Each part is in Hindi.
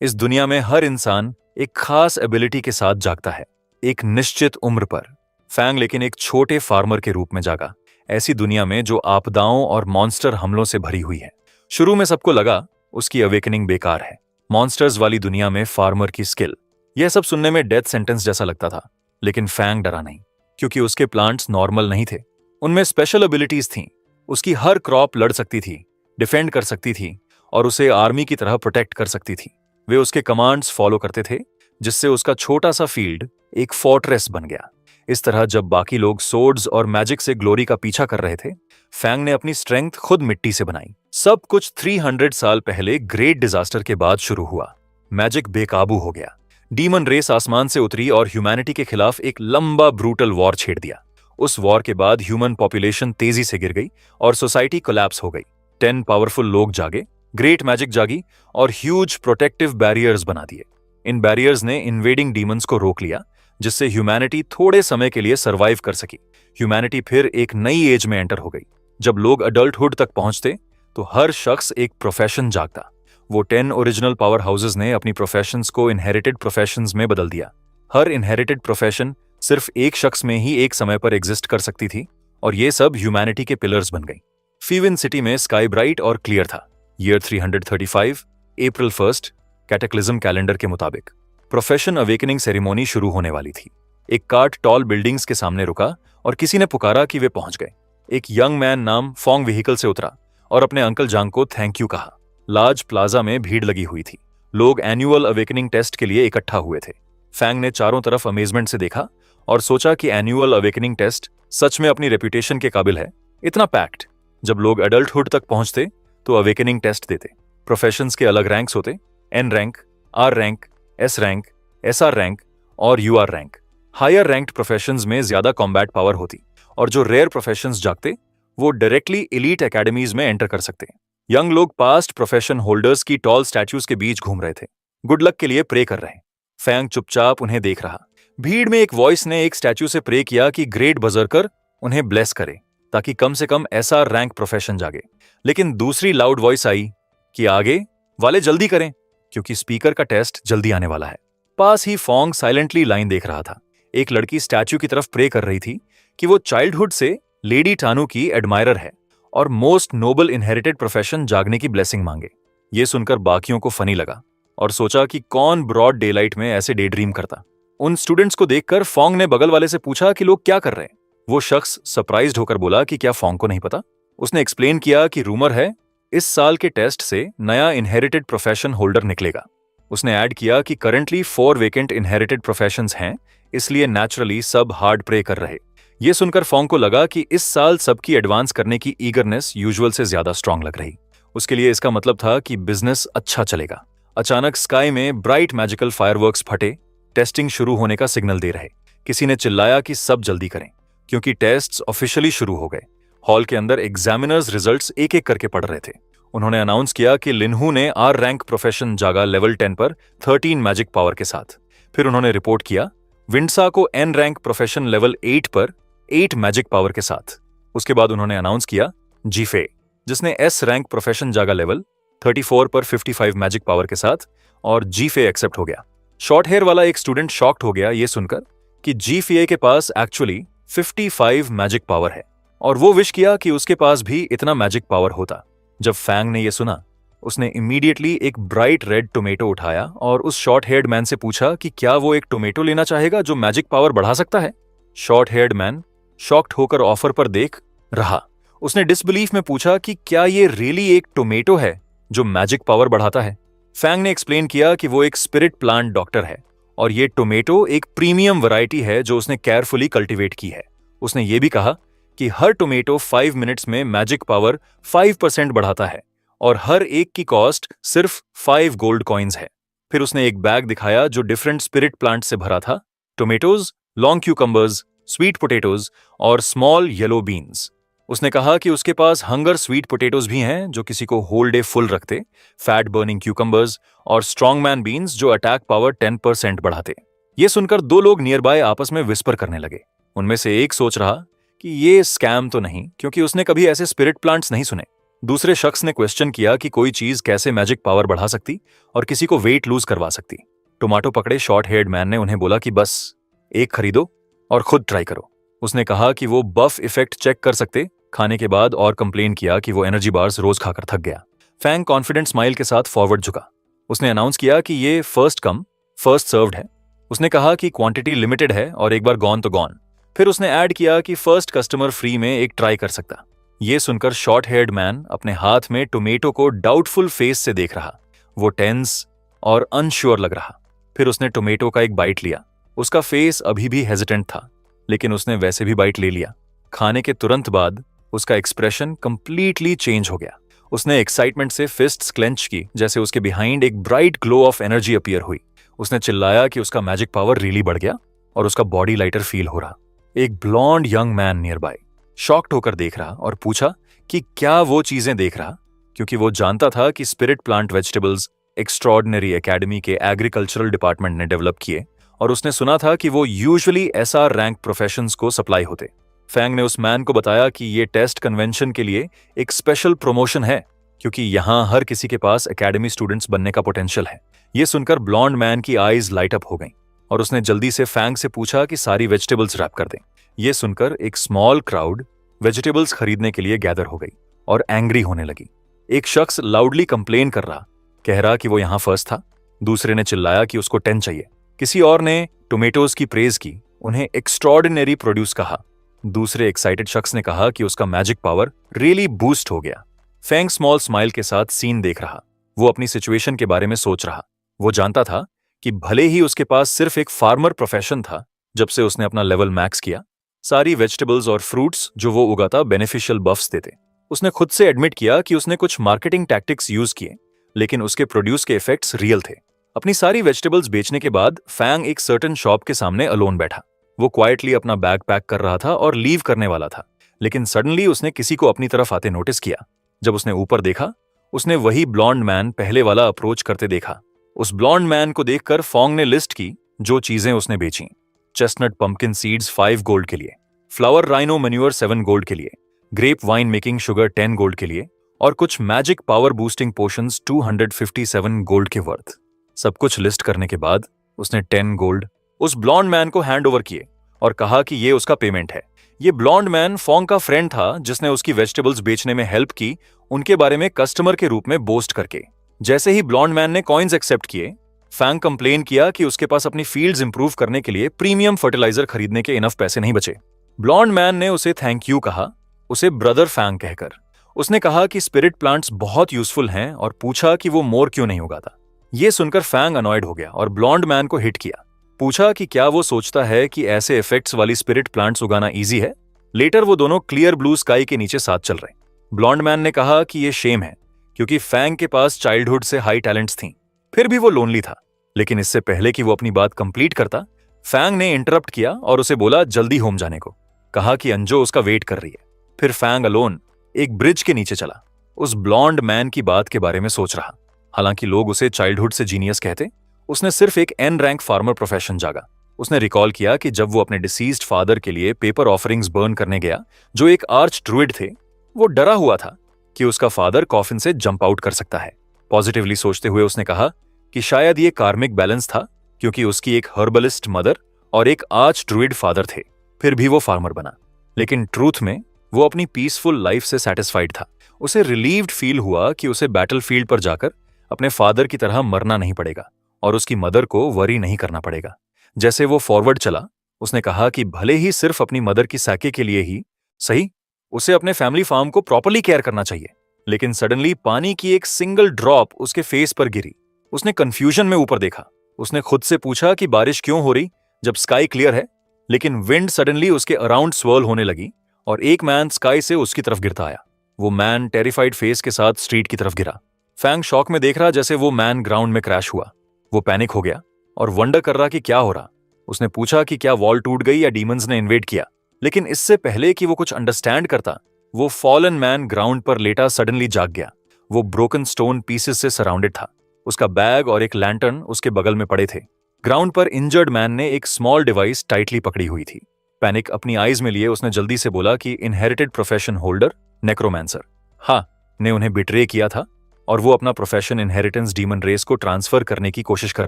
इस दुनिया में हर इंसान एक खास एबिलिटी के साथ जागता है, एक निश्चित उम्र पर। फैंग लेकिन एक छोटे फार्मर के रूप में जागा, ऐसी दुनिया में जो आपदाओं और मॉन्स्टर हमलों से भरी हुई है। शुरू में सबको लगा उसकी अवेकनिंग बेकार है, मॉन्स्टर्स वाली दुनिया में फार्मर की स्किल, यह सब सुनने में डेथ सेंटेंस जैसा लगता था। लेकिन फैंग डरा नहीं, क्योंकि उसके प्लांट्स नॉर्मल नहीं थे, उनमें स्पेशल एबिलिटीज थीं। उसकी हर क्रॉप लड़ सकती थी, डिफेंड कर सकती थी और उसे आर्मी की तरह प्रोटेक्ट कर सकती थी। वे उसके कमांड्स फॉलो करते थे, जिससे उसका छोटा सा फील्ड एक फोर्ट्रेस बन गया। इस तरह जब बाकी लोग सोर्ड्स और मैजिक से ग्लोरी का पीछा कर रहे थे, फैंग ने अपनी स्ट्रेंथ खुद मिट्टी से बनाई। सब कुछ 300 साल पहले ग्रेट डिजास्टर के बाद शुरू हुआ। मैजिक बेकाबू हो गया, डीमन रेस आसमान से उतरी और ह्यूमैनिटी के खिलाफ एक लंबा ब्रूटल वॉर छेड़ दिया। उस वॉर के बाद ह्यूमन पॉपुलेशन तेजी से गिर गई और सोसाइटी कोलैप्स हो गई। 10 पावरफुल लोग जागे, ग्रेट मैजिक जागी और ह्यूज प्रोटेक्टिव बैरियर्स बना दिए। इन बैरियर्स ने इन्वेडिंग डीमंस को रोक लिया, जिससे ह्यूमैनिटी थोड़े समय के लिए सर्वाइव कर सकी। ह्यूमैनिटी फिर एक नई एज में एंटर हो गई। जब लोग अडल्टहुड तक पहुंचते तो हर शख्स एक प्रोफेशन जागता। वो 10 ओरिजिनल पावर हाउसेस ने अपनी प्रोफेशंस को इनहेरिटेड प्रोफेशंस में बदल दिया। हर इनहेरिटेड प्रोफेशन सिर्फ एक शख्स में ही एक समय पर एग्जिस्ट कर सकती थी, और ये सब ह्यूमैनिटी के पिलर्स बन गई। फीविन सिटी में स्काई ब्राइट और क्लियर था। ईयर 335, अप्रैल 1, कैटेक्लिज्म कैलेंडर के मुताबिक प्रोफेशन अवेकनिंग सेरेमोनी शुरू होने वाली थी। एक कार्ट टॉल बिल्डिंग्स के सामने रुका और किसी ने पुकारा कि वे पहुंच गए। एक यंग मैन नाम फोंग व्हीकल से उतरा और अपने अंकल जांग को थैंक यू कहा। लार्ज प्लाजा में भीड़ लगी हुई थी। लोग एनुअल अवेकनिंग टेस्ट के लिए इकट्ठा हुए थे। फैंग ने चारों तरफ अमेजमेंट से देखा और सोचा कि एनुअल अवेकनिंग टेस्ट सच में अपनी रेपुटेशन के काबिल है। इतना पैक्ड। जब लोग एडल्टहुड तक पहुंचते तो अवेकनिंग टेस्ट देते। प्रोफेशंस के अलग रैंक्स होते, N rank, R rank, S rank, SR rank और UR rank. Higher ranked professions में ज्यादा कॉम्बैट पावर होती, और जो रेयर प्रोफेशंस जागते वो डायरेक्टली एलीट एकेडमीज में एंटर कर सकते। यंग लोग पास्ट प्रोफेशन होल्डर्स की टॉल स्टैच्यूज के बीच घूम रहे थे, गुड लक के लिए प्रे कर रहे। फैंग चुपचाप उन्हें देख रहा। भीड़ में एक वॉइस ने एक स्टैच्यू से प्रे किया कि ग्रेट बजरकर उन्हें ब्लेस करे, ताकि कम से कम ऐसा रैंक प्रोफेशन जागे। लेकिन दूसरी लाउड वॉइस आई कि आगे वाले जल्दी करें, क्योंकि स्पीकर का टेस्ट जल्दी आने वाला है। पास ही फोंग साइलेंटली लाइन देख रहा था। एक लड़की स्टैच्यू की तरफ प्रे कर रही थी कि वो चाइल्डहुड से लेडी टानू की एडमायरर है और मोस्ट नोबल इनहेरिटेड प्रोफेशन जागने की ब्लेसिंग मांगे। ये सुनकर बाकियों को फनी लगा और सोचा कि कौन ब्रॉड डेलाइट में ऐसे डे ड्रीम करता। उन स्टूडेंट्स को देखकर फोंग ने बगल वाले से पूछा कि लोग क्या कर रहे हैं। वो शख्स सरप्राइज्ड होकर बोला कि क्या फोंग को नहीं पता। उसने एक्सप्लेन किया कि रूमर है इस साल के टेस्ट से नया इनहेरिटेड प्रोफेशन होल्डर निकलेगा। उसने ऐड किया कि करंटली 4 वेकेंट इनहेरिटेड प्रोफेशंस हैं, इसलिए नेचुरली सब हार्ड प्रे कर रहे। ये सुनकर फोंग को लगा कि इस साल सबकी एडवांस करने की ईगरनेस यूजुअल से ज्यादा स्ट्रांग लग रही। उसके लिए इसका मतलब था कि बिजनेस अच्छा चलेगा। अचानक स्काई में ब्राइट मैजिकल फायरवर्क्स फटे, टेस्टिंग शुरू होने का सिग्नल दे रहे। किसी ने चिल्लाया कि सब जल्दी करें, क्योंकि टेस्ट्स ऑफिशियली शुरू हो गए। हॉल के अंदर एग्जामिनर्स रिजल्ट्स एक एक करके पढ़ रहे थे। उन्होंने अनाउंस किया कि लिनहू ने आर रैंक प्रोफेशन जागा लेवल 10 पर 13 मैजिक पावर के साथ। फिर उन्होंने रिपोर्ट किया विंडसा को एन रैंक प्रोफेशन लेवल 8 पर 8 मैजिक पावर के साथ। उसके बाद उन्होंने अनाउंस किया जीफे, जिसने एस रैंक प्रोफेशन जागा लेवल 34 पर 55 मैजिक पावर के साथ, और जीफे एक्सेप्ट हो गया। शॉर्ट हेयर वाला एक स्टूडेंट शॉक्ड हो गया ये सुनकर कि जीफे के पास एक्चुअली 55 मैजिक पावर है, और वो विश किया कि उसके पास भी इतना मैजिक पावर होता। जब फैंग ने यह सुना, उसने इमीडिएटली एक ब्राइट रेड टोमेटो उठाया और उस शॉर्ट हेयर्ड मैन से पूछा कि क्या वो एक टोमेटो लेना चाहेगा जो मैजिक पावर बढ़ा सकता है। शॉर्ट हेयर्ड मैन शॉक्ड होकर ऑफर पर देख रहा। उसने डिसबिलीफ में पूछा कि क्या ये रियली एक टोमेटो है जो मैजिक पावर बढ़ाता है। फैंग ने एक्सप्लेन किया कि वो एक स्पिरिट प्लांट डॉक्टर है और ये टोमेटो एक प्रीमियम वैरायटी है जो उसने केयरफुली कल्टीवेट की है। उसने ये भी कहा कि हर टोमेटो 5 मिनट्स में मैजिक पावर 5% बढ़ाता है और हर एक की कॉस्ट सिर्फ 5 गोल्ड कॉइन्स है। फिर उसने एक बैग दिखाया जो डिफरेंट स्पिरिट प्लांट से भरा था, tomatoes, long cucumbers, sweet potatoes और स्मॉल येलो बीन्स। उसने कहा कि उसके पास हंगर स्वीट पोटेटोज भी हैं जो किसी को होल डे फुल रखते, फैट बर्निंग क्यूकम्बर्स और स्ट्रॉन्गमैन बीन्स जो अटैक पावर 10% बढ़ाते। ये सुनकर 2 लोग नियर बाय आपस में विस्पर करने लगे। उनमें से एक सोच रहा कि ये स्कैम तो नहीं, क्योंकि उसने कभी ऐसे स्पिरिट प्लांट्स नहीं सुने। दूसरे शख्स ने क्वेश्चन किया कि कोई चीज कैसे मैजिक पावर बढ़ा सकती और किसी को वेट लूज करवा सकती। टोमेटो पकड़े शॉर्ट हेयर्ड मैन ने उन्हें बोला कि बस एक खरीदो और खुद ट्राई करो। उसने कहा कि वो बफ इफेक्ट चेक कर सकते खाने के बाद और कंप्लेन किया कि वो एनर्जी बार्स रोज खाकर थक गया। फैंग कॉन्फिडेंट स्माइल के साथ फॉरवर्ड झुका। उसने अनाउंस किया कि ये फर्स्ट कम फर्स्ट सर्व्ड है। उसने कहा कि क्वांटिटी लिमिटेड है और एक बार गॉन तो गॉन। फिर उसने ऐड किया कि फर्स्ट कस्टमर फ्री में एक ट्राई कर सकता। ये सुनकर शॉर्ट हेयर्ड मैन अपने हाथ में टोमेटो को डाउटफुल फेस से देख रहा। वो टेंस और अनश्योर लग रहा। फिर उसने टोमेटो का एक बाइट लिया। उसका फेस अभी भी हेजिटेंट था, लेकिन उसने वैसे भी बाइट ले लिया। खाने के तुरंत बाद उसका एक्सप्रेशन कंप्लीटली चेंज हो गया। उसने एक्साइटमेंट से फिस्ट्स क्लेंच की, जैसे उसके बिहाइंड एक bright glow of energy appear हुई। उसने चिल्लाया कि उसका मैजिक पावर रियली बढ़ गया और उसका बॉडी लाइटर फील हो रहा। एक blonde young man nearby shocked होकर देख रहा और पूछा कि क्या वो चीजें देख रहा, क्योंकि वो जानता था कि spirit plant vegetables extraordinary academy के एग्रीकल्चरल डिपार्टमेंट ने डेवलप किए और उसने सुना था कि वो यूजुअली एसआर रैंक प्रोफेशंस को सप्लाई होते। फैंग ने उस मैन को बताया कि ये टेस्ट कन्वेंशन के लिए एक स्पेशल प्रमोशन है, क्योंकि यहां हर किसी के पास एकेडमी स्टूडेंट्स बनने का पोटेंशियल है। ये सुनकर ब्लॉन्ड मैन की आईज लाइट अप हो गईं और उसने जल्दी से फैंग से पूछा कि सारी वेजिटेबल्स रैप कर दें। ये सुनकर एक स्मॉल क्राउड वेजिटेबल्स खरीदने के लिए गैदर हो गई और एंग्री होने लगी। एक शख्स लाउडली कंप्लेन कर रहा, कह रहा कि वो यहां फर्स्ट था। दूसरे ने चिल्लाया कि उसको 10 चाहिए। किसी और ने टोमेटोज की प्रेज की, उन्हें एक्स्ट्रॉर्डिनरी प्रोड्यूस कहा। दूसरे एक्साइटेड शख्स ने कहा कि उसका मैजिक पावर रियली बूस्ट हो गया। फैंग स्मॉल स्माइल के साथ सीन देख रहा। वो अपनी सिचुएशन के बारे में सोच रहा। वो जानता था कि भले ही उसके पास सिर्फ एक फार्मर प्रोफेशन था, जब से उसने अपना लेवल मैक्स किया, सारी वेजिटेबल्स और फ्रूट्स जो वो उगाता बेनिफिशियल बफ्स देते। उसने खुद से एडमिट किया कि उसने कुछ मार्केटिंग टैक्टिक्स यूज किए, लेकिन उसके प्रोड्यूस के इफेक्ट्स रियल थे। अपनी सारी वेजिटेबल्स बेचने के बाद फैंग एक सर्टेन शॉप के सामने अलोन बैठा। वो क्वाइटली अपना बैग पैक कर रहा था और लीव करने वाला था, लेकिन सडनली उसने किसी को अपनी तरफ आते नोटिस किया। जब उसने ऊपर देखा, उसने वही ब्लॉन्ड मैन पहले वाला अप्रोच करते देखा। उस ब्लॉन्ड मैन को देखकर फॉन्ग ने लिस्ट की जो चीजें उसने बेची। चेस्टनट पंपकिन सीड्स 5 गोल्ड के लिए, फ्लावर राइनो मैन्योर 7 गोल्ड के लिए, grape wine making sugar 10 gold के लिए और कुछ magic power boosting potions 257 gold के वर्थ। सब कुछ लिस्ट करने के बाद उसने 10 गोल्ड उस ब्लॉन्ड मैन को हैंड ओवर किए और कहा कि ये उसका पेमेंट है। ये ब्लॉन्ड मैन फॉन्ग का फ्रेंड था, जिसने उसकी वेजिटेबल्स बेचने में हेल्प की, उनके बारे में कस्टमर के रूप में बोस्ट करके। जैसे ही ब्लॉन्ड मैन ने कॉइन्स एक्सेप्ट किए, फैंग कंप्लेन किया कि उसके पास अपनी फील्ड्स इंप्रूव करने के लिए प्रीमियम फर्टिलाइजर खरीदने के इनफ पैसे नहीं बचे। ब्लॉन्ड मैन ने उसे थैंक यू कहा, उसे ब्रदर फैंग कहकर। उसने कहा कि स्पिरिट प्लांट्स बहुत यूजफुल हैं और पूछा कि वो मोर क्यों नहीं उगाता। ये सुनकर फैंग अनॉयड हो गया और ब्लॉन्ड मैन को हिट किया। पूछा कि क्या वो सोचता है कि ऐसे इफेक्ट्स वाली स्पिरिट प्लांट्स उगाना इजी है। लेटर वो दोनों क्लियर ब्लू स्काई के नीचे साथ चल रहे। ब्लॉन्ड मैन ने कहा कि ये शेम है, क्योंकि फैंग के पास चाइल्डहुड से हाई टैलेंट्स थीं, फिर भी वो लोनली था। लेकिन इससे पहले कि वो अपनी बात कंप्लीट करता, फैंग ने इंटरप्ट किया और उसे बोला जल्दी होम जाने को। कहा कि अंजो उसका वेट कर रही है। फिर फैंग अलोन एक ब्रिज के नीचे चला, उस ब्लॉन्ड मैन की बात के बारे में सोच रहा। हालांकि लोग उसे चाइल्डहुड से जीनियस कहते, उसने सिर्फ एक एन रैंक फार्मर प्रोफेशन जागा। उसने रिकॉल किया कि जब वो अपने डिसीज्ड फादर के लिए पेपर ऑफरिंग्स बर्न करने गया, जो एक आर्च ड्रुइड थे, वो डरा हुआ था कि उसका फादर कॉफिन से जंप आउट कर सकता है। पॉजिटिवली सोचते हुए उसने कहा कि शायद ये कार्मिक बैलेंस था, क्योंकि उसकी एक हर्बलिस्ट मदर और एक आर्च ड्रुइड फादर थे, फिर भी वो फार्मर बना। लेकिन ट्रूथ में वो अपनी पीसफुल लाइफ से सेटिस्फाइड था। उसे रिलीव्ड फील हुआ कि उसे बैटलफील्ड पर जाकर अपने फादर की तरह मरना नहीं पड़ेगा और उसकी मदर को वरी नहीं करना पड़ेगा। जैसे वो फॉरवर्ड चला, उसने कहा कि भले ही सिर्फ अपनी मदर की साके के लिए ही सही, उसे अपने फैमिली फार्म को प्रॉपर्ली केयर करना चाहिए। लेकिन सडनली पानी की एक सिंगल ड्रॉप उसके फेस पर गिरी। उसने कंफ्यूजन में ऊपर देखा। उसने खुद से पूछा कि बारिश क्यों हो रही जब स्काई क्लियर है, लेकिन विंड सडनली उसके अराउंड स्वर्ल होने लगी और एक मैन स्काई से उसकी तरफ गिरता आया। वो मैन टेरिफाइड फेस के साथ स्ट्रीट की तरफ गिरा। फैंग शॉक में देख रहा जैसे वो मैन ग्राउंड में क्रैश हुआ। वो पैनिक हो गया और वंडर कर रहा कि क्या हो रहा। उसने पूछा कि क्या वॉल टूट गई या डीमंस ने इन्वेड किया, लेकिन इससे पहले कि वो कुछ अंडरस्टैंड करता, वो फॉलन मैन ग्राउंड पर लेटा सडनली जाग गया। वो ब्रोकन स्टोन पीसेस से सराउंडेड था। उसका बैग और एक लैंटर्न उसके बगल में पड़े थे। ग्राउंड पर इंजर्ड मैन ने एक स्मॉल डिवाइस टाइटली पकड़ी हुई थी। पैनिक अपनी आईज में लिए उसने जल्दी से बोला कि इनहेरिटेड प्रोफेशन होल्डर नेक्रोमैंसर। हाँ, ने उन्हें बिट्रे किया था और वो अपना प्रोफेशन इनहेरिटेंस डीमन रेस को ट्रांसफर करने की कोशिश कर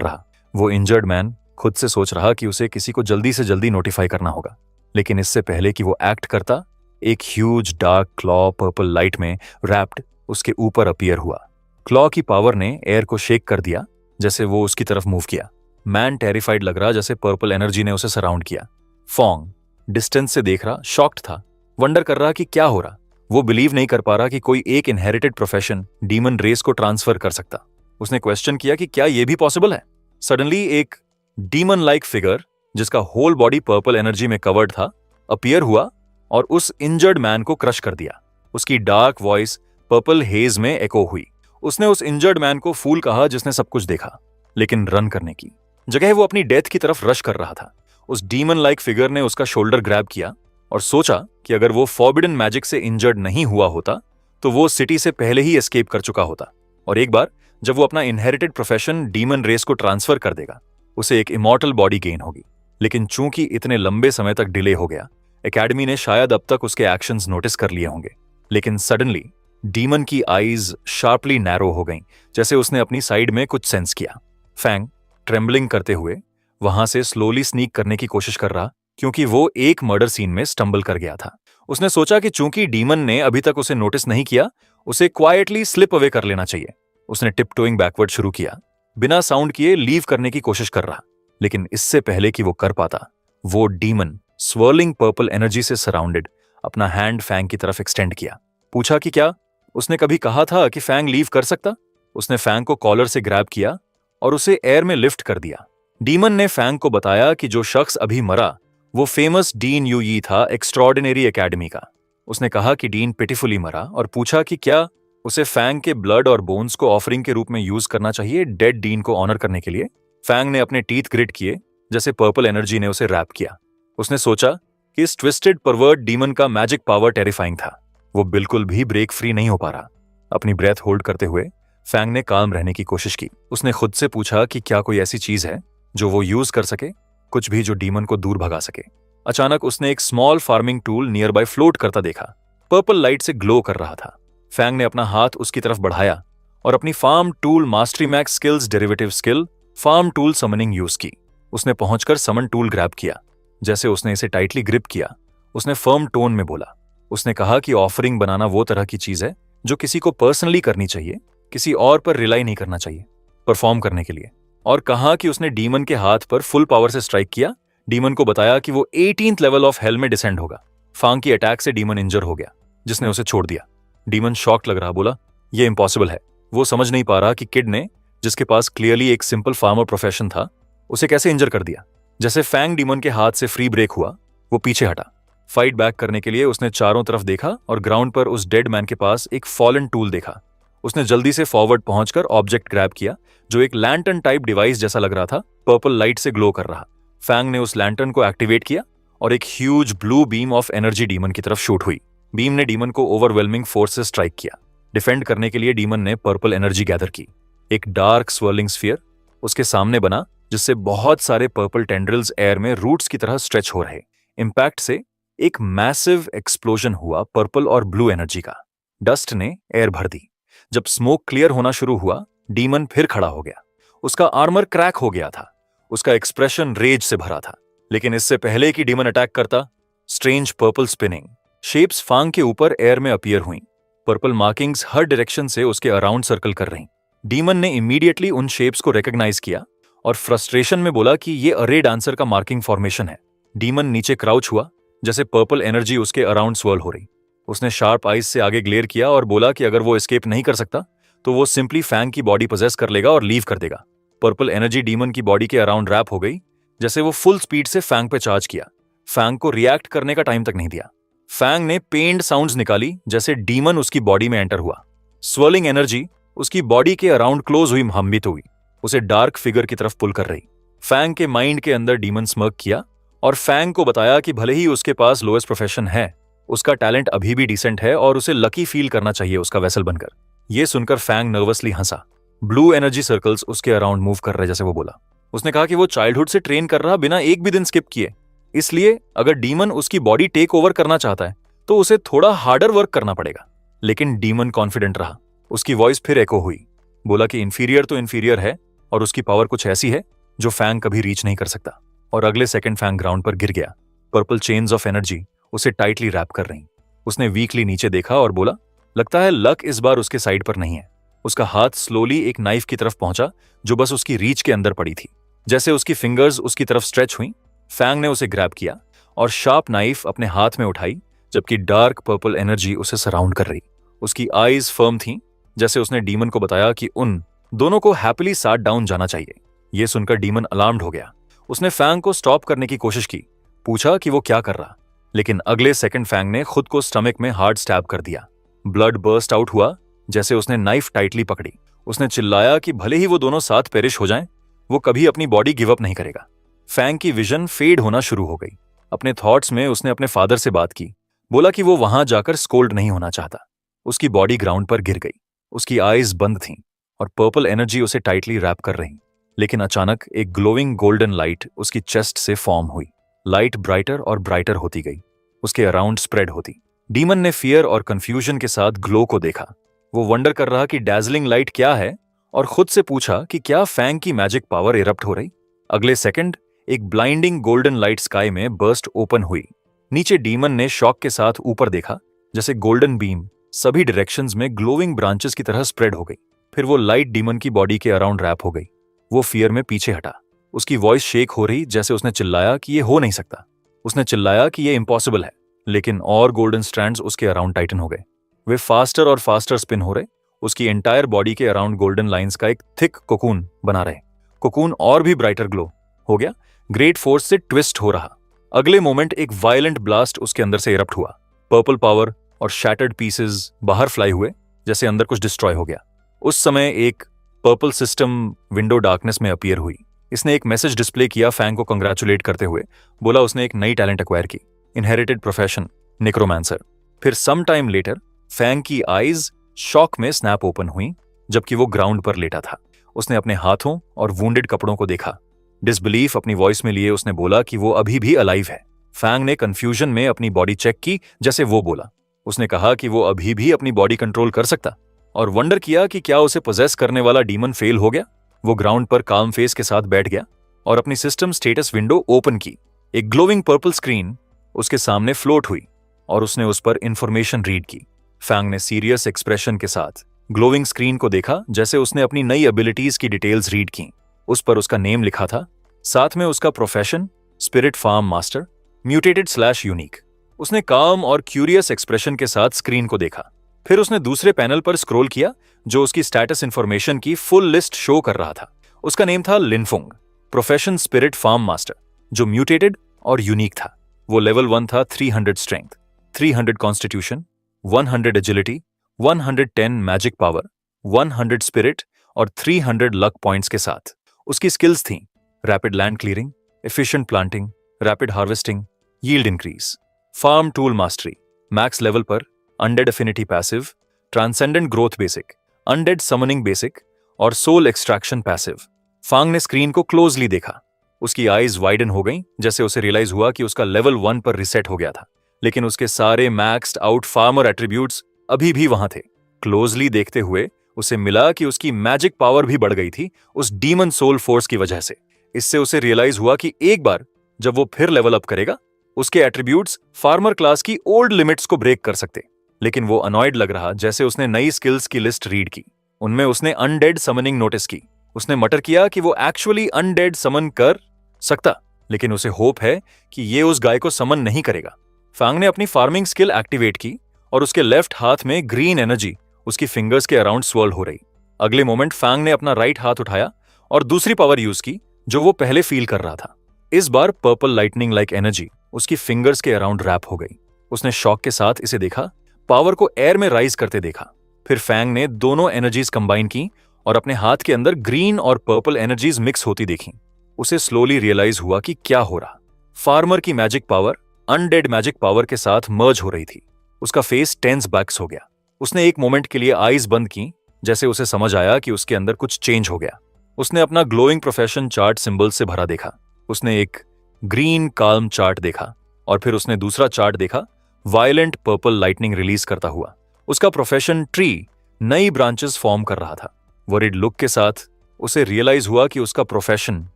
रहा। वो इंजर्ड मैन खुद से सोच रहा कि उसे किसी को जल्दी से जल्दी नोटिफाई करना होगा, लेकिन इससे पहले कि वो एक्ट करता, एक huge dark claw purple light में रैप्ड उसके ऊपर अपीयर हुआ। क्लॉ की पावर ने एयर को शेक कर दिया जैसे वो उसकी तरफ मूव किया। मैन टेरिफाइड लग रहा जैसे पर्पल एनर्जी ने उसे सराउंड किया। फॉन्ग डिस्टेंस से देख रहा, शॉक्ड था, वंडर कर रहा कि क्या हो रहा। वो बिलीव नहीं कर पा रहा कि कोई एक इनहेरिटेड प्रोफेशन डीमन रेस को ट्रांसफर कर सकता। उसने क्वेश्चन किया कि क्या ये भी पॉसिबल है। सडनली एक डीमन लाइक फिगर जिसका होल बॉडी पर्पल एनर्जी में कवर्ड था अपीयर हुआ और उस इंजर्ड मैन को क्रश कर दिया। उसकी डार्क वॉइस पर्पल हेज में एको हुई। उसने उस इंजर्ड मैन को फूल कहा जिसने सब कुछ देखा, लेकिन रन करने की जगह वो अपनी डेथ की तरफ रश कर रहा था। उस डीमन लाइक फिगर ने उसका शोल्डर ग्रैब किया और सोचा कि अगर वो फॉरबिडन मैजिक से इंजर्ड नहीं हुआ होता तो वो सिटी से पहले ही एस्केप कर चुका होता, और एक बार जब वो अपना इनहेरिटेड प्रोफेशन डीमन रेस को ट्रांसफर कर देगा उसे एक इमॉर्टल बॉडी गेन होगी। लेकिन चूंकि इतने लंबे समय तक डिले हो गया, एकेडमी ने शायद अब तक उसके एक्शंस नोटिस कर लिए होंगे। लेकिन सडनली डीमन की आईज शार्पली नैरो हो गईं, जैसे उसने अपनी साइड में कुछ सेंस किया। फैंग ट्रेम्बलिंग करते हुए वहां से स्लोली स्नीक करने की कोशिश कर रहा, क्योंकि वो एक मर्डर सीन में स्टंबल कर गया था। उसने सोचा कि चूंकि डीमन ने अभी तक उसे नोटिस नहीं किया, उसे क्वाइटली स्लिप अवे कर लेना चाहिए। उसने टिपटोइंग बैकवर्ड शुरू किया, बिना साउंड किए लीव करने की कोशिश कर रहा। लेकिन इससे पहले कि वो कर पाता, वो डीमन स्वर्लिंग पर्पल एनर्जी से सराउंडेड अपना हैंड फैंग की तरफ एक्सटेंड किया। पूछा कि क्या उसने कभी कहा था कि फैंग लीव कर सकता। उसने फैंग को कॉलर से ग्रैब किया और उसे एयर में लिफ्ट कर दिया। डीमन ने फैंग को बताया कि जो शख्स अभी मरा वो फेमस डीन यू यी था, एक्स्ट्रॉर्डिनरी एकेडमी का। उसने कहा कि डीन पिटिफुली मरा और पूछा कि क्या उसे फैंग के ब्लड और बोन्स को ऑफरिंग के रूप में यूज करना चाहिए डेड डीन को ऑनर करने के लिए। फैंग ने अपने टीथ ग्रिट किए जैसे पर्पल एनर्जी ने उसे रैप किया। उसने सोचा कि इस ट्विस्टेड परवर्ट डीमन का मैजिक पावर टेरिफाइंग था। वो बिल्कुल भी ब्रेक फ्री नहीं हो पा रहा। अपनी ब्रेथ होल्ड करते हुए फैंग ने काम रहने की कोशिश की। उसने खुद से पूछा कि क्या कोई ऐसी चीज है जो वो यूज कर सके, कुछ भी जो डीमन को दूर भगा सके। अचानक उसने एक small farming tool near by float करता देखा। पर्पल लाइट से ग्लो कर रहा था। फैंग ने अपना हाथ उसकी तरफ बढ़ाया और अपनी farm tool mastery max skills derivative skill farm tool summoning use की। उसने पहुंचकर समन टूल ग्रैब किया। जैसे उसने इसे टाइटली ग्रिप किया, उसने फर्म टोन में बोला। उसने कहा कि ऑफरिंग बनाना वो तरह की चीज है जो किसी को पर्सनली करनी चाहिए, किसी और पर रिलाई नहीं करना चाहिए परफॉर्म करने के लिए। और कहा कि उसने डीमन के हाथ पर फुल पावर से स्ट्राइक किया। डीमन को बताया कि वो 18th लेवल ऑफ हेल में डिसेंड होगा। फांग की अटैक से डीमन इंजर हो गया, जिसने उसे छोड़ दिया। डीमन शॉक्ड लग रहा, बोला ये इम्पॉसिबल है। वो समझ नहीं पा रहा कि किड ने, जिसके पास क्लियरली एक सिंपल फार्मर प्रोफेशन था, उसे कैसे इंजर कर दिया। जैसे फैंग डीमन के हाथ से फ्री ब्रेक हुआ, वो पीछे हटा। फाइट बैक करने के लिए उसने चारों तरफ देखा और ग्राउंड पर उस डेड मैन के पास एक फॉलन टूल देखा। उसने जल्दी से फॉरवर्ड पहुंचकर ऑब्जेक्ट ग्रैब किया जो एक लैंटर्न टाइप डिवाइस जैसा लग रहा था, पर्पल लाइट से ग्लो कर रहा। फैंग ने उस लैंटर्न को एक्टिवेट किया और एक huge blue beam of energy demon की तरफ शूट हुई। बीम ने डीमन को ओवरवेलमिंग फोर्स से स्ट्राइक किया। डिफेंड करने के लिए डीमन ने पर्पल एनर्जी गैदर की। एक डार्क स्वर्लिंग स्फीयर उसके सामने बना, जिससे बहुत सारे पर्पल टेंड्रिल्स एयर में रूट्स की तरह स्ट्रेच हो रहे। इंपैक्ट से एक मैसिव एक्सप्लोजन हुआ पर्पल और ब्लू एनर्जी का। डस्ट ने एयर भर दी। जब स्मोक क्लियर होना शुरू हुआ, डीमन फिर खड़ा हो गया। उसका आर्मर क्रैक हो गया था। उसका एक्सप्रेशन रेज से भरा था। लेकिन इससे पहले कि डीमन अटैक करता, स्ट्रेंज पर्पल स्पिनिंग शेप्स फांग के ऊपर एयर में अपीयर हुई। पर्पल मार्किंग्स हर डायरेक्शन से उसके अराउंड सर्कल कर रहीं। डीमन ने इमीडिएटली उन शेप्स को रिकॉग्नाइज किया और फ्रस्ट्रेशन में बोला कि ये अरे डांसर का मार्किंग फॉर्मेशन है। डीमन नीचे क्राउच हुआ, जैसे पर्पल एनर्जी उसके अराउंड स्वर्ल हो रही। उसने शार्प आइज से आगे ग्लेयर किया और बोला कि अगर वो एस्केप नहीं कर सकता तो वो सिंपली फैंग की बॉडी पोजेस कर लेगा और लीव कर देगा। पर्पल एनर्जी डीमन की बॉडी के अराउंड रैप हो गई, जैसे वो फुल स्पीड से फैंग पे चार्ज किया। फैंग को रिएक्ट करने का टाइम तक नहीं दिया। फैंग ने पेन्ड साउंड्स निकाली जैसे डीमन उसकी बॉडी में एंटर हुआ। स्वर्लिंग एनर्जी उसकी बॉडी के अराउंड क्लोज हुई, महम्बित हुई, उसे डार्क फिगर की तरफ पुल कर रही। फैंग के माइंड के अंदर डीमन स्मर्क किया और फैंग को बताया कि भले ही उसके पास लोएस्ट प्रोफेशन है, उसका टैलेंट अभी भी डिसेंट है और उसे लकी फील करना चाहिए उसका वेसल बनकर। यह सुनकर फैंग नर्वसली हंसा। ब्लू एनर्जी सर्कल्स उसके अराउंड मूव कर रहे, जैसे वो बोला। उसने कहा कि वो चाइल्डहुड से ट्रेन कर रहा, बिना एक भी दिन स्किप किए। इसलिए अगर डीमन उसकी बॉडी टेक ओवर करना चाहता है तो उसे थोड़ा हार्डर वर्क करना पड़ेगा। लेकिन डीमन कॉन्फिडेंट रहा। उसकी वॉइस फिर एको हुई, बोला कि इंफीरियर तो इंफीरियर है और उसकी पावर कुछ ऐसी है जो फैंग कभी रीच नहीं कर सकता। और अगले सेकंड फैंग ग्राउंड पर गिर गया। पर्पल चेन्स ऑफ एनर्जी उसे टाइटली रैप कर रही। उसने वीकली नीचे देखा और बोला, लगता है लक इस बार उसके साइड पर नहीं है। उसका हाथ स्लोली एक नाइफ की तरफ पहुंचा जो बस उसकी रीच के अंदर पड़ी थी। जैसे उसकी फिंगर्स उसकी तरफ स्ट्रेच हुई, फैंग ने उसे ग्रैब किया और शार्प नाइफ अपने हाथ में उठाई, जबकि डार्क पर्पल एनर्जी उसे सराउंड कर रही। उसकी आईज फर्म थीं, जैसे उसने डीमन को बताया कि उन दोनों को हैप्पीली साथ डाउन जाना चाहिए। यह सुनकर डीमन अलार्म्ड हो गया। उसने फैंग को स्टॉप करने की कोशिश की, पूछा कि वो क्या कर रहा, लेकिन अगले सेकंड फैंग ने खुद को स्टमक में हार्ड स्टैब कर दिया। ब्लड बर्स्ट आउट हुआ जैसे उसने नाइफ टाइटली पकड़ी। उसने चिल्लाया कि भले ही वो दोनों साथ पेरिश हो जाएं, वो कभी अपनी बॉडी गिव अप नहीं करेगा। फैंग की विजन फेड होना शुरू हो गई। अपने थॉट्स में उसने अपने फादर से बात की, बोला कि वो वहां जाकर स्कोल्ड नहीं होना चाहता। उसकी बॉडी ग्राउंड पर गिर गई। उसकी आईज बंद थीं और पर्पल एनर्जी उसे टाइटली रैप कर रही। लेकिन अचानक एक ग्लोइंग गोल्डन लाइट उसकी चेस्ट से फॉर्म हुई। लाइट ब्राइटर और ब्राइटर होती गई, उसके अराउंड स्प्रेड होती। डीमन ने फियर और कंफ्यूजन के साथ ग्लो को देखा। वो वंडर कर रहा कि डैजलिंग लाइट क्या है और खुद से पूछा कि क्या फैंग की मैजिक पावर इरप्ट हो रही। अगले सेकंड एक ब्लाइंडिंग गोल्डन लाइट स्काई में बर्स्ट ओपन हुई। नीचे डीमन ने शॉक के साथ ऊपर देखा, जैसे गोल्डन बीम सभी डायरेक्शंस में ग्लोइंग ब्रांचेस की तरह स्प्रेड हो गई। फिर वो लाइट डीमन की बॉडी के अराउंड रैप हो गई। वो फियर में पीछे हटा। उसकी वॉइस शेक हो रही, जैसे उसने चिल्लाया कि ये हो नहीं सकता। उसने चिल्लाया कि ये इम्पॉसिबल है, लेकिन और गोल्डन स्ट्रैंड्स उसके अराउंड टाइटन हो गए। वे फास्टर और फास्टर स्पिन हो रहे। उसकी एंटायर बॉडी के अराउंड गोल्डन लाइंस का एक थिक कोकून बना रहे। कोकून और भी ब्राइटर ग्लो हो गया, ग्रेट फोर्स से ट्विस्ट हो रहा। अगले मोमेंट एक वायलेंट ब्लास्ट उसके अंदर से इरप्ट हुआ। पर्पल पावर और शैटर्ड पीसेस बाहर फ्लाई हुए, जैसे अंदर कुछ डिस्ट्रॉय हो गया। उस समय एक पर्पल सिस्टम विंडो डार्कनेस में अपीयर हुई। इसने एक मैसेज डिस्प्ले किया फैंग को कंग्रेचुलेट करते हुए। बोला उसने एक नई टैलेंट एक्वायर की, इनहेरिटेड प्रोफेशन नेक्रोमांसर। फिर सम टाइम लेटर फैंग की आईज शॉक में स्नैप ओपन हुई, जबकि वो ग्राउंड पर लेटा था। उसने अपने हाथों और वुंडेड कपड़ों को देखा। डिसबिलीफ अपनी वॉइस में लिए उसने बोला कि वो अभी भी अलाइव है। फैंग ने कंफ्यूजन में अपनी बॉडी चेक की, जैसे वो बोला। उसने कहा कि वो अभी भी अपनी बॉडी कंट्रोल कर सकता, और वंडर किया कि क्या उसे पोजेस करने वाला डीमन फेल हो गया। वो ग्राउंड पर काम फेस के साथ बैठ गया और अपनी सिस्टम स्टेटस विंडो ओपन की। एक ग्लोइंग पर्पल स्क्रीन उसके सामने फ्लोट हुई और उसने उस पर इंफॉर्मेशन रीड की। फैंग ने सीरियस एक्सप्रेशन के साथ ग्लोइंग स्क्रीन को देखा, जैसे उसने अपनी नई एबिलिटीज की डिटेल्स रीड की। उस पर उसका नेम लिखा था, साथ में उसका प्रोफेशन स्पिरिट फार्म मास्टर, म्यूटेटेड/यूनिक। उसने काम और क्यूरियस एक्सप्रेशन के साथ स्क्रीन को देखा। फिर उसने दूसरे पैनल पर स्क्रॉल किया, जो उसकी स्टेटस इंफॉर्मेशन की फुल लिस्ट शो कर रहा था। उसका नेम था Linfung, profession spirit farm master, जो म्यूटेटेड और यूनिक था। वो लेवल 1 था, 300 strength, 300 constitution, 100 agility, 110 magic power, 100 spirit और 300 लक पॉइंट्स के साथ। उसकी स्किल्स थीं rapid land clearing, efficient planting, rapid harvesting, yield increase, farm tool mastery, max level पर undead affinity passive, transcendent growth basic, undead summoning basic और सोल एक्सट्रैक्शन पैसिव। फांग ने स्क्रीन को क्लोजली देखा। उसकी आईज वाइडन हो गईं, जैसे उसे रियलाइज हुआ कि उसका लेवल 1 पर रिसेट हो गया था, लेकिन उसके सारे मैक्स्ड आउट फार्मर एट्रीब्यूट्स अभी भी वहां थे। क्लोजली देखते हुए उसे मिला कि उसकी मैजिक पावर भी बढ़ गई थी उस डीमन सोल फोर्स की वजह से। इससे उसे रियलाइज हुआ कि एक बार जब वो फिर लेवल अप करेगा, उसके एट्रीब्यूट्स फार्मर क्लास की ओल्ड लिमिट्स को ब्रेक कर सकते। लेकिन वो अनॉयड लग रहा, जैसे उसने नई स्किल्स की लिस्ट रीड की। उनमें उसने अनडेड समनिंग नोटिस की। उसने मटर किया कि वो एक्चुअली अनडेड समन कर सकता, लेकिन उसे होप है कि ये उस गाय को समन नहीं करेगा। फांग ने अपनी फार्मिंग स्किल एक्टिवेट की और उसके लेफ्ट हाथ में ग्रीन एनर्जी उसकी फिंगर्स के अराउंड स्वर्ल हो रही। अगले मोमेंट फांग ने अपना राइट हाथ उठाया और दूसरी पावर यूज की जो वो पहले फील कर रहा था। इस बार पर्पल लाइटनिंग लाइक एनर्जी उसकी फिंगर्स के अराउंड रैप हो गई। उसने शॉक के साथ इसे देखा, पावर को एयर में राइज करते देखा। फिर फैंग ने दोनों एनर्जीज कंबाइन की और अपने हाथ के अंदर ग्रीन और पर्पल एनर्जीज मिक्स होती देखी। उसे स्लोली रियलाइज हुआ कि क्या हो रहा। फार्मर की magic power undead magic power के साथ मर्ज हो रही थी। उसका फेस टेंस बैक्स हो गया। उसने एक मोमेंट के लिए आईज बंद की, जैसे उसे समझ आया कि उसके अंदर कुछ चेंज हो गया। उसने अपना ग्लोइंग प्रोफेशन चार्ट सिंबल से भरा देखा। उसने एक ग्रीन काल्म चार्ट देखा और फिर उसने दूसरा चार्ट देखा, वायलेंट पर्पल लाइटनिंग रिलीज करता हुआ। उसका प्रोफेशन ट्री नई ब्रांचेस फॉर्म कर रहा था। वरीड लुक के साथ उसे रियलाइज हुआ कि उसका प्रोफेशन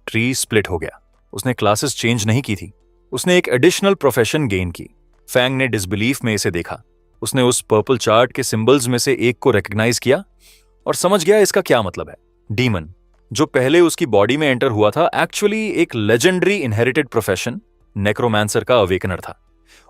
ट्री स्प्लिट हो गया। उसने क्लासेस चेंज नहीं की थी, उसने एक एडिशनल प्रोफेशन गेन की। फैंग ने डिसबिलीफ में इसे देखा। उसने उस पर्पल चार्ट के सिंबल्स में से एक को रिकॉग्नाइज किया और समझ गया इसका क्या मतलब है। डीमन, जो पहले उसकी बॉडी में एंटर हुआ था, एक्चुअली एक लेजेंडरी इनहेरिटेड प्रोफेशन नेक्रोमैंसर का अवेकनर था।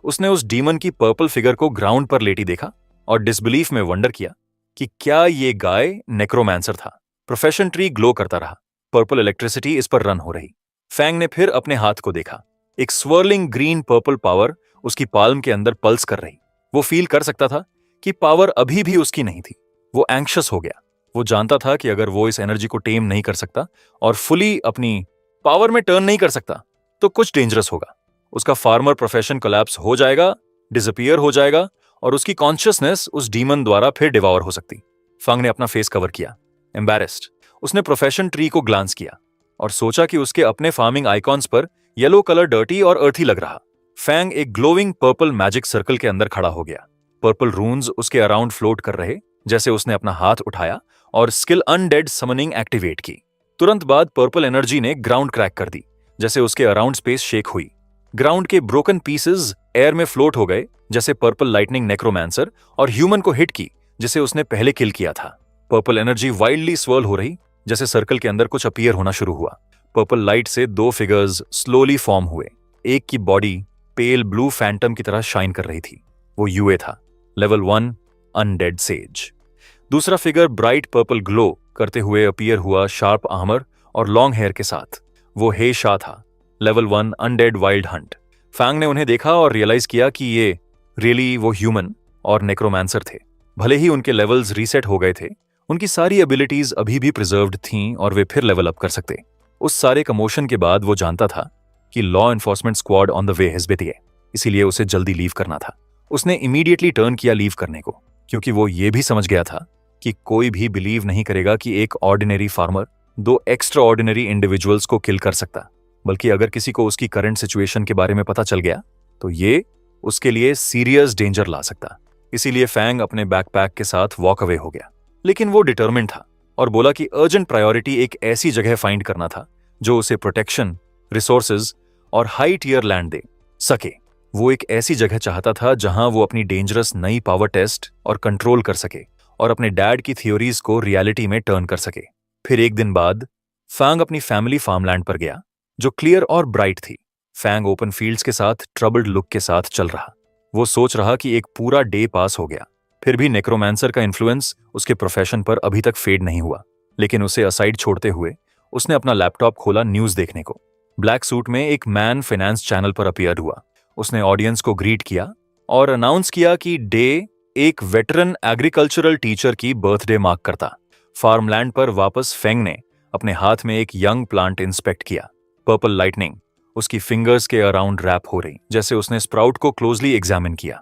उसने उस डीमन की पर्पल फिगर को ग्राउंड पर लेटी देखा और डिसबिलीफ में वंडर किया कि क्या ये गाय नेक्रोमैंसर था। प्रोफेशन ट्री ग्लो करता रहा, पर्पल इलेक्ट्रिसिटी इस पर रन हो रही। फैंग ने फिर अपने हाथ को देखा। एक स्वर्लिंग ग्रीन पर्पल पावर उसकी पाल्म के अंदर पल्स कर रही। वो फील कर सकता था कि पावर अभी भी उसकी नहीं थी। वो एंग्शियस हो गया। वो जानता था कि अगर वो इस एनर्जी को टेम नहीं कर सकता और फुली अपनी पावर में टर्न नहीं कर सकता तो कुछ डेंजरस होगा। उसका फार्मर प्रोफेशन कोलैप्स हो जाएगा, डिसअपीयर हो जाएगा और उसकी कॉन्शियसनेस उस डीमन द्वारा फिर डिवॉर हो सकती। फंग ने अपना फेस कवर किया, एम्बैरेस्ड। उसने प्रोफेशन ट्री को ग्लांस किया और सोचा कि उसके अपने फार्मिंग आइकॉन्स पर येलो कलर डर्टी और अर्थी लग रहा। फैंग एक ग्लोइंग पर्पल मैजिक सर्कल के अंदर खड़ा हो गया। पर्पल रून्स उसके अराउंड फ्लोट कर रहे जैसे उसने अपना हाथ उठाया और स्किल अनडेड समनिंग एक्टिवेट की। तुरंत बाद पर्पल एनर्जी ने ग्राउंड क्रैक कर दी, जैसे उसके अराउंड स्पेस शेक हुई। ग्राउंड के ब्रोकन पीसेस एयर में फ्लोट हो गए, जैसे पर्पल लाइटनिंग नेक्रोमैंसर और ह्यूमन को हिट की जिसे उसने पहले किल किया था। पर्पल एनर्जी वाइल्डली स्वर्ल हो रही, जैसे सर्कल के अंदर कुछ अपीयर होना शुरू हुआ। पर्पल लाइट से दो फिगर्स स्लोली फॉर्म हुए। एक की बॉडी पेल ब्लू फैंटम की तरह शाइन कर रही थी। वो यूए था, लेवल 1 अनडेड सेज। दूसरा फिगर ब्राइट पर्पल ग्लो करते हुए अपीयर हुआ, शार्प आर्मर और लॉन्ग हेयर के साथ। वो हे शाह था, level 1 undead wild hunt. Fang ने उन्हें देखा और रियलाइज किया कि ये रियली वो ह्यूमन और नेक्रोमैंसर थे। भले ही उनके लेवल्स रीसेट हो गए थे, उनकी सारी एबिलिटीज अभी भी प्रिजर्व्ड थीं और वे फिर लेवल अप कर सकते। उस सारे कमोशन के बाद वो जानता था कि law enforcement squad on the way है बेटिए, इसीलिए उसे जल्दी लीव करना था। उसने इमीडिएटली टर्न किया लीव करने को, क्योंकि वो ये भी समझ गया था कि कोई भी बिलीव नहीं करेगा कि एक ऑर्डिनरी फार्मर दो एक्स्ट्रा ऑर्डिनरी इंडिविजुअल्स को किल कर सकता। बल्कि अगर किसी को उसकी करंट सिचुएशन के बारे में पता चल गया तो ये उसके लिए सीरियस डेंजर ला सकता। इसीलिए फैंग अपने बैकपैक के साथ वॉक अवे हो गया। लेकिन वो डिटर्मिन्ड था और बोला कि अर्जेंट प्रायोरिटी एक ऐसी जगह फाइंड करना था जो उसे प्रोटेक्शन, रिसोर्सेज और हाई टियर लैंड दे सके। वो एक ऐसी जगह चाहता था जहां वो अपनी डेंजरस नई पावर टेस्ट और कंट्रोल कर सके और अपने डैड की थ्योरीज को रियलिटी में टर्न कर सके। फिर एक दिन बाद फैंग अपनी फैमिली फार्मलैंड पर गया, जो क्लियर और ब्राइट थी। फैंग ओपन फील्ड्स के साथ ट्रबल्ड लुक के साथ चल रहा। वो सोच रहा कि एक पूरा डे पास हो गया, फिर भी नेक्रोमैंसर का इन्फ्लुएंस उसके प्रोफेशन पर अभी तक फेड नहीं हुआ। लेकिन उसे असाइड छोड़ते हुए उसने अपना लैपटॉप खोला न्यूज देखने को। ब्लैक सूट में एक मैन फाइनेंस चैनल पर अपीयर हुआ। उसने ऑडियंस को ग्रीट किया और अनाउंस किया कि डे एक वेटरन एग्रीकल्चरल टीचर की बर्थडे मार्क करता। फार्मलैंड पर वापस फैंग ने अपने हाथ में एक यंग प्लांट इंस्पेक्ट किया। पर्पल लाइटनिंग उसकी फिंगर्स के अराउंड रैप हो रही, जैसे उसने स्प्राउट को क्लोजली एग्जामिन किया।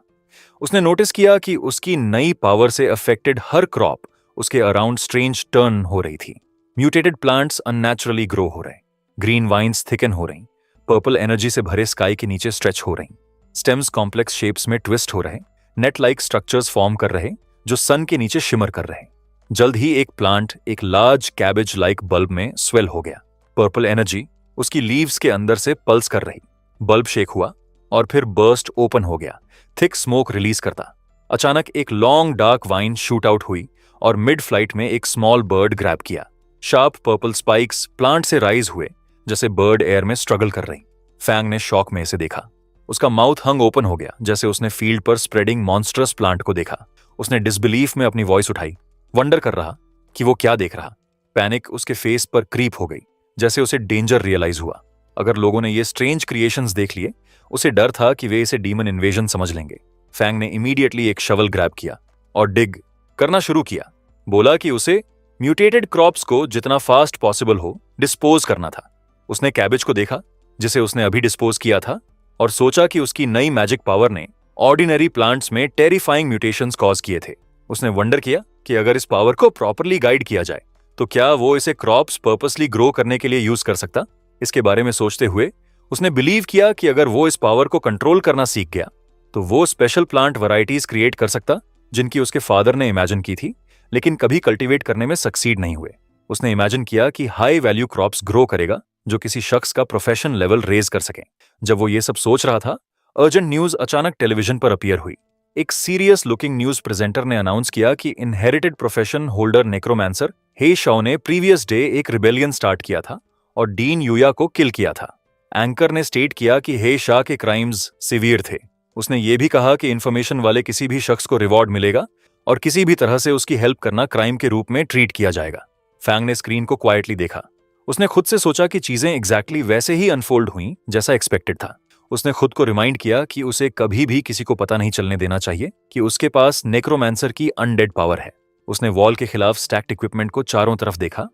उसने नोटिस किया कि उसकी नई पावर से अफेक्टेड हर क्रॉप उसके अराउंड स्ट्रेंज टर्न हो रही थी। म्यूटेटेड प्लांट्स अननेचुरली ग्रो हो रहे, ग्रीन वाइन्स थिकन हो रही, पर्पल एनर्जी से भरे स्काई के नीचे स्ट्रेच हो रही, स्टेम्स कॉम्प्लेक्स शेप्स में ट्विस्ट हो रहे, नेट लाइक स्ट्रक्चर्स फॉर्म कर रहे जो सन के नीचे शिमर कर रहे। जल्द ही एक प्लांट एक लार्ज कैबेज लाइक बल्ब में स्वेल हो गया। पर्पल एनर्जी उसकी लीव्स के अंदर से पल्स कर रही। बल्ब शेक हुआ और फिर बर्स्ट ओपन हो गया, थिक स्मोक रिलीज करता। अचानक एक long dark wine shoot out हुई और मिड फ्लाइट में एक स्मॉल बर्ड ग्रैब किया। शार्प पर्पल स्पाइक्स प्लांट से राइज हुए, जैसे बर्ड एयर में स्ट्रगल कर रही। फैंग ने शॉक में इसे देखा। उसका माउथ हंग ओपन हो गया, जैसे उसने फील्ड पर स्प्रेडिंग मॉन्स्टरस प्लांट को देखा। उसने डिसबिलीफ में अपनी वॉइस उठाई, वंडर कर रहा कि वो क्या देख रहा। पैनिक उसके फेस पर क्रीप हो गई, जैसे उसे डेंजर रियलाइज हुआ। अगर लोगों ने ये स्ट्रेंज क्रिएशंस देख लिए, उसे डर था कि वे इसे डीमन इन्वेजन समझ लेंगे। फैंग ने इमीडिएटली एक शवल ग्रैब किया और डिग करना शुरू किया। बोला कि उसे म्यूटेटेड क्रॉप्स को जितना फास्ट पॉसिबल हो डिस्पोज करना था। उसने कैबेज को देखा जिसे उसने अभी डिस्पोज किया था और सोचा कि उसकी नई मैजिक पावर ने ऑर्डिनरी प्लांट्स में टेरिफाइंग म्यूटेशंस कॉज किए थे। उसने वंडर किया कि अगर इस पावर को प्रॉपरली गाइड किया जाए तो क्या वो इसे क्रॉप्स पर्पसली ग्रो करने के लिए यूज कर सकता। इसके बारे में सोचते हुए उसने बिलीव किया कि अगर वो इस पावर को कंट्रोल करना सीख गया तो वो स्पेशल प्लांट वैरायटीज क्रिएट कर सकता जिनकी उसके फादर ने इमेजिन की थी, लेकिन कभी कल्टीवेट करने में सक्सीड नहीं हुए। उसने इमेजिन किया कि हाई वैल्यू क्रॉप्स ग्रो करेगा जो किसी शख्स का प्रोफेशन लेवल रेज कर सके। जब वो ये सब सोच रहा था, अर्जेंट न्यूज अचानक टेलीविजन पर अपीयर हुई। एक सीरियस लुकिंग न्यूज प्रेजेंटर ने अनाउंस किया कि इनहेरिटेड प्रोफेशन होल्डर नेक्रोमैंसर हे शॉ ने प्रीवियस डे एक रिबेलियन स्टार्ट किया था और डीन यूया को किल किया था। एंकर ने स्टेट किया कि हे शाह के क्राइम्स सिवियर थे। उसने ये भी कहा कि इन्फॉर्मेशन वाले किसी भी शख्स को रिवॉर्ड मिलेगा और किसी भी तरह से उसकी हेल्प करना क्राइम के रूप में ट्रीट किया जाएगा। फैंग ने स्क्रीन को क्वाइटली देखा। उसने खुद से सोचा कि चीजें एग्जैक्टली वैसे ही अनफोल्ड हुई जैसा एक्सपेक्टेड था। उसने खुद को रिमाइंड किया कि उसे कभी भी किसी को पता नहीं चलने देना चाहिए कि उसके पास नेक्रोमैंसर की अनडेड पावर है। उसने वॉल के खिलाफ स्टैक्ड इक्विपमेंट को चारों तरफ देखा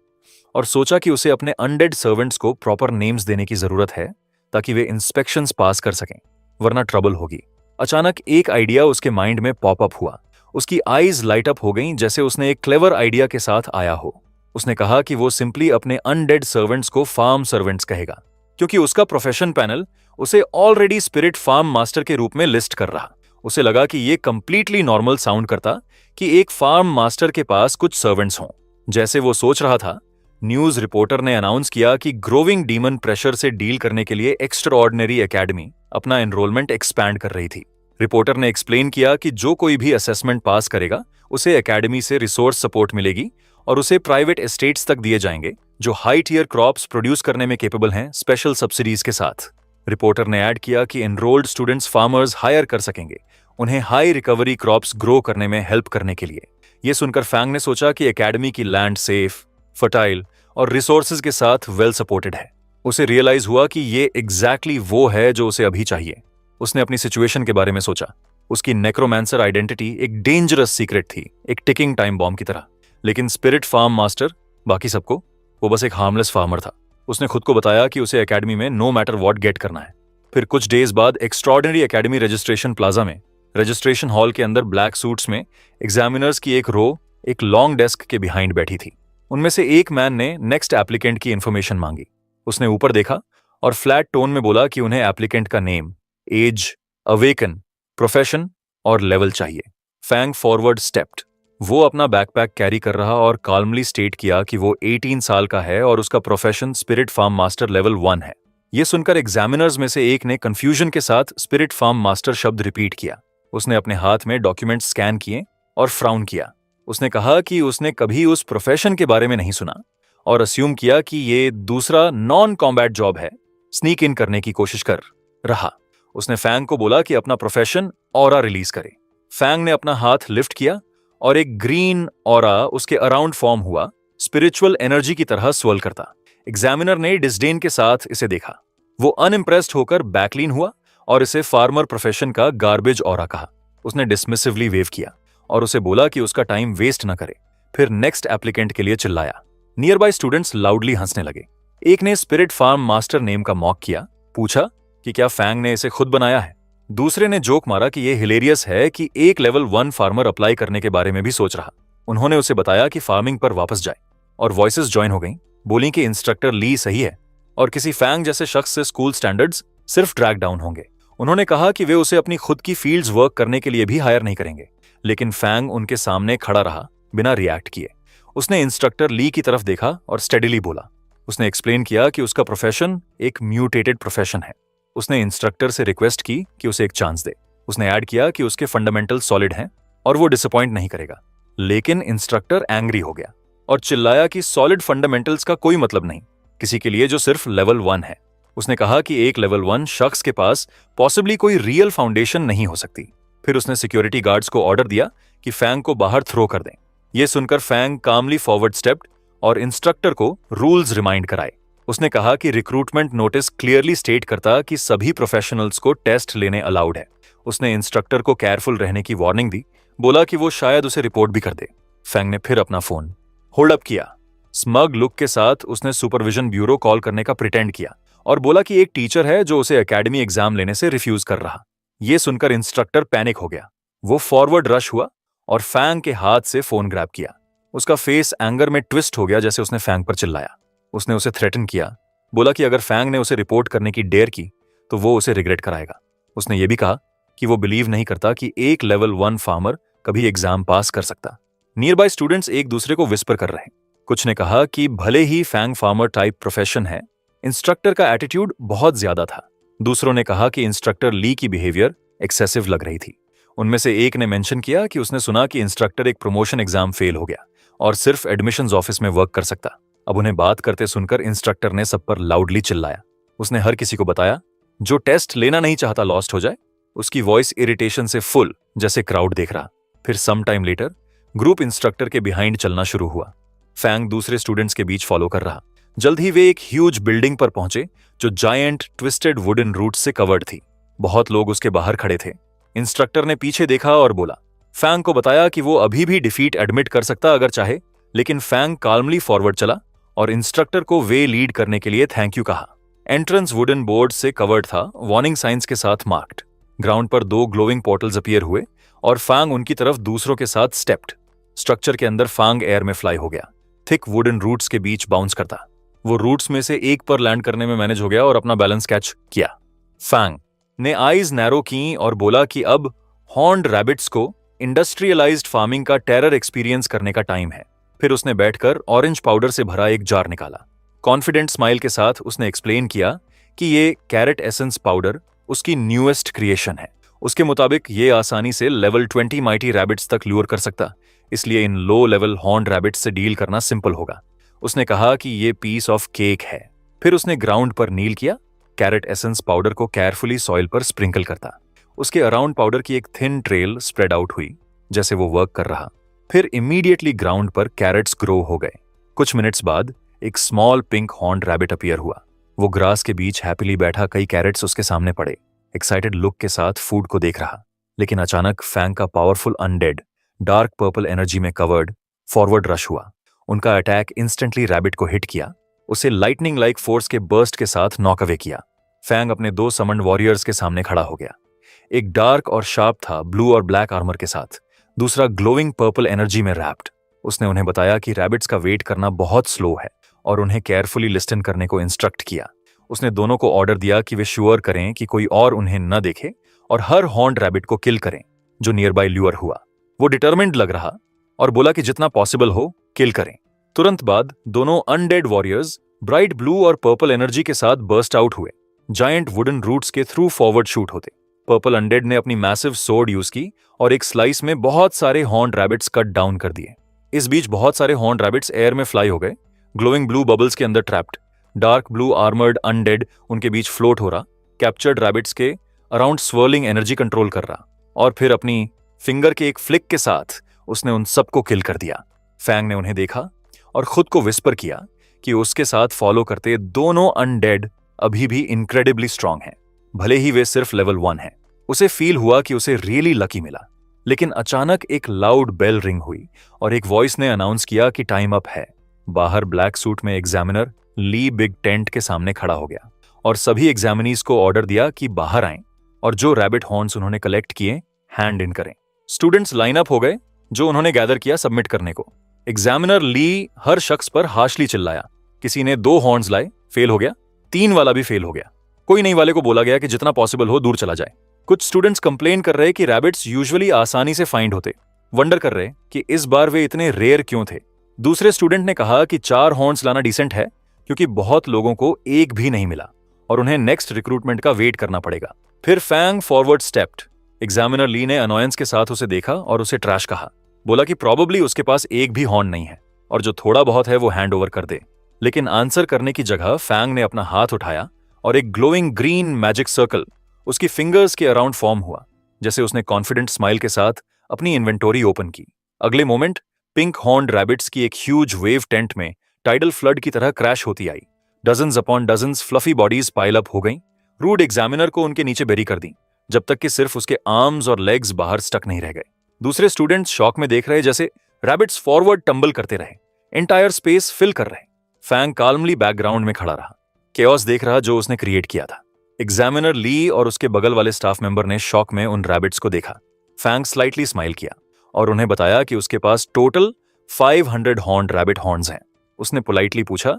और सोचा कि उसे अपने अनडेड सर्वेंट्स को प्रॉपर नेम्स देने की जरूरत है ताकि वे इंस्पेक्शंस पास कर सकें, वरना ट्रबल होगी। अचानक एक आइडिया उसके माइंड में पॉप अप हुआ। उसकी आईज लाइट अप हो गईं जैसे उसने एक क्लेवर आइडिया के साथ आया हो। उसने कहा कि वो सिंपली अपने अनडेड सर्वेंट्स को फार्म सर्वेंट्स कहेगा, क्योंकि उसका प्रोफेशन पैनल उसे ऑलरेडी स्पिरिट फार्म मास्टर के रूप में लिस्ट कर रहा। उसे लगा कि ये कंप्लीटली नॉर्मल साउंड करता कि एक फार्म मास्टर के पास कुछ सर्वेंट्स हों। जैसे वो सोच रहा था, न्यूज रिपोर्टर ने अनाउंस किया कि ग्रोविंग डीमन प्रेशर से डील करने के लिए एक्स्ट्राऑर्डिनरी एकेडमी अपना एनरोलमेंट एक्सपैंड कर रही थी। रिपोर्टर ने एक्सप्लेन किया कि जो कोई भी असेसमेंट पास करेगा उसे एकेडमी से रिसोर्स सपोर्ट मिलेगी और उसे प्राइवेट एस्टेट्स तक दिए जाएंगे जो हाई टियर क्रॉप्स प्रोड्यूस करने में केपेबल हैं, स्पेशल सब्सिडीज के साथ। रिपोर्टर ने ऐड किया कि एनरोल्ड स्टूडेंट्स फार्मर्स हायर कर सकेंगे उन्हें हाई रिकवरी क्रॉप्स ग्रो करने में हेल्प करने के लिए। यह सुनकर फैंग ने सोचा कि एकेडमी की लैंड सेफ, फर्टाइल और रिसोर्सेज के साथ वेल सपोर्टेड है। उसे रियलाइज हुआ कि ये एग्जैक्टली वो है जो उसे अभी चाहिए। उसने अपनी सिचुएशन के बारे में सोचा। उसकी नेक्रोमैंसर आइडेंटिटी एक डेंजरस सीक्रेट थी, एक टिकिंग टाइम बॉम्ब की तरह। लेकिन स्पिरिट फार्म मास्टर बाकी सबको, वो बस एक हार्मलेस फार्मर था। उसने खुद को बताया कि उसे एकेडमी में नो मैटर व्हाट गेट करना है। फिर कुछ डेज बाद एक्स्ट्रॉर्डिनरी एकेडमी रजिस्ट्रेशन प्लाजा में रजिस्ट्रेशन हॉल के अंदर ब्लैक सूट्स में एग्जामिनर्स की एक रो एक लॉन्ग डेस्क के बिहाइंड बैठी थी। उनमें से एक मैन ने नेक्स्ट एप्लीकेंट की इंफॉर्मेशन मांगी। उसने ऊपर देखा और फ्लैट टोन में बोला कि उन्हें एप्लीकेंट का नेम, एज, अवेकन, प्रोफेशन और लेवल चाहिए। Fang forward stepped. वो अपना बैकपैक कैरी कर रहा और काल्मली स्टेट किया कि वो 18 साल का है और उसका profession spirit farm master level 1 है। यह सुनकर एग्जामिनर्स में से एक ने कंफ्यूजन के साथ स्पिरिट फार्म मास्टर शब्द रिपीट किया। उसने अपने हाथ में डॉक्यूमेंट स्कैन किए और फ्राउन किया। उसने कहा कि उसने कभी उस प्रोफेशन के बारे में नहीं सुना और अस्यूम किया कि ये दूसरा नॉन कॉम्बैट जॉब है, स्नीक इन करने की कोशिश कर रहा। उसने फैंग को बोला कि अपना प्रोफेशन ऑरा रिलीज करे। फैंग ने अपना हाथ लिफ्ट किया और एक ग्रीन ऑरा उसके अराउंड फॉर्म हुआ, स्पिरिचुअल एनर्जी की तरह स्वर्ल करता। एग्जामिनर ने डिस्डेन के साथ इसे देखा। वो अनइम्प्रेस्ड होकर बैकलीन हुआ और इसे फार्मर प्रोफेशन का गार्बेज ऑरा कहा। उसने डिसमिसिवली वेव किया और उसे बोला कि उसका टाइम वेस्ट न करे। फिर नेक्स्ट एप्लीकेंट के लिए चिल्लाया। नियर बाय स्टूडेंट्स लाउडली हंसने लगे। एक ने स्पिरिट फार्म मास्टर नेम का मॉक किया, पूछा कि क्या फैंग ने इसे खुद बनाया है। दूसरे ने जोक मारा कि यह हिलेरियस है कि एक लेवल 1 फार्मर अप्लाई करने के बारे में भी सोच रहा। उन्होंने उसे बताया कि फार्मिंग पर वापस जाए और वॉइसेस ज्वाइन हो गईं, बोली कि इंस्ट्रक्टर ली सही है और किसी फैंग जैसे शख्स से स्कूल स्टैंडर्ड्स सिर्फ ड्रैग डाउन होंगे। उन्होंने कहा कि वे उसे अपनी खुद की फील्ड्स वर्क करने के लिए भी हायर नहीं करेंगे, लेकिन फैंग उनके सामने खड़ा रहा बिना रिएक्ट किए। उसने इंस्ट्रक्टर ली की तरफ देखा और स्टेडिली बोला। उसने एक्सप्लेन किया कि उसका प्रोफेशन एक म्यूटेटेड प्रोफेशन है। उसने इंस्ट्रक्टर से रिक्वेस्ट की कि उसे एक चांस दे। उसने ऐड किया कि उसके फंडामेंटल सॉलिड हैं और वो डिसअपॉइंट नहीं करेगा। लेकिन इंस्ट्रक्टर एंग्री हो गया और चिल्लाया कि सॉलिड फंडामेंटल्स का कोई मतलब नहीं किसी के लिए जो सिर्फ लेवल 1 है। उसने कहा कि एक लेवल 1 शख्स के पास पॉसिबली कोई रियल फाउंडेशन नहीं हो सकती। फिर उसने सिक्योरिटी गार्ड्स को ऑर्डर दिया कि फैंग को बाहर थ्रो कर दें। यह सुनकर फैंग कामली फॉरवर्ड स्टेप्ड और इंस्ट्रक्टर को रूल्स रिमाइंड कराए। उसने कहा कि रिक्रूटमेंट नोटिस क्लियरली स्टेट करता कि सभी प्रोफेशनल्स को टेस्ट लेने अलाउड है। उसने इंस्ट्रक्टर को केयरफुल रहने की वार्निंग दी, बोला कि वो शायद उसे रिपोर्ट भी कर दे। फैंग ने फिर अपना फोन होल्ड अप किया। स्मग लुक के साथ उसने सुपरविजन ब्यूरो कॉल करने का प्रिटेंड किया और बोला कि एक टीचर है जो उसे एकेडमी एग्जाम लेने से रिफ्यूज कर रहा। यह सुनकर इंस्ट्रक्टर पैनिक हो गया। वो फॉरवर्ड रश हुआ और फैंग के हाथ से फोन ग्रैब किया। उसका फेस एंगर में ट्विस्ट हो गया जैसे उसने फैंग पर चिल्लाया। उसने उसे थ्रेटन किया, बोला कि अगर फैंग ने उसे रिपोर्ट करने की डेयर की तो वो उसे रिग्रेट कराएगा। उसने ये भी कहा कि वो बिलीव नहीं करता कि एक लेवल 1 फार्मर कभी एग्जाम पास कर सकता। नियर बाय स्टूडेंट्स एक दूसरे को विस्पर कर रहे। कुछ ने कहा कि भले ही फैंग फार्मर टाइप प्रोफेशन है, इंस्ट्रक्टर का एटीट्यूड बहुत ज्यादा था। दूसरों ने कहा कि इंस्ट्रक्टर ली की बिहेवियर एक्सेसिव लग रही थी। उनमें से एक ने मेंशन किया कि उसने सुना कि इंस्ट्रक्टर एक प्रमोशन एग्जाम फेल हो गया और सिर्फ एडमिशन्स ऑफिस में वर्क कर सकता। अब उन्हें बात करते सुनकर इंस्ट्रक्टर ने सब पर लाउडली चिल्लाया। उसने हर किसी को बताया जो टेस्ट लेना नहीं चाहता लॉस्ट हो जाए। उसकी वॉइस इरिटेशन से फुल, जैसे क्राउड देख रहा। फिर some time later group instructor के बिहाइंड चलना शुरू हुआ। फैंग दूसरे स्टूडेंट्स के बीच फॉलो कर रहा। जल्द ही वे एक ह्यूज बिल्डिंग पर पहुंचे जो जायंट ट्विस्टेड वुडन रूट्स से कवर्ड थी। बहुत लोग उसके बाहर खड़े थे। इंस्ट्रक्टर ने पीछे देखा और बोला। फैंग को बताया कि वो अभी भी डिफीट एडमिट कर सकता अगर चाहे, लेकिन फैंग काल्मली फॉरवर्ड चला और इंस्ट्रक्टर को वे लीड करने के लिए थैंक यू कहा। एंट्रेंस वुडन बोर्ड से कवर्ड था, वार्निंग साइंस के साथ मार्क्ड। ग्राउंड पर 2 ग्लोइंग पोर्टल्स अपीयर हुए और फैंग उनकी तरफ दूसरों के साथ स्टेप्ड। स्ट्रक्चर के अंदर फैंग एयर में फ्लाई हो गया, थिक वुडन रूट्स के बीच बाउंस करता। वो रूट्स में से एक पर लैंड करने में मैनेज हो गया और अपना बैलेंस कैच किया। फैंग ने आईज नैरो की और बोला कि अब हॉर्न्ड रैबिट्स को इंडस्ट्रियलाइज्ड फार्मिंग का टेरर एक्सपीरियंस करने का टाइम है। फिर उसने बैठकर ऑरेंज पाउडर से भरा एक जार निकाला। कॉन्फिडेंट स्माइल के साथ उसने एक्सप्लेन किया कि ये कैरेट एसेंस पाउडर उसकी न्यूएस्ट क्रिएशन है। उसके मुताबिक ये आसानी से लेवल 20 माइटी रैबिट्स तक ल्यूर कर सकता, इसलिए इन लो लेवल हॉर्न्ड रैबिट्स से डील करना सिंपल होगा। उसने कहा कि ये पीस ऑफ केक है। फिर उसने ग्राउंड पर नील किया, कैरेट एसेंस पाउडर को केयरफुली सॉइल पर स्प्रिंकल करता। उसके अराउंड पाउडर की एक थिन ट्रेल स्प्रेड आउट हुई जैसे वो वर्क कर रहा। फिर इमीडिएटली ग्राउंड पर कैरेट्स ग्रो हो गए। कुछ मिनट्स बाद एक small pink horned rabbit appear हुआ। वो ग्रास के बीच हैप्पीली बैठा, कई कैरेट्स उसके सामने पड़े, एक्साइटेड लुक के साथ फूड को देख रहा। लेकिन अचानक फैंग का powerful undead dark purple energy में कवर्ड फॉरवर्ड रश हुआ। उनका अटैक इंस्टेंटली रैबिट को हिट किया, उसे लाइटनिंग लाइक फोर्स के बर्स्ट के साथ नॉक अवे किया। फैंग अपने 2 समन्ड वॉरियर्स के सामने खड़ा हो गया। एक डार्क और शार्प था, ब्लू और ब्लैक आर्मर के साथ, दूसरा ग्लोइंग पर्पल एनर्जी में रैप्ड। उसने उन्हें बताया कि रैबिट्स का वेट करना बहुत स्लो है और उन्हें केयरफुली लिस्टन करने को इंस्ट्रक्ट किया। उसने दोनों को ऑर्डर दिया कि वे श्योर करें कि कोई और उन्हें न देखे और हर हॉर्न्ड रैबिट को किल करें जो नियर बाय ल्यूअर हुआ। वो डिटर्मिन्ड लग रहा और बोला कि जितना पॉसिबल हो किल करें। तुरंत बाद दोनों अनडेड वॉरियर्स ब्राइट ब्लू और पर्पल एनर्जी के साथ बर्स्ट आउट हुए, जायंट वुडन रूट्स के थ्रू फॉरवर्ड शूट होते। पर्पल अनडेड ने अपनी मैसिव सोर्ड यूज की और एक स्लाइस में बहुत सारे हॉर्न्ड रैबिट्स कट डाउन कर दिए। इस बीच बहुत सारे हॉर्न्ड रैबिट्स एयर में फ्लाई हो गए, ग्लोइंग ब्लू बबल्स के अंदर trapped. Dark blue armoured undead उनके बीच फ्लोट हो रहा, कैप्चर्ड रैबिट्स के अराउंड स्वर्लिंग एनर्जी कंट्रोल कर रहा, और फिर अपनी फिंगर के एक फ्लिक के साथ उसने उन सबको किल कर दिया। फैंग ने उन्हें देखा और खुद को विस्पर किया कि उसके साथ फॉलो करते दोनों अनडेड अभी भी इनक्रेडिबली स्ट्रांग हैं, भले ही वे सिर्फ लेवल 1 हैं। उसे फील हुआ कि उसे रियली लकी मिला। लेकिन अचानक एक लाउड बेल रिंग हुई और एक वॉइस ने अनाउंस किया कि टाइम अप है। बाहर ब्लैक सूट में एग्जामिनर ली बिग टेंट के सामने खड़ा हो गया और सभी एग्जामिनीज को ऑर्डर दिया कि बाहर आएं और जो रैबिट हॉर्न्स उन्होंने कलेक्ट किए हैंड इन करें। स्टूडेंट्स लाइन अप हो गए जो उन्होंने गैदर किया सबमिट करने को। एग्जामिनर ली हर शख्स पर हार्शली चिल्लाया। किसी ने 2 हॉर्न्स लाए, फेल हो गया। 3 वाला भी फेल हो गया। कोई नहीं वाले को बोला गया कि जितना पॉसिबल हो दूर चला जाए। कुछ स्टूडेंट्स कंप्लेन कर रहे कि रैबिट्स यूजुअली आसानी से फाइंड होते, वंडर कर रहे कि इस बार वे इतने रेयर क्यों थे। दूसरे स्टूडेंट ने कहा कि 4 हॉर्न्स लाना डिसेंट है क्योंकि बहुत लोगों को एक भी नहीं मिला और उन्हें नेक्स्ट रिक्रूटमेंट का वेट करना पड़ेगा। फिर फैंग फॉरवर्ड स्टेप्ड। एग्जामिनर ली ने अनॉयंस के साथ उसे देखा और उसे ट्रैश कहा। बोला कि प्रॉबेबली उसके पास एक भी हॉर्न नहीं है और जो थोड़ा बहुत है वो हैंड ओवर कर दे। लेकिन आंसर करने की जगह फैंग ने अपना हाथ उठाया और एक ग्लोइंग ग्रीन मैजिक सर्कल उसकी फिंगर्स के अराउंड फॉर्म हुआ, जैसे उसने कॉन्फिडेंट स्माइल के साथ अपनी इन्वेंटोरी ओपन की। अगले मोमेंट पिंक हॉर्न्ड रैबिट्स की एक ह्यूज वेव टेंट में टाइडल फ्लड की तरह क्रैश होती आई। Dozens upon dozens fluffy bodies pile up हो गईं। रूड एग्जामिनर को उनके नीचे बेरी कर दी जब तक कि सिर्फ उसके आर्म्स और लेग्स बाहर स्टक नहीं रह गए। दूसरे स्टूडेंट्स शॉक में देख रहे जैसे रैबिट्स फॉरवर्ड टंबल करते रहे, एंटायर स्पेस फिल कर रहे। फैंग काल्मली बैकग्राउंड में खड़ा रहा, केओस देख रहा जो उसने क्रिएट किया था। एग्जामिनर ली और उसके बगल वाले स्टाफ मेंबर ने शॉक में उन रैबिट्स को देखा। फैंग स्लाइटली स्माइल किया और उन्हें बताया कि उसके पास टोटल 500 हॉर्न्ड रैबिट हॉर्न्स हैं। उसने पोलाइटली पूछा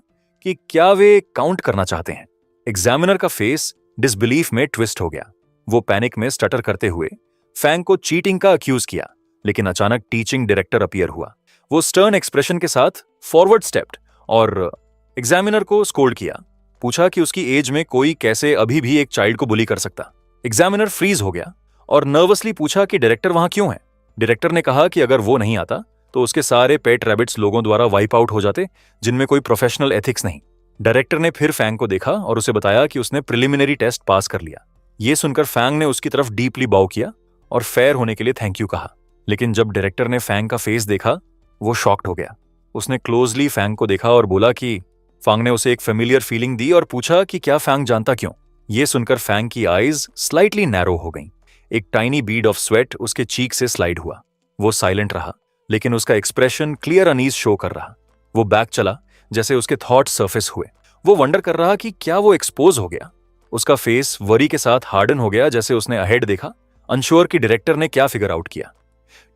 कि क्या वे काउंट करना चाहते हैं। एग्जामिनर का फेस डिसबिलीफ में ट्विस्ट हो गया। वो पैनिक में स्टटर करते हुए फैंग को चीटिंग का अक्यूज किया, लेकिन अचानक टीचिंग डायरेक्टर अपीयर हुआ। वो स्टर्न एक्सप्रेशन के साथ फॉरवर्ड स्टेप्ड और एग्जामिनर को स्कोल्ड किया। पूछा कि उसकी एज में कोई कैसे अभी भी एक चाइल्ड को बुली कर सकता। एग्जामिनर फ्रीज हो गया और नर्वसली पूछा कि डायरेक्टर वहां क्यों है। डायरेक्टर ने कहा कि अगर वो नहीं आता तो उसके सारे पेट रैबिट्स लोगों द्वारा वाइप आउट हो जाते जिनमें कोई प्रोफेशनल एथिक्स नहीं। डायरेक्टर ने फिर फैंग को देखा और उसे बताया कि उसने प्रिलिमिनरी टेस्ट पास कर लिया। ये सुनकर फैंग ने उसकी तरफ डीपली बाउ किया और फेयर होने के लिए थैंक यू कहा। लेकिन जब डायरेक्टर ने फैंग का फेस देखा वो शॉक्ड हो गया। उसने क्लोजली फैंग को देखा और बोला कि फैंग ने उसे एक फेमिलियर फीलिंग दी और पूछा कि क्या फैंग जानता क्यों। ये सुनकर फैंग की आईज स्लाइटली नैरो हो गईं। एक टाइनी बीड ऑफ स्वेट उसके चीक से स्लाइड हुआ। वो साइलेंट रहा, लेकिन उसका एक्सप्रेशन क्लियर अनईज शो कर रहा। वो बैक चला जैसे उसके थॉट सरफेस हुए। वो वंडर कर रहा कि क्या वो एक्सपोज हो गया। उसका फेस वरी के साथ हार्डन हो गया जैसे उसने अहेड देखा, अनश्योर कि डायरेक्टर ने क्या फिगर आउट किया।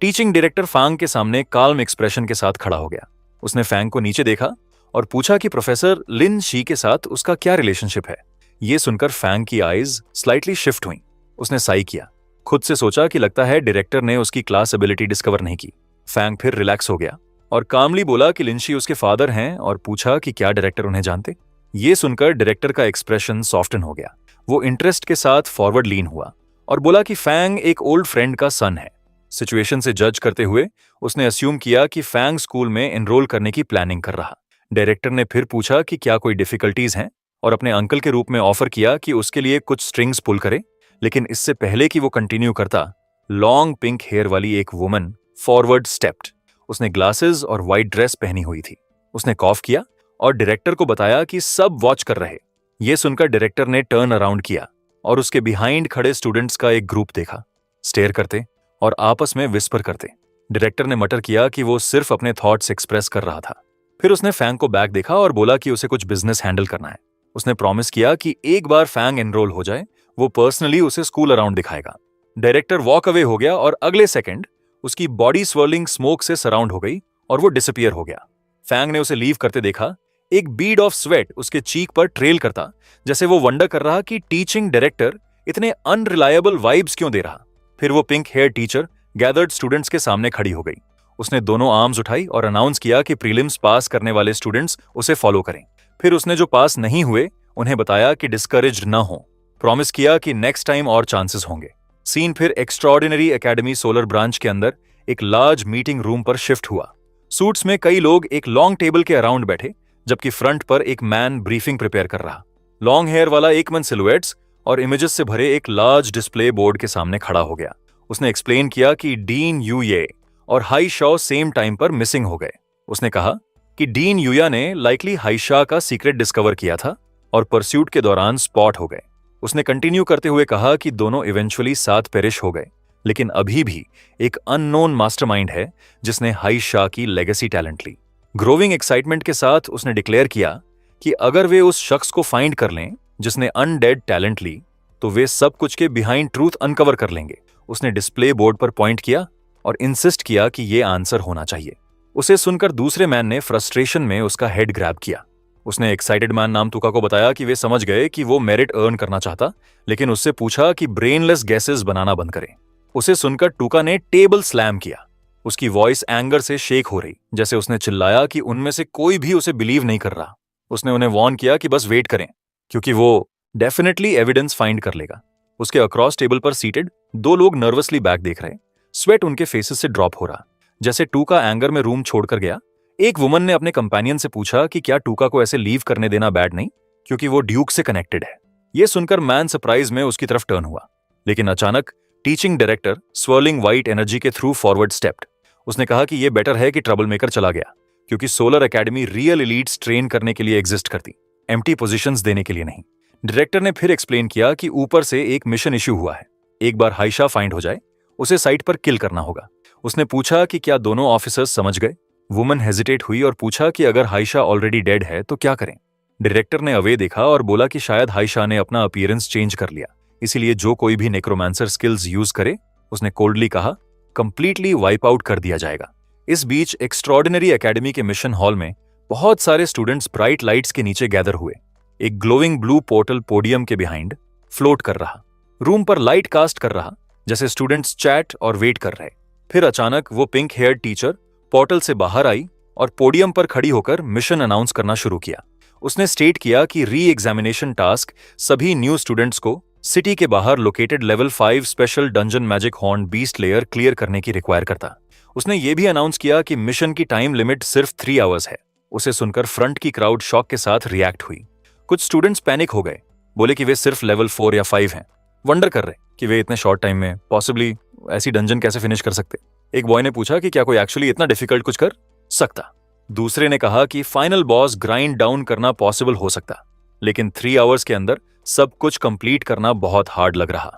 टीचिंग डायरेक्टर फैंग के सामने काल्म एक्सप्रेशन के साथ खड़ा हो गया। उसने फैंग को नीचे देखा और पूछा कि प्रोफेसर लिन शी के साथ उसका क्या रिलेशनशिप है। ये सुनकर फैंग की आईज स्लाइटली शिफ्ट हुई। उसने साई किया, खुद से सोचा कि लगता है डायरेक्टर ने उसकी क्लास एबिलिटी डिस्कवर नहीं की। फैंग फिर रिलैक्स हो गया और कामली बोला कि लिंशी उसके फादर हैं और पूछा कि क्या डायरेक्टर उन्हें जानते। ये सुनकर डायरेक्टर का एक्सप्रेशन सॉफ्टन हो गया। वो इंटरेस्ट के साथ फॉरवर्ड लीन हुआ और बोला कि फैंग एक ओल्ड फ्रेंड का सन है। सिचुएशन से जज करते हुए उसने अस्यूम किया कि फैंग स्कूल में एनरोल करने की प्लानिंग कर रहा। डायरेक्टर ने फिर पूछा कि क्या कोई डिफिकल्टीज हैं और अपने अंकल के रूप में ऑफर किया कि उसके लिए कुछ स्ट्रिंग्स पुल करे। लेकिन इससे पहले कि वो कंटिन्यू करता, लॉन्ग पिंक हेयर वाली एक वुमन फॉरवर्ड स्टेप्ड। उसने ग्लासेस और व्हाइट ड्रेस पहनी हुई थी। उसने कॉफ किया और डायरेक्टर को बताया कि सब वॉच कर रहे। यह सुनकर डायरेक्टर ने टर्न अराउंड किया और उसके बिहाइंड खड़े स्टूडेंट्स का एक ग्रुप देखा, स्टेयर करते और आपस में विस्पर करते। डायरेक्टर ने मटर किया कि वो सिर्फ अपने थॉट्स एक्सप्रेस कर रहा था। फिर उसने फैंग को बैक देखा और बोला कि उसे कुछ बिजनेस हैंडल करना है। उसने प्रॉमिस किया कि एक बार फैंग एनरोल हो जाए वो पर्सनली उसे स्कूल अराउंड दिखाएगा। डायरेक्टर वॉक अवे हो गया और अगले सेकंड उसकी बॉडी स्वर्लिंग स्मोक से सराउंड हो गई और वो डिसअपीयर हो गया। फैंग ने उसे लीव करते देखा। एक बीड ऑफ स्वेट उसके चीक पर ट्रेल करता, जैसे वो वंडर कर रहा कि टीचिंग डायरेक्टर इतने अनरिलायबल वाइब्स क्यों दे रहा। फिर वो pink hair teacher gathered students के सामने खड़ी हो गई। उसने दोनों आर्म्स उठाई और अनाउंस किया कि प्रीलिम्स पास करने वाले स्टूडेंट्स उसे फॉलो करें। फिर उसने जो पास नहीं हुए उन्हें बताया कि डिस्करेज्ड न हो। प्रॉमिस किया कि नेक्स्ट टाइम और चांसेस होंगे। सीन फिर एक्स्ट्राऑर्डिनरी एकेडमी सोलर ब्रांच के अंदर एक लार्ज मीटिंग रूम पर शिफ्ट हुआ। सूट्स में कई लोग एक लॉन्ग टेबल के अराउंड बैठे, जबकि फ्रंट पर एक मैन ब्रीफिंग प्रिपेयर कर रहा। लॉन्ग हेयर वाला एकमन सिलुएट्स और इमेजेस से भरे एक लार्ज डिस्प्ले बोर्ड के सामने खड़ा हो गया। उसने एक्सप्लेन किया कि डीन यूये और हाई शॉ सेम टाइम पर मिसिंग हो गए। उसने कहा कि डीन यूया ने लाइकली हाईशा का सीक्रेट डिस्कवर किया था और परस्यूट के दौरान स्पॉट हो गए। उसने कंटिन्यू करते हुए कहा कि दोनों इवेंचुअली साथ पेरिश हो गए, लेकिन अभी भी एक अननोन मास्टरमाइंड है जिसने हाईशा की लेगेसी टैलेंट ली। ग्रोविंग एक्साइटमेंट के साथ उसने डिक्लेयर किया कि अगर वे उस शख्स को फाइंड कर लें जिसने अनडेड टैलेंट ली तो वे सब कुछ के बिहाइंड ट्रूथ अनकवर कर लेंगे। उसने डिस्प्ले बोर्ड पर पॉइंट किया और इंसिस्ट किया कि यह आंसर होना चाहिए। उसे सुनकर दूसरे मैन ने फ्रस्ट्रेशन में उसका हेड ग्रैब किया। उसने एक्साइटेड मैन नाम तुका को बताया कि वे समझ गए कि वो मेरिट अर्न करना चाहता, लेकिन उससे पूछा कि ब्रेनलेस गैसेस बनाना बंद करें। उसे सुनकर टूका ने टेबल स्लैम किया। उसकी वॉइस एंगर से शेक हो रही, जैसे उसने चिल्लाया कि उनमें से कोई भी उसे बिलीव नहीं कर रहा। उसने उन्हें वॉर्न किया कि बस वेट करें, क्योंकि वो डेफिनेटली एविडेंस फाइंड कर लेगा। उसके अक्रॉस टेबल पर सीटेड दो लोग नर्वसली बैक देख रहे, स्वेट उनके फेसेस से ड्रॉप हो रहा। जैसे टूका एंगर में रूम छोड़कर गया, एक वुमन ने अपने कंपेनियन से पूछा कि क्या टूका को ऐसे लीव करने देना बैड नहीं, क्योंकि वो ड्यूक से कनेक्टेड है। यह सुनकर मैन सरप्राइज में उसकी तरफ टर्न हुआ, लेकिन अचानक teaching director swirling white energy के थ्रू फॉरवर्ड स्टेप्ड। उसने कहा कि यह बेटर है कि ट्रबल मेकर चला गया, क्योंकि solar academy real elites train करने के लिए एग्जिस्ट करती, एम्प्टी पोजीशंस देने के लिए नहीं। डायरेक्टर ने फिर एक्सप्लेन किया कि ऊपर से एक मिशन इश्यू हुआ है। एक बार हाईशा फाइंड हो जाए उसे साइट पर किल करना होगा। उसने पूछा कि क्या दोनों ऑफिसर्स समझ गए। वुमन हेजिटेट हुई और पूछा कि अगर हाईशा ऑलरेडी डेड है तो क्या करें। डायरेक्टर ने अवे देखा और बोला कि शायद हाईशा ने अपना अपीयरेंस चेंज कर लिया, इसीलिए जो कोई भी नेक्रोमांसर स्किल्स यूज करे, उसने कोल्डली कहा, कंप्लीटली वाइप आउट कर दिया जाएगा। इस बीच एक्स्ट्राऑर्डिनरी एकेडमी के मिशन हॉल में बहुत सारे स्टूडेंट्स ब्राइट लाइट्स के नीचे गैदर हुए। एक ग्लोइंग ब्लू पोर्टल पोडियम के बिहाइंड फ्लोट कर रहा, रूम पर लाइट कास्ट कर रहा, जैसे स्टूडेंट्स चैट और वेट कर रहे। फिर अचानक वो पिंक हेयर टीचर पोर्टल से बाहर आई और पोडियम पर खड़ी होकर मिशन अनाउंस करना शुरू किया। उसने स्टेट किया कि री एग्जामिनेशन टास्क सभी न्यू स्टूडेंट्स को सिटी के बाहर located level 5 special dungeon magic horn beast layer clear करने की रिक्वायर करता। उसने ये भी अनाउंस किया कि मिशन की टाइम लिमिट सिर्फ 3 आवर्स है। उसे सुनकर फ्रंट की क्राउड शॉक के साथ रिएक्ट हुई। कुछ स्टूडेंट्स पैनिक हो गए, बोले कि वे सिर्फ लेवल 4 या 5 हैं, वंडर कर रहे कि वे इतने शॉर्ट टाइम में पॉसिबली ऐसी डंजन कैसे फिनिश कर सकते। एक बॉय ने पूछा कि क्या कोई एक्चुअली इतना डिफिकल्ट कुछ कर सकता। दूसरे ने कहा कि फाइनल बॉस ग्राइंड डाउन करना पॉसिबल हो सकता, लेकिन 3 आवर्स के अंदर सब कुछ कंप्लीट करना बहुत हार्ड लग रहा।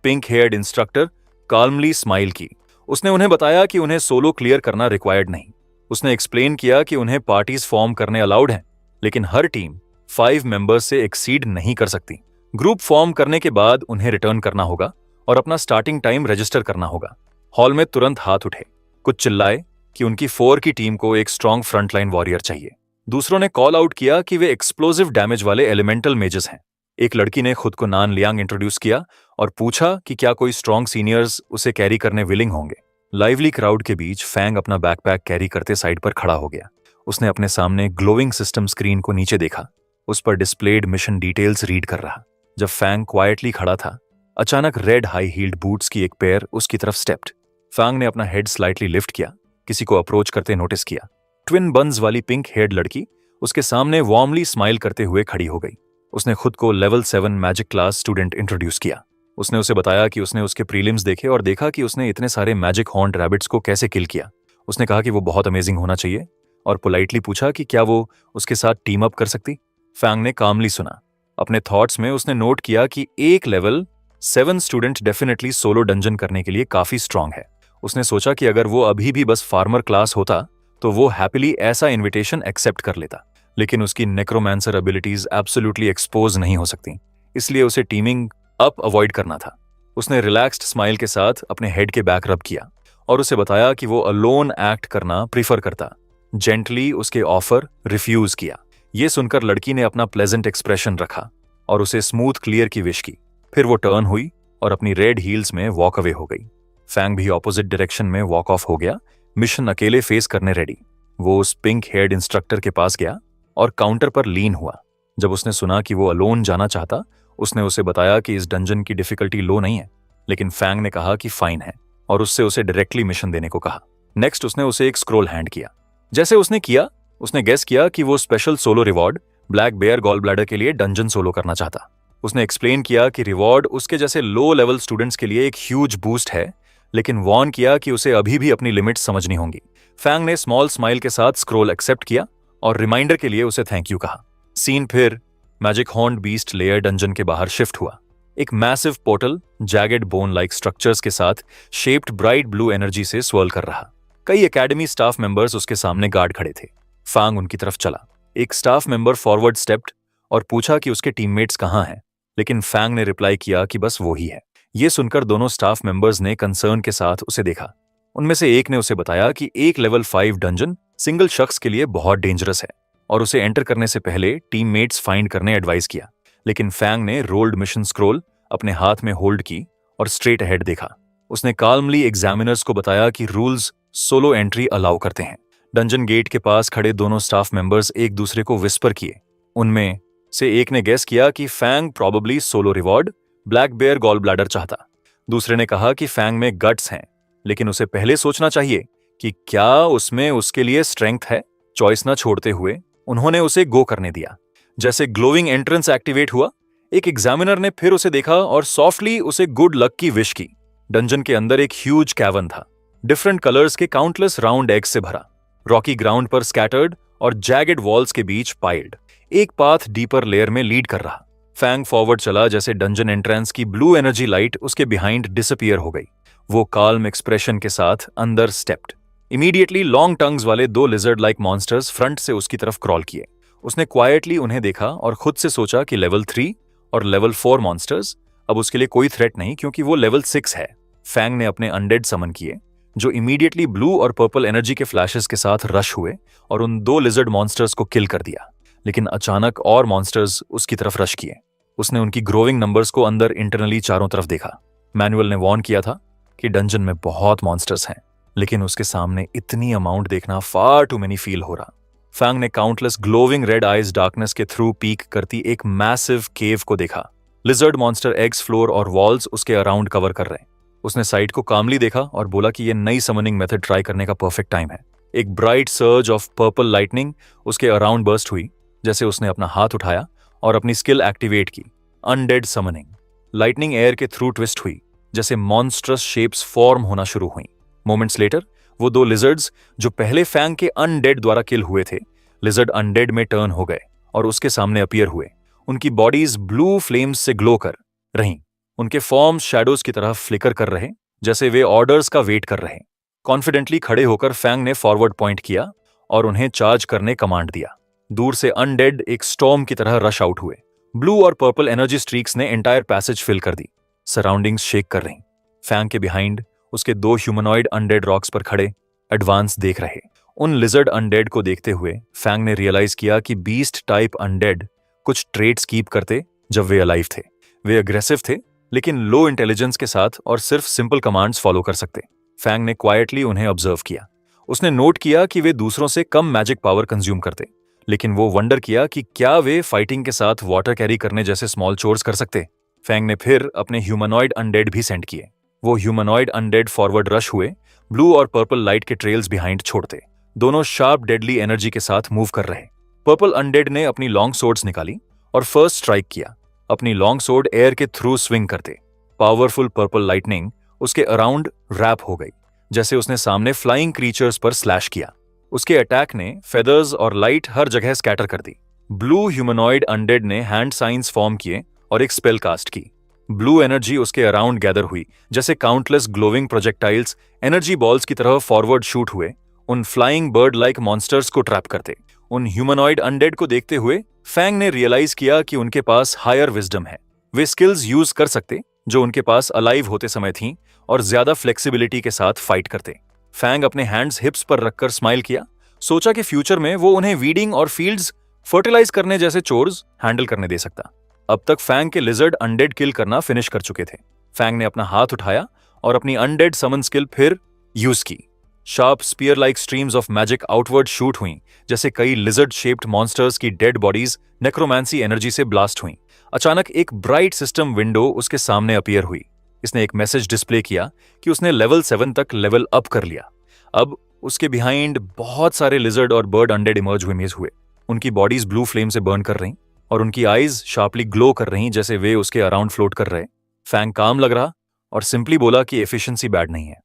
Pink heard instructor calmly smile की। उसने उन्हें बताया कि उन्हें सोलो क्लियर करना रिक्वायर्ड नहीं। उसने एक्सप्लेन किया कि उन्हें पार्टीज फॉर्म करने अलाउड हैं, लेकिन हर टीम 5 मेंबर्स से एक्सीड नहीं कर सकती। ग्रुप फॉर्म करने के बाद उन्हें रिटर्न करना होगा और अपना स्टार्टिंग टाइम रजिस्टर करना होगा। हॉल में तुरंत हाथ उठे। कुछ चिल्लाए कि उनकी 4 की टीम को एक स्ट्रॉन्ग फ्रंटलाइन वॉरियर चाहिए। दूसरों ने कॉल आउट किया कि वे एक्सप्लोजिव डैमेज वाले एलिमेंटल मेजेस हैं। एक लड़की ने खुद को नान लियांग इंट्रोड्यूस किया और पूछा कि क्या कोई स्ट्रॉन्ग सीनियर्स उसे कैरी करने विलिंग होंगे। लाइवली क्राउड के बीच फैंग अपना बैकपैक कैरी करते साइड पर खड़ा हो गया। उसने अपने सामने ग्लोइंग सिस्टम स्क्रीन को नीचे देखा। उस पर डिस्प्लेड मिशन डिटेल्स रीड कर रहा। जब फैंग क्वाइटली खड़ा था, अचानक रेड हाई हील्ड बूट्स की एक पेयर उसकी तरफ स्टेप्ड। फैंग ने अपना हेड स्लाइटली लिफ्ट किया, किसी को अप्रोच करते नोटिस किया। ट्विन बन्स वाली पिंक हेयर्ड लड़की उसके सामने वार्मली स्माइल करते हुए खड़ी हो गई। उसने खुद को level 7 magic class student introduce किया। उसने उसे बताया कि उसने उसके प्रीलिम्स देखे और देखा कि उसने इतने सारे मैजिक हॉर्न्ड रैबिट्स को कैसे किल किया। उसने कहा कि वो बहुत अमेजिंग होना चाहिए और पोलाइटली पूछा कि क्या वो उसके साथ टीम अप कर सकती। फैंग ने कामली सुना। अपने थॉट्स में उसने नोट किया कि एक level 7 student definitely solo dungeon करने के लिए काफी स्ट्रांग है। उसने सोचा कि अगर वो अभी भी बस फार्मर क्लास होता तो वो हैप्पीली ऐसा इन्विटेशन एक्सेप्ट कर लेता, लेकिन उसकी नेक्रोमैंसर एबिलिटीज एब्सोल्युटली एक्सपोज नहीं हो सकती, इसलिए उसे टीमिंग अप अवॉइड करना था। उसने रिलैक्स्ड स्माइल के साथ अपने हेड के बैक रब किया और उसे बताया कि वो अलोन एक्ट करना प्रीफर करता। जेंटली उसके ऑफर रिफ्यूज किया। ये सुनकर लड़की ने अपना प्लेजेंट एक्सप्रेशन रखा और उसे स्मूथ क्लियर की विश की। फिर वो टर्न हुई और अपनी रेड हील्स में वॉक अवे हो गई। फैंग भी ऑपोजिट डायरेक्शन में वॉक ऑफ हो गया, मिशन अकेले फेस करने रेडी। वो उस पिंक हेयर्ड इंस्ट्रक्टर के पास गया और काउंटर पर लीन हुआ। जब उसने सुना कि वो अलोन जाना चाहता, उसने उसे बताया कि इस डंजन की डिफिकल्टी लो नहीं है, लेकिन फैंग ने कहा कि फाइन है और उससे उसे डायरेक्टली मिशन देने को कहा। नेक्स्ट उसने उसे एक स्क्रोल हैंड किया। जैसे उसने किया, उसने गेस किया कि वो special solo reward black bear gall bladder के लिए डंजन सोलो करना चाहता। उसने एक्सप्लेन किया कि रिवॉर्ड उसके जैसे लो लेवल स्टूडेंट्स के लिए एक ह्यूज बूस्ट है, लेकिन वॉर्न किया कि उसे अभी भी अपनी लिमिट्स समझनी होंगी। फैंग ने स्मॉल स्माइल के साथ स्क्रोल एक्सेप्ट किया और रिमाइंडर के लिए उसे थैंक यू कहा। सीन फिर magic horned beast layer dungeon के बाहर शिफ्ट हुआ। एक massive portal jagged bone like structures के साथ शेप्ड ब्राइट ब्लू एनर्जी से स्वर्ल कर रहा। कई एकेडमी स्टाफ मेंबर्स उसके सामने गार्ड खड़े थे। फैंग उनकी तरफ चला। एक स्टाफ मेंबर फॉरवर्ड स्टेप्ड और पूछा कि उसके टीममेट्स कहाँ हैं, लेकिन फैंग ने रिप्लाई किया कि बस वो ही है। ये सुनकर दोनों स्टाफ मेंबर्स ने कंसर्न के साथ उसे देखा। उनमें से एक ने उसे बताया कि एक लेवल 5 डंजन सिंगल शख्स के लिए बहुत डेंजरस है और उसे एंटर करने से पहले टीममेट्स फाइंड करने एडवाइस किया। लेकिन फैंग ने रोल्ड मिशन स्क्रोल अपने हाथ में होल्ड की और स्ट्रेट अहेड देखा। उसने काल्मली एग्जामिनर्स को बताया कि रूल्स सोलो एंट्री अलाउ करते हैं। डंजन गेट के पास खड़े दोनों स्टाफ मेंबर्स एक दूसरे को विस्पर किए। उनमें से एक ने गेस किया कि Fang probably solo reward black bear gall bladder चाहता। दूसरे ने कहा कि फैंग में गट्स हैं, लेकिन उसे पहले सोचना चाहिए कि क्या उसमें उसके लिए स्ट्रेंथ है। चॉइस न छोड़ते हुए उन्होंने उसे गो करने दिया। जैसे ग्लोइंग एंट्रेंस एक्टिवेट हुआ, एक एग्जामिनर ने फिर उसे देखा और सॉफ्टली उसे गुड लक की विश की। डंजन के अंदर एक ह्यूज कैवन था, डिफरेंट कलर्स के काउंटलेस राउंड एग्स से भरा, रॉकी ग्राउंड पर स्कैटर्ड और जैगेड वॉल्स के बीच पाइल्ड। एक पाथ डीपर लेयर में लीड कर रहा। फैंग फॉरवर्ड चला जैसे डंजन एंट्रेंस की ब्लू एनर्जी लाइट उसके बिहाइंड डिसअपीयर हो गई। वो काल्म एक्सप्रेशन के साथ अंदर स्टेप्ड। इमीडिएटली लॉन्ग टंग्स वाले 2 लिजर्ड लाइक मॉन्स्टर्स फ्रंट से उसकी तरफ क्रॉल किए। उसने क्वाइटली उन्हें देखा और खुद से सोचा कि लेवल 3 और लेवल 4 मॉन्स्टर्स अब उसके लिए कोई थ्रेट नहीं, क्योंकि वो लेवल 6 है। फैंग ने अपने अनडेड समन किए, जो इमीडिएटली ब्लू और पर्पल एनर्जी के फ्लैशेस के साथ रश हुए और उन 2 लिजर्ड मॉन्स्टर्स को किल कर दिया। लेकिन अचानक और मॉन्स्टर्स उसकी तरफ रश किए। उसने उनकी ग्रोइंग नंबर्स को अंदर इंटरनली चारों तरफ देखा। मैनुअल ने वार्न किया था कि डंजन में बहुत मॉन्स्टर्स हैं, लेकिन उसके सामने इतनी अमाउंट देखना फार टू मेनी फील हो रहा। फैंग ने countless glowing red eyes darkness के थ्रू पीक करती एक मैसिव केव को देखा। लिजर्ड मॉन्स्टर एग्स, फ्लोर और वॉल्स उसके अराउंड कवर कर रहे। उसने साइट को कामली देखा और बोला कि यह नई समनिंग मेथड ट्राई करने का परफेक्ट टाइम है। एक bright surge of purple lightning उसके अराउंड बर्स्ट हुई जैसे उसने अपना हाथ उठाया और अपनी स्किल एक्टिवेट की, अनडेड समनिंग। लाइटनिंग एयर के थ्रू ट्विस्ट हुई जैसे मॉन्स्ट्रस शेप्स फॉर्म होना शुरू हुई। मोमेंट्स लेटर वो दो लिजर्ड्स जो पहले फैंग के अनडेड द्वारा किल हुए थे, लिजर्ड अनडेड में टर्न हो गए और उसके सामने अपीयर हुए। उनकी बॉडीज ब्लू फ्लेम्स से ग्लो कर रहीं। उनके फॉर्म्स शैडोज की तरह फ्लिकर कर रहे जैसे वे ऑर्डर्स का वेट कर रहे। कॉन्फिडेंटली खड़े होकर फैंग ने फॉरवर्ड पॉइंट किया और उन्हें चार्ज करने कमांड दिया। दूर से अनडेड एक स्टॉर्म की तरह रश आउट हुए। ब्लू और पर्पल एनर्जी स्ट्रीक्स ने एंटायर पैसेज फिल कर दी। सराउंडिंग्स शेक कर रहीं। फैंग के बिहाइंड उसके दो ह्यूमनॉइड अनडेड रॉक्स पर खड़े एडवांस देख रहे। उन लिजर्ड अनडेड को देखते हुए फैंग ने रियलाइज किया कि बीस्ट टाइप अनडेड कुछ ट्रेट्स कीप करते जब वे अलाइव थे। वे अग्रेसिव थे लेकिन लो इंटेलिजेंस के साथ और सिर्फ सिंपल कमांड्स फॉलो कर सकते। फैंग ने क्वाइटली उन्हें ऑब्जर्व किया। उसने नोट किया कि वे दूसरों से कम मैजिक पावर कंज्यूम करते, लेकिन वो वंडर किया कि क्या वे फाइटिंग के साथ वाटर कैरी करने जैसे स्मॉल चोर्स कर सकते। फैंग ने फिर अपने ह्यूमनॉइड अनडेड भी सेंड किए। वो ह्यूमनॉइड अनडेड फॉरवर्ड रश हुए, ब्लू और पर्पल लाइट के ट्रेल्स बिहाइंड छोड़ते। दोनों शार्प डेडली एनर्जी के साथ मूव कर रहे। पर्पल अनडेड ने अपनी लॉन्ग सोर्ड्स निकाली और फर्स्ट स्ट्राइक किया, अपनी लॉन्ग सोर्ड एयर के थ्रू स्विंग करते। पावरफुल पर्पल लाइटनिंग उसके अराउंड रैप हो गई जैसे उसने सामने फ्लाइंग क्रीचर्स पर स्लैश किया। उसके अटैक ने फेदर्स और लाइट हर जगह स्कैटर कर दी। ब्लू ह्यूमनॉइड अनडेड ने हैंड साइंस फॉर्म किए और एक स्पेल कास्ट की। ब्लू एनर्जी उसके अराउंड गैदर हुई जैसे countless glowing projectiles energy balls की तरह फॉरवर्ड शूट हुए, उन फ्लाइंग बर्ड लाइक मॉन्स्टर्स को ट्रैप करते। उन ह्यूमनॉइड अनडेड को देखते हुए फैंग ने रियलाइज किया कि उनके पास हायर विजडम है। वे स्किल्स यूज कर सकते जो उनके पास अलाइव होते समय थीं और ज्यादा फ्लेक्सिबिलिटी के साथ फाइट करते। फैंग अपने हैंड्स हिप्स पर रखकर स्माइल किया, सोचा कि फ्यूचर में वो उन्हें वीडिंग और फील्ड्स फर्टिलाइज करने जैसे चोर्स हैंडल करने दे सकता। अब तक फैंग के लिजर्ड अनडेड किल करना फिनिश कर चुके थे। फैंग ने अपना हाथ उठाया और अपनी अनडेड समन स्किल फिर यूज की। Sharp sphere like streams of magic outward shoot हुई जैसे कई लिजर्ड शेप्ड मॉन्स्टर्स की डेड बॉडीज नेक्रोमैंसी एनर्जी से ब्लास्ट हुई। अचानक एक ब्राइट सिस्टम विंडो उसके सामने अपीयर हुई। इसने एक मैसेज डिस्प्ले किया कि उसने लेवल 7 तक लेवल अप कर लिया। अब उसके बिहाइंड बहुत सारे लिजर्ड और बर्ड अनडेड इमर्ज हुए। उनकी बॉडीज ब्लू फ्लेम से बर्न कर रही और उनकी आईज शार्पली ग्लो कर रही जैसे वे उसके अराउंड फ्लोट कर रहे। फैंग काम लग रहा और सिंपली बोला कि एफिशिएंसी बैड नहीं है।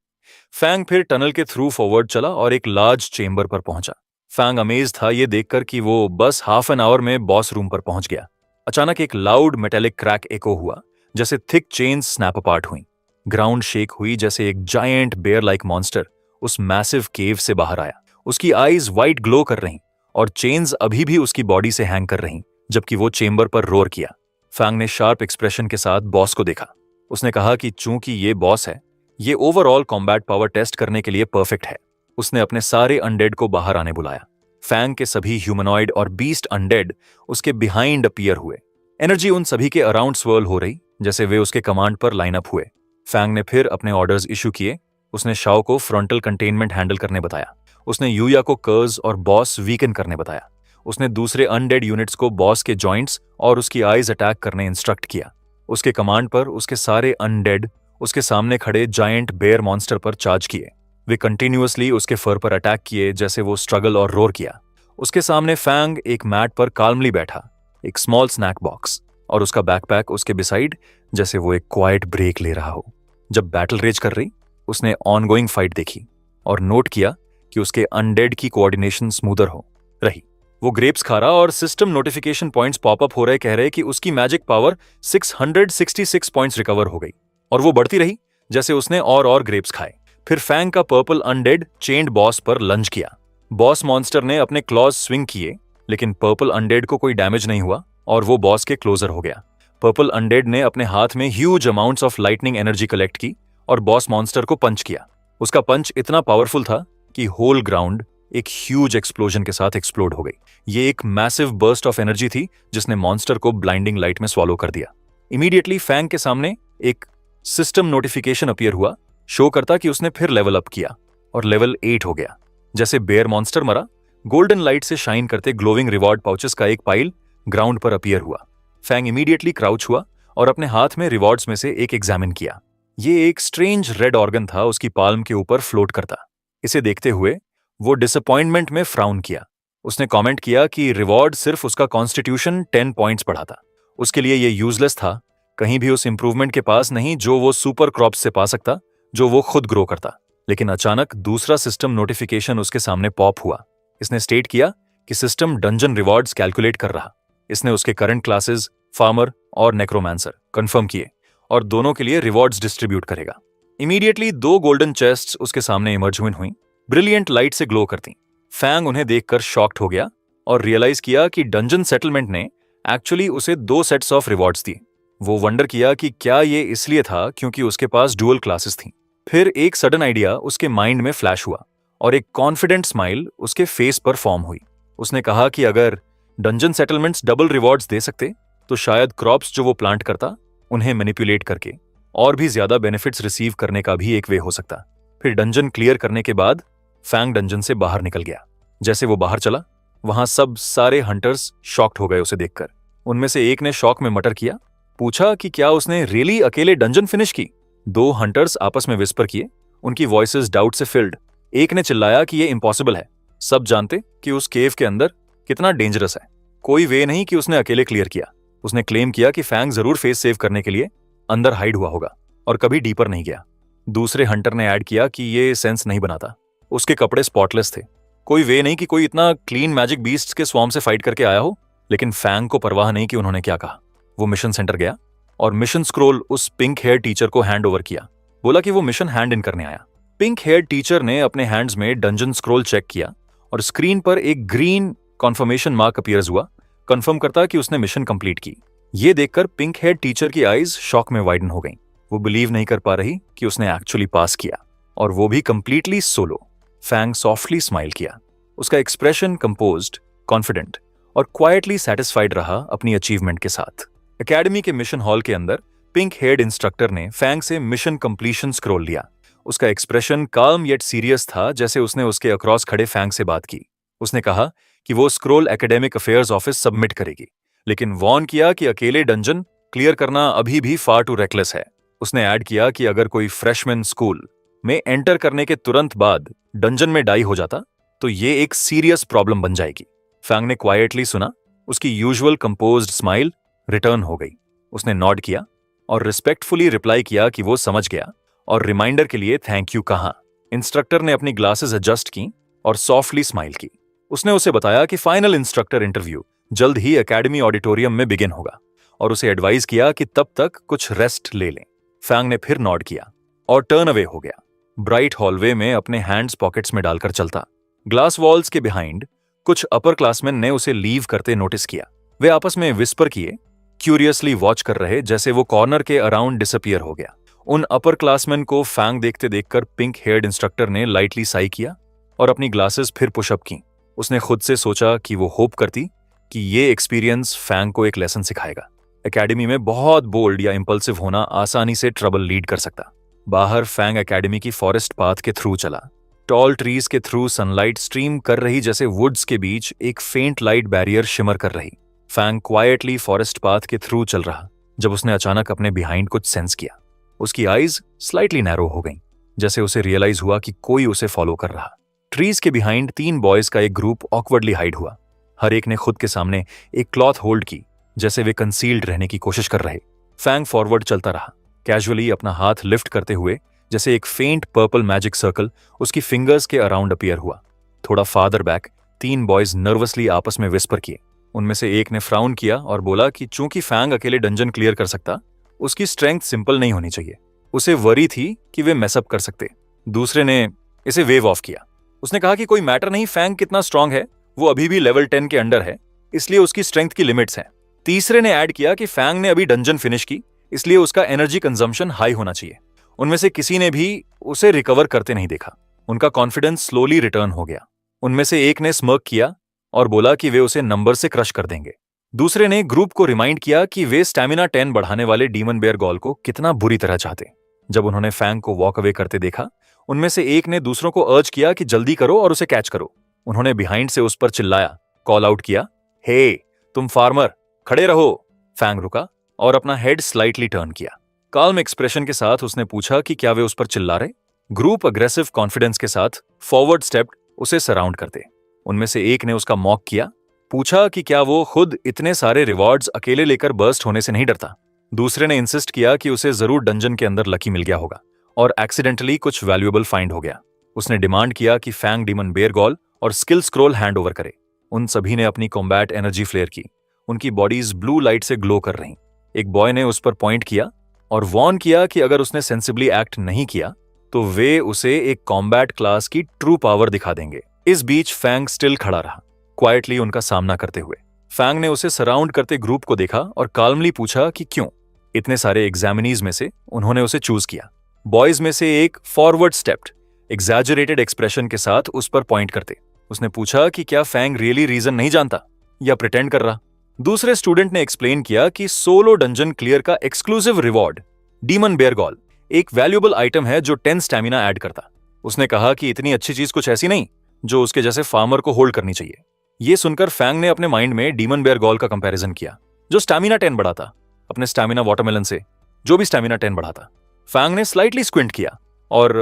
फैंग फिर टनल के थ्रू फॉरवर्ड चला और एक लार्ज चेंबर पर पहुंचा। फैंग अमेज था ये देखकर कि वो बस हाफ एन आवर में बॉस रूम पर पहुंच गया। अचानक एक लाउड मेटेलिक क्रैक एको हुआ जैसे थिक चेन्स स्नैप अपार्ट हुई। ग्राउंड शेक हुई जैसे एक जायंट बेयर लाइक मॉन्स्टर उस मैसिव केव से बाहर आया। उसकी आईज वाइट ग्लो कर रहीं और चेन्स अभी भी उसकी बॉडी से हैंग कर रहीं जबकि वो चेंबर पर रोर किया। फैंग ने शार्प एक्सप्रेशन के साथ बॉस को देखा। उसने कहा कि चूंकि ये बॉस है, ये ओवरऑल कॉम्बैट पावर टेस्ट करने के लिए परफेक्ट है। उसने अपने सारे अनडेड को बाहर आने बुलाया। फैंग के सभी ह्यूमनॉइड और बीस्ट अनडेड उसके बिहाइंड अपीयर हुए। एनर्जी उन सभी के अराउंड स्वर्ल हो रही जैसे वे उसके कमांड पर लाइन अप हुए। फैंग ने फिर अपने ऑर्डर्स इशू किए। उसने शाओ को फ्रंटल कंटेनमेंट हैंडल करने बताया। उसने यूया को कर्ज और बॉस वीकन करने बताया। उसने दूसरे अनडेड यूनिट्स को बॉस के जॉइंट्स और उसकी आईज अटैक करने इंस्ट्रक्ट किया। उसके कमांड पर उसके सारे अनडेड उसके सामने खड़े जायंट बेयर मॉन्स्टर पर चार्ज किए। वे कंटिन्यूअसली उसके फर पर अटैक किए जैसे वो स्ट्रगल और रोर किया। उसके सामने फैंग एक मैट पर काल्मली बैठा, एक स्मॉल स्नैक बॉक्स और उसका बैकपैक उसके बिसाइड जैसे वो एक क्वाइट ब्रेक ले रहा हो। जब बैटल रेज कर रही, उसने ऑनगोइंग फाइट देखी और नोट किया कि उसके अनडेड की कोऑर्डिनेशन स्मूदर हो रही। वो ग्रेप्स खा रहा और सिस्टम नोटिफिकेशन पॉइंट्स पॉपअप हो रहे कह रहे कि उसकी मैजिक पावर 666 पॉइंट्स रिकवर हो गई और वो बढ़ती रही जैसे उसने और ग्रेप्स खाए। फिर फैंग का पर्पल अनडेड चेंड बॉस पर लंज किया। बॉस मॉन्स्टर ने अपने क्लॉज स्विंग किए लेकिन पर्पल अनडेड को कोई डैमेज नहीं हुआ और वो बॉस के क्लोजर हो गया। पर्पल अनडेड ने अपने हाथ में huge amounts of lightning energy collect की और बॉस मॉन्स्टर को पंच किया। उसका पंच इतना पावरफुल था कि होल ग्राउंड एक ह्यूज एक्सप्लोजन के साथ एक्सप्लोड हो गई। ये एक मैसिव बर्स्ट ऑफ एनर्जी थी जिसने मॉन्स्टर को ब्लाइंडिंग लाइट में स्वॉलो कर दिया। इमीडिएटली फैंग के सामने एक सिस्टम नोटिफिकेशन अपीयर हुआ, शो करता कि उसने फिर लेवल अप किया। और लेवल 8 हो गया। जैसे बेयर मॉन्स्टर मरा, गोल्डन लाइट से शाइन करते ग्लोविंग रिवॉर्ड पाउचेस का एक पाइल ग्राउंड पर अपीयर हुआ। फैंग इमीडिएटली क्राउच हुआ और अपने हाथ में रिवॉर्ड्स में से एक एग्जामिन किया। ये एक स्ट्रेंज रेड ऑर्गन था, उसकी पाल्म के ऊपर फ्लोट करता। इसे देखते हुए वो डिसअपॉइंटमेंट में फ्राउन किया। उसने कमेंट किया कि रिवॉर्ड सिर्फ उसका कॉन्स्टिट्यूशन 10 पॉइंट्स बढ़ाता। उसके लिए ये यूजलेस था, कहीं भी उस इंप्रूवमेंट के पास नहीं जो वो सुपर क्रॉप्स से पा सकता, जो वो खुद ग्रो करता। लेकिन अचानक दूसरा सिस्टम नोटिफिकेशन उसके सामने पॉप हुआ। इसने स्टेट किया कि सिस्टम डंजन रिवॉर्ड्स कैलकुलेट कर रहा। इसने उसके करंट क्लासेस फार्मर और नेक्रोमैंसर कंफर्म किए और दोनों के लिए रिवॉर्ड्स डिस्ट्रीब्यूट करेगा। इमीडिएटली 2 गोल्डन चेस्ट्स उसके सामने इमर्ज हुई, ब्रिलियंट लाइट से ग्लो करती। फैंग उन्हें देखकर शॉक्ड हो गया और रियलाइज किया कि डंजन सेटलमेंट ने एक्चुअली उसे 2 सेट्स ऑफ रिवॉर्ड्स दिए। वो वंडर किया कि क्या ये इसलिए था क्योंकि उसके पास डुअल क्लासेस थीं। फिर एक सडन आइडिया उसके माइंड में फ्लैश हुआ और एक कॉन्फिडेंट स्माइल उसके फेस पर फॉर्म हुई। उसने कहा कि अगर डंजन सेटलमेंट्स डबल रिवॉर्ड्स दे सकते तो शायद क्रॉप्स जो वो प्लांट करता उन्हें मैनिपुलेट करके और भी ज्यादा बेनिफिट्स रिसीव करने का भी एक वे हो सकता। फिर डंजन क्लियर करने के बाद फैंग डंजन से बाहर निकल गया। जैसे वो बाहर चला, वहां सब सारे हंटर्स शॉक्ड हो गए उसे देखकर। उनमें से एक ने शॉक में मटर किया, पूछा कि क्या उसने रियली अकेले डंजन फिनिश की। 2 हंटर्स आपस में विस्पर किए, उनकी वॉइसेस डाउट से फिल्ड। एक ने चिल्लाया कि ये इम्पॉसिबल है, सब जानते कि उस केव के अंदर कितना डेंजरस है, कोई वे नहीं कि उसने अकेले क्लियर किया। उसने क्लेम किया कि फैंग जरूर फेस सेव करने के लिए अंदर हाइड हुआ होगा और कभी डीपर नहीं गया। दूसरे हंटर ने ऐड किया कि ये सेंस नहीं बनाता, उसके कपड़े स्पॉटलेस थे, कोई वे नहीं कि कोई इतना क्लीन मैजिक बीस्ट्स के स्वॉर्म से फाइट करके आया हो। लेकिन फैंग को परवाह नहीं कि उन्होंने क्या कहा। वो मिशन सेंटर गया और मिशन स्क्रोल उस पिंक हेयर टीचर को हैंड ओवर किया। बोला कि वो मिशन हैंड इन करने आया। पिंक हेयर टीचर ने अपने हैंड्स में डंजन स्क्रोल चेक किया और स्क्रीन पर एक ग्रीन कॉन्फर्मेशन मार्क अपीयर्स हुआ, कंफर्म करता कि उसने मिशन कंप्लीट की। ये देखकर पिंक हेयर टीचर की आईज शॉक में वाइडन हो गईं। वो बिलीव नहीं कर पा रही कि उसने एक्चुअली पास किया, और वो भी completely solo. Fang softly smile किया। उसका एक्सप्रेशन कंपोज्ड, कॉन्फिडेंट और क्वाइटली सेटिस्फाइड रहा अपनी अचीवमेंट के साथ। एकेडमी के मिशन हॉल के अंदर पिंक हेयर्ड इंस्ट्रक्टर ने फैंग से मिशन कंप्लीशन स्क्रोल लिया। उसका एक्सप्रेशन काम येट सीरियस था, जैसे उसने उसके अक्रॉस खड़े फैंग से बात की। उसने कहा कि वो scroll academic affairs office submit करेगी, लेकिन वॉर्न किया कि अकेले डंजन क्लियर करना अभी भी फार टू रेकलेस है। उसने ऐड किया कि अगर कोई फ्रेशमैन स्कूल में एंटर करने के तुरंत बाद डंजन में डाई हो जाता तो ये एक सीरियस प्रॉब्लम बन जाएगी। फैंग ने क्वाइटली सुना, उसकी यूजुअल कंपोज्ड स्माइल रिटर्न हो गई। उसने नॉड किया और रिस्पेक्टफुली रिप्लाई किया कि वो समझ गया और रिमाइंडर के लिए थैंक यू कहा। इंस्ट्रक्टर ने अपनी ग्लासेस एडजस्ट की और सॉफ्टली स्माइल की। उसने उसे बताया कि फाइनल इंस्ट्रक्टर इंटरव्यू जल्द ही एकेडमी ऑडिटोरियम में बिगिन होगा और उसे एडवाइस किया कि तब तक कुछ रेस्ट ले लें। फैंग ने फिर नॉड किया और टर्न अवे हो गया, ब्राइट हॉलवे में अपने हैंड्स पॉकेट्स में डालकर चलता। ग्लास वॉल्स के बिहाइंड कुछ अपर क्लासमैन ने उसे लीव करते नोटिस किया। वे आपस में विस्पर किए, क्यूरियसली वॉच कर रहे, जैसे वो कॉर्नर के अराउंड डिसअपियर हो गया। उन अपर क्लासमैन को फैंग देखते देखकर पिंक हेयर्ड इंस्ट्रक्टर ने लाइटली साई किया और अपनी ग्लासेस फिर पुशअप की। उसने खुद से सोचा कि वो होप करती कि ये एक्सपीरियंस फैंग को एक लेसन सिखाएगा। एकेडमी में बहुत बोल्ड या इंपल्सिव होना आसानी से ट्रबल लीड कर सकता। बाहर फैंग एकेडमी की फॉरेस्ट पाथ के थ्रू चला। टॉल ट्रीज के थ्रू सनलाइट स्ट्रीम कर रही, जैसे वुड्स के बीच एक फेंट लाइट बैरियर शिमर कर रही। फैंग क्वाइटली फॉरेस्ट पाथ के थ्रू चल रहा जब उसने अचानक अपने बिहाइंड कुछ सेंस किया। उसकी आईज स्लाइटली नैरो हो गईं, जैसे उसे रियलाइज हुआ कि कोई उसे फॉलो कर रहा। ट्रीज के बिहाइंड 3 बॉयज का एक ग्रुप ऑकवर्डली हाइड हुआ। हर एक ने खुद के सामने एक क्लॉथ होल्ड की, जैसे वे कंसील्ड रहने की कोशिश कर रहे। फैंग फॉरवर्ड चलता रहा, कैजुअली अपना हाथ लिफ्ट करते हुए, जैसे एक फेंट पर्पल मैजिक सर्कल उसकी फिंगर्स के अराउंड अपीयर हुआ। थोड़ा फादर बैक 3 बॉयज नर्वसली आपस में विस्पर किए। उनमें से एक ने फ्राउन किया और बोला कि चूंकि फैंग अकेले डंजन क्लियर कर सकता, उसकी स्ट्रेंथ सिंपल नहीं होनी चाहिए। उसे वरी थी कि वे मैसअप कर सकते। दूसरे ने इसे वेव ऑफ किया। उसने कहा कि कोई मैटर नहीं, फैंग कितना स्ट्रांग है, वो अभी भी लेवल 10 के अंडर है, इसलिए उसकी स्ट्रेंथ की लिमिट्स हैं। तीसरे ने ऐड किया कि फैंग ने अभी डंजन फिनिश की, इसलिए उसका एनर्जी कंजम्पशन हाई होना चाहिए। उनमें से किसी ने भी उसे रिकवर करते नहीं देखा। उनका कॉन्फिडेंस स्लोली रिटर्न हो गया। उनमें से एक ने स्मर्क किया और बोला कि वे उसे नंबर से क्रश कर देंगे। दूसरे ने ग्रुप को रिमाइंड किया कि वे स्टैमिना 10 बढ़ाने वाले डीमन बेयर गॉल को कितना बुरी तरह चाहते। जब उन्होंने फैंग को वॉक अवे करते देखा, उनमें से एक ने दूसरों को अर्ज किया कि जल्दी करो और उसे कैच करो। उन्होंने बिहाइंड से उस पर चिल्लाया, कॉल आउट किया, हे तुम फार्मर, खड़े रहो। फैंग रुका और अपना हेड स्लाइटली टर्न किया। काल्म एक्सप्रेशन के साथ उसने पूछा कि क्या वे उस पर चिल्ला रहे। ग्रुप अग्रेसिव कॉन्फिडेंस के साथ फॉरवर्ड स्टेप्ड उसे सराउंड करते। उनमें से एक ने उसका मॉक किया, पूछा कि क्या वो खुद इतने सारे रिवॉर्ड्स अकेले लेकर बर्स्ट होने से नहीं डरता। दूसरे ने इंसिस्ट किया कि उसे जरूर डंजन के अंदर लकी मिल गया होगा और एक्सीडेंटली कुछ वैल्यूएबल फाइंड हो गया। उसने डिमांड किया कि फैंग डीमन बेयरगॉल और स्किल स्क्रॉल हैंड ओवर करे। उन सभी ने अपनी कॉम्बैट एनर्जी फ्लेयर की। उनकी बॉडीज ब्लू लाइट से ग्लो कर रहीं। एक बॉय ने उस पर पॉइंट किया और वॉर्न किया कि अगर उसने सेंसिबली एक्ट नहीं किया तो वे उसे एक कॉम्बैट क्लास की ट्रू पावर दिखा देंगे। इस बीच फैंग स्टिल खड़ा रहा, क्वाइटली उनका सामना करते हुए। फैंग ने उसे सराउंड करते ग्रुप को देखा और काल्मली पूछा कि क्यों। इतने सारे एग्जामिनीज में से उन्होंने उसे चूज किया। बॉयज में से एक फॉरवर्ड स्टेप्ड एग्जैजरेटेड एक्सप्रेशन के साथ उस पर पॉइंट करते। उसने पूछा कि क्या फैंग रियली रीजन नहीं जानता या प्रिटेंड कर रहा। दूसरे स्टूडेंट ने एक्सप्लेन किया कि सोलो डंजन क्लियर का एक्सक्लूसिव रिवॉर्ड डीमन बेयरगॉल एक वैल्यूएबल आइटम है जो 10 स्टैमिना ऐड करता। उसने कहा कि इतनी अच्छी चीज कुछ ऐसी नहीं जो उसके जैसे फार्मर को होल्ड करनी चाहिए। यह सुनकर फैंग ने अपने माइंड में डीमन बेयरगॉल का कंपैरिजन किया जो स्टैमिना 10 बढ़ाता, अपने स्टैमिना वाटरमेलन से जो भी स्टैमिना 10 बढ़ाता। फैंग ने स्लाइटली स्क्विंट किया और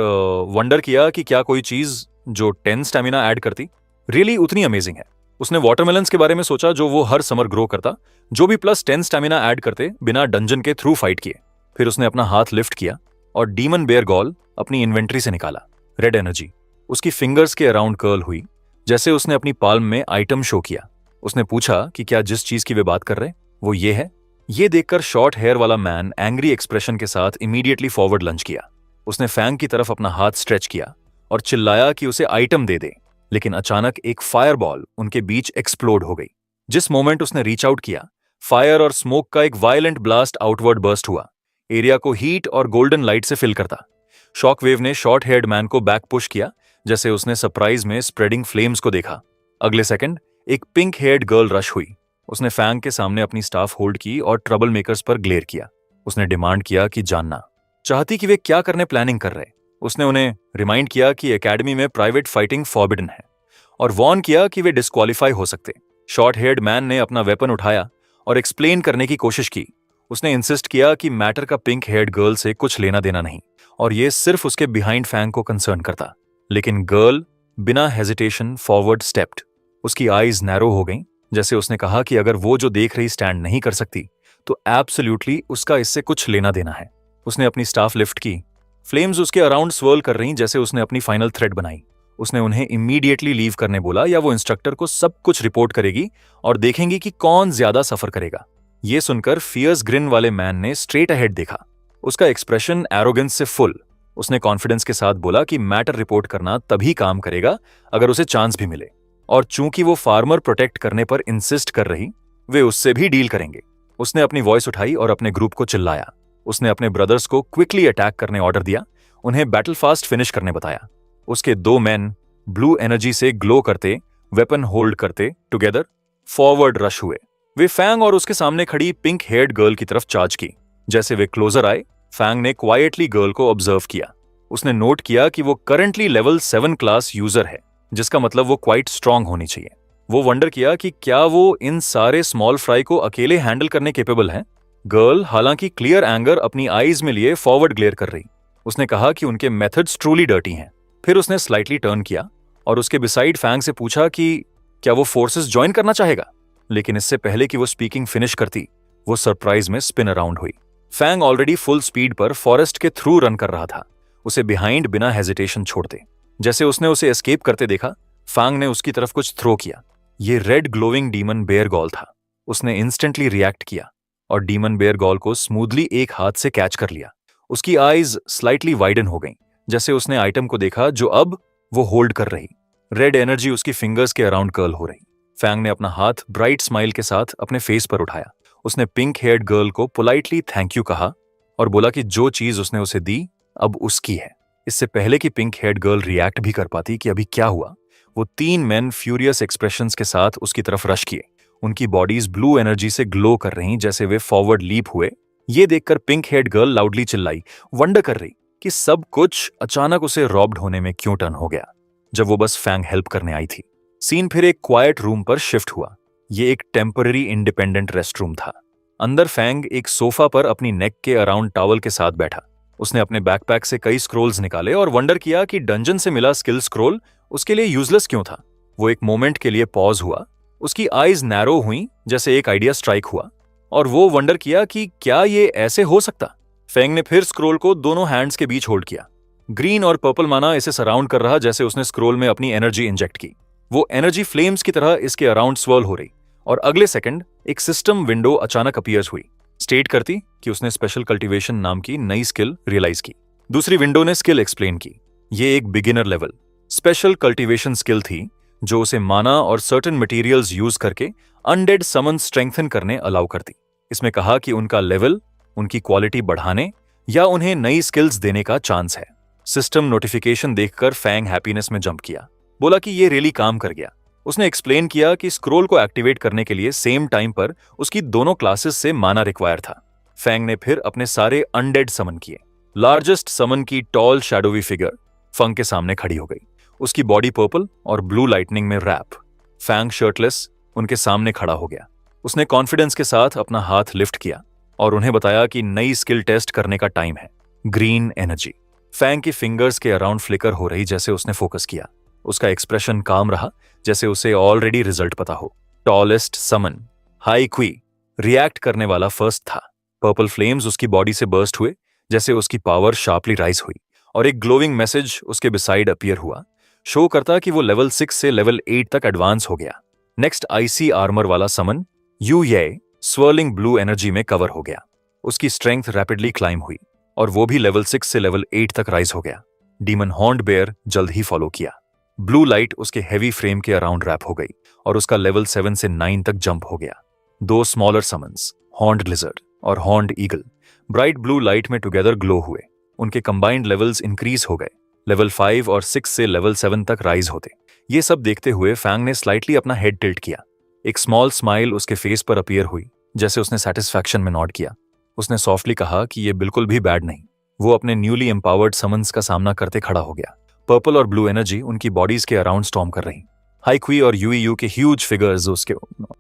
वंडर किया कि क्या कोई चीज जो 10 स्टैमिना ऐड करती रियली उतनी अमेजिंग है। उसने वाटरमेलन्स के बारे में सोचा जो वो हर समर ग्रो करता, जो भी प्लस 10 स्टैमिना ऐड करते बिना डंजन के थ्रू फाइट किए। फिर उसने अपना हाथ लिफ्ट किया और डीमन बेयरगॉल अपनी इन्वेंट्री से निकाला। रेड एनर्जी उसकी फिंगर्स के अराउंड कर्ल हुई जैसे उसने अपनी पाल्म में आइटम शो किया। उसने पूछा कि क्या जिस चीज की वे बात कर रहे वो ये है। ये देखकर शॉर्ट हेयर वाला मैन एंग्री एक्सप्रेशन के साथ इमीडिएटली फॉरवर्ड लंच किया। उसने फैंग की तरफ अपना हाथ स्ट्रेच किया और चिल्लाया कि उसे आइटम दे दे। लेकिन अचानक एक फायरबॉल उनके बीच एक्सप्लोड हो गई। जिस मोमेंट उसने रीच आउट किया, फायर और स्मोक का एक वायलेंट ब्लास्ट आउटवर्ड बर्स्ट हुआ, एरिया को हीट और गोल्डन लाइट से फिल करता। शॉक वेव ने शॉर्ट हेयर्ड मैन को बैक पुश किया जैसे उसने सरप्राइज में स्प्रेडिंग फ्लेम्स को देखा। अगले सेकंड एक पिंक हेयर्ड गर्ल रश हुई। उसने फैंग के सामने अपनी स्टाफ होल्ड की और ट्रबल मेकर्स पर ग्लेयर किया। उसने डिमांड किया कि जानना चाहती कि वे क्या करने प्लानिंग कर रहे। उसने उन्हें रिमाइंड किया कि एकेडमी में प्राइवेट फाइटिंग फॉरबिडन है और वॉर्न किया कि वे डिस्क्वालीफाई हो सकते। शॉर्ट हेयर्ड मैन ने अपना वेपन उठाया और एक्सप्लेन करने की कोशिश की। उसने इंसिस्ट किया कि मैटर का पिंक हेयर्ड गर्ल से कुछ लेना देना नहीं और ये सिर्फ उसके बिहाइंड फैंग को कंसर्न करता। लेकिन गर्ल बिना हेजिटेशन फॉरवर्ड स्टेप्ड। उसकी आईज नैरो हो गईं जैसे उसने कहा कि अगर वो जो देख रही स्टैंड नहीं कर सकती तो एब्सोल्युटली उसका इससे कुछ लेना देना है। उसने अपनी स्टाफ लिफ्ट की। फ्लेम्स उसके अराउंड स्वर्ल कर रही जैसे उसने अपनी फाइनल थ्रेड बनाई। उसने उन्हें इमीडिएटली लीव करने बोला या वो इंस्ट्रक्टर को सब कुछ रिपोर्ट करेगी और देखेंगी कि कौन ज्यादा सफर करेगा। ये सुनकर फियर्स ग्रिन वाले मैन ने स्ट्रेट अहेड देखा, उसका एक्सप्रेशन एरोगेंस से फुल। उसने कॉन्फिडेंस के साथ बोला कि मैटर रिपोर्ट करना तभी काम करेगा अगर उसे चांस भी मिले, और चूंकि वो फार्मर प्रोटेक्ट करने पर इंसिस्ट कर रही, वे उससे भी डील करेंगे। उसने अपनी वॉइस उठाई और अपने ग्रुप को चिल्लाया। उसने अपने ब्रदर्स को क्विकली अटैक करने ऑर्डर दिया, उन्हें बैटल फास्ट फिनिश करने बताया। उसके 2 मैन ब्लू एनर्जी से ग्लो करते, वेपन होल्ड करते टुगेदर फॉरवर्ड रश हुए। वे फैंग और उसके सामने खड़ी पिंक हेयर्ड गर्ल की तरफ चार्ज की। जैसे वे क्लोजर आए, फैंग ने क्वाइटली गर्ल को ऑब्जर्व किया। उसने नोट किया कि वो करंटली लेवल 7 क्लास यूजर है, जिसका मतलब वो क्वाइट स्ट्रांग होनी चाहिए। वो वंडर किया कि क्या वो इन सारे स्मॉल फ्राई को अकेले हैंडल करने केपेबल है। गर्ल हालांकि क्लियर एंगर अपनी आईज में लिए फॉरवर्ड ग्लेयर कर रही। उसने कहा कि उनके मेथड्स ट्रूली डर्टी हैं। फिर उसने स्लाइटली टर्न किया और उसके बिसाइड फैंग से पूछा कि क्या वो फोर्सेस ज्वाइन करना चाहेगा। लेकिन इससे पहले कि वो स्पीकिंग फिनिश करती, वो सरप्राइज में स्पिन अराउंड हुई। फैंग ऑलरेडी फुल स्पीड पर फॉरेस्ट के थ्रू रन कर रहा था, उसे बिहाइंड बिना हेजिटेशन छोड़ते। जैसे उसने उसे एस्केप करते देखा, फैंग ने उसकी तरफ कुछ थ्रो किया। ये रेड ग्लोइंग डीमन बेयरगॉल था। उसने इंस्टेंटली रिएक्ट किया और डीमन बेयरगॉल को स्मूथली एक हाथ से कैच कर लिया। उसकी आईज स्लाइटली वाइडन हो गईं, जैसे उसने आइटम को देखा जो अब वो होल्ड कर रही। रेड एनर्जी उसकी फिंगर्स के अराउंड कर्ल हो रही। फैंग ने अपना हाथ ब्राइट स्माइल के साथ अपने फेस पर उठाया। उसने पिंक हेयर्ड गर्ल को पोलाइटली थैंक यू कहा और बोला कि जो चीज उसने उसे दी अब उसकी है। इससे पहले कि पिंक हेयर्ड गर्ल रिएक्ट भी कर पाती कि अभी क्या हुआ, वो 3 मेन फ्यूरियस एक्सप्रेशंस के साथ उसकी तरफ रश किए। उनकी बॉडीज ब्लू एनर्जी से ग्लो कर रही जैसे वे फॉरवर्ड लीप हुए। ये देखकर पिंक हेयर्ड गर्ल लाउडली चिल्लाई, वंडर कर रही कि सब कुछ अचानक उसे रॉब्ड होने में क्यों टर्न हो गया जब वो बस फैंग हेल्प करने आई थी। सीन फिर एक क्वाइट रूम पर शिफ्ट हुआ। ये एक टेम्पररी इंडिपेंडेंट रेस्ट रूम था। अंदर फैंग एक सोफा पर अपनी नेक के अराउंड टॉवल के साथ बैठा। उसने अपने बैकपैक से कई स्क्रोल्स निकाले और वंडर किया कि डंजन से मिला स्किल स्क्रोल उसके लिए यूजलेस क्यों था। वो एक मोमेंट के लिए पॉज हुआ, उसकी आईज नैरो हुई जैसे एक आइडिया स्ट्राइक हुआ, और वो वंडर किया कि क्या ये ऐसे हो सकता। फैंग ने फिर स्क्रोल को दोनों हैंड्स के बीच होल्ड किया। ग्रीन और पर्पल माना इसे सराउंड कर रहा जैसे उसने स्क्रोल में अपनी एनर्जी इंजेक्ट की। वो एनर्जी फ्लेम्स की तरह इसके अराउंड स्वर्ल हो रही और अगले सेकंड एक सिस्टम विंडो अचानक अपीयर्स हुई, स्टेट करती कि उसने स्पेशल कल्टीवेशन नाम की नई स्किल रियलाइज की। दूसरी विंडो ने स्किल एक्सप्लेन की। ये एक beginner level special cultivation skill थी जो उसे माना और सर्टेन मटेरियल्स यूज करके अनडेड समन स्ट्रेंथन करने अलाउ करती। इसमें कहा कि उनका लेवल उनकी क्वालिटी बढ़ाने या उन्हें नई स्किल्स देने का चांस है। सिस्टम नोटिफिकेशन देखकर फैंग हैप्पीनेस में जंप किया, बोला कि ये रियली काम कर गया। उसने एक्सप्लेन किया कि स्क्रोल को एक्टिवेट करने के लिए सेम टाइम पर उसकी दोनों क्लासेस से माना रिक्वायर था। फैंग ने फिर अपने सारे अनडेड समन किए। लार्जेस्ट समन की टॉल शैडोवी फिगर फंग के सामने खड़ी हो गई, उसकी बॉडी पर्पल और ब्लू लाइटनिंग में रैप। फैंग शर्टलेस उनके सामने खड़ा हो गया। उसने कॉन्फिडेंस के साथ अपना हाथ लिफ्ट किया और उन्हें बताया कि नई स्किल टेस्ट करने का टाइम है, ग्रीन एनर्जी। फैंग की फिंगर्स के अराउंड फ्लिकर हो रही जैसे उसने फोकस किया। उसका एक्सप्रेशन काम रहा जैसे उसे ऑलरेडी रिजल्ट पता हो। टॉलेस्ट समन हाई क्वी रिएक्ट करने वाला फर्स्ट था। पर्पल फ्लेम्स उसकी बॉडी से बर्स्ट हुए जैसे उसकी पावर शार्पली राइज हुई और एक ग्लोविंग मैसेज उसके बिसाइड अपीयर हुआ, शो करता कि वो लेवल 6 से लेवल 8 तक एडवांस हो गया। नेक्स्ट आईसी आर्मर वाला समन यू ये स्वर्लिंग ब्लू एनर्जी में कवर हो गया। उसकी स्ट्रेंथ रैपिडली क्लाइम हुई और वो भी लेवल 6 से लेवल 8 तक राइज हो गया। डीमन हॉर्न्ड बेयर जल्द ही फॉलो किया। ब्लू लाइट उसके हेवी फ्रेम के अराउंड रैप हो गई और उसका लेवल 7 से 9 तक जंप हो गया। दो स्मॉलर समन्स हॉर्न्ड लिजर्ड और horned eagle bright blue light में टुगेदर ग्लो हुए। उनके कंबाइंड लेवल्स इंक्रीज हो गए, लेवल 5 और 6 से लेवल 7 तक राइज होते। ये सब देखते हुए फैंग ने स्लाइटली अपना हेड टिल्ट किया। एक स्मॉल स्माइल उसके फेस पर अपीयर हुई जैसे उसने सेटिस्फैक्शन में नॉड किया। उसने सॉफ्टली कहा कि ये बिल्कुल भी बैड नहीं। वो अपने न्यूली एम्पावर्ड समन्स का सामना करते खड़ा हो गया। पर्पल और ब्लू एनर्जी उनकी बॉडीज के अराउंड स्टॉर्म कर रही। हाईक्वी और यूईयू के ह्यूज फिगर्स उसके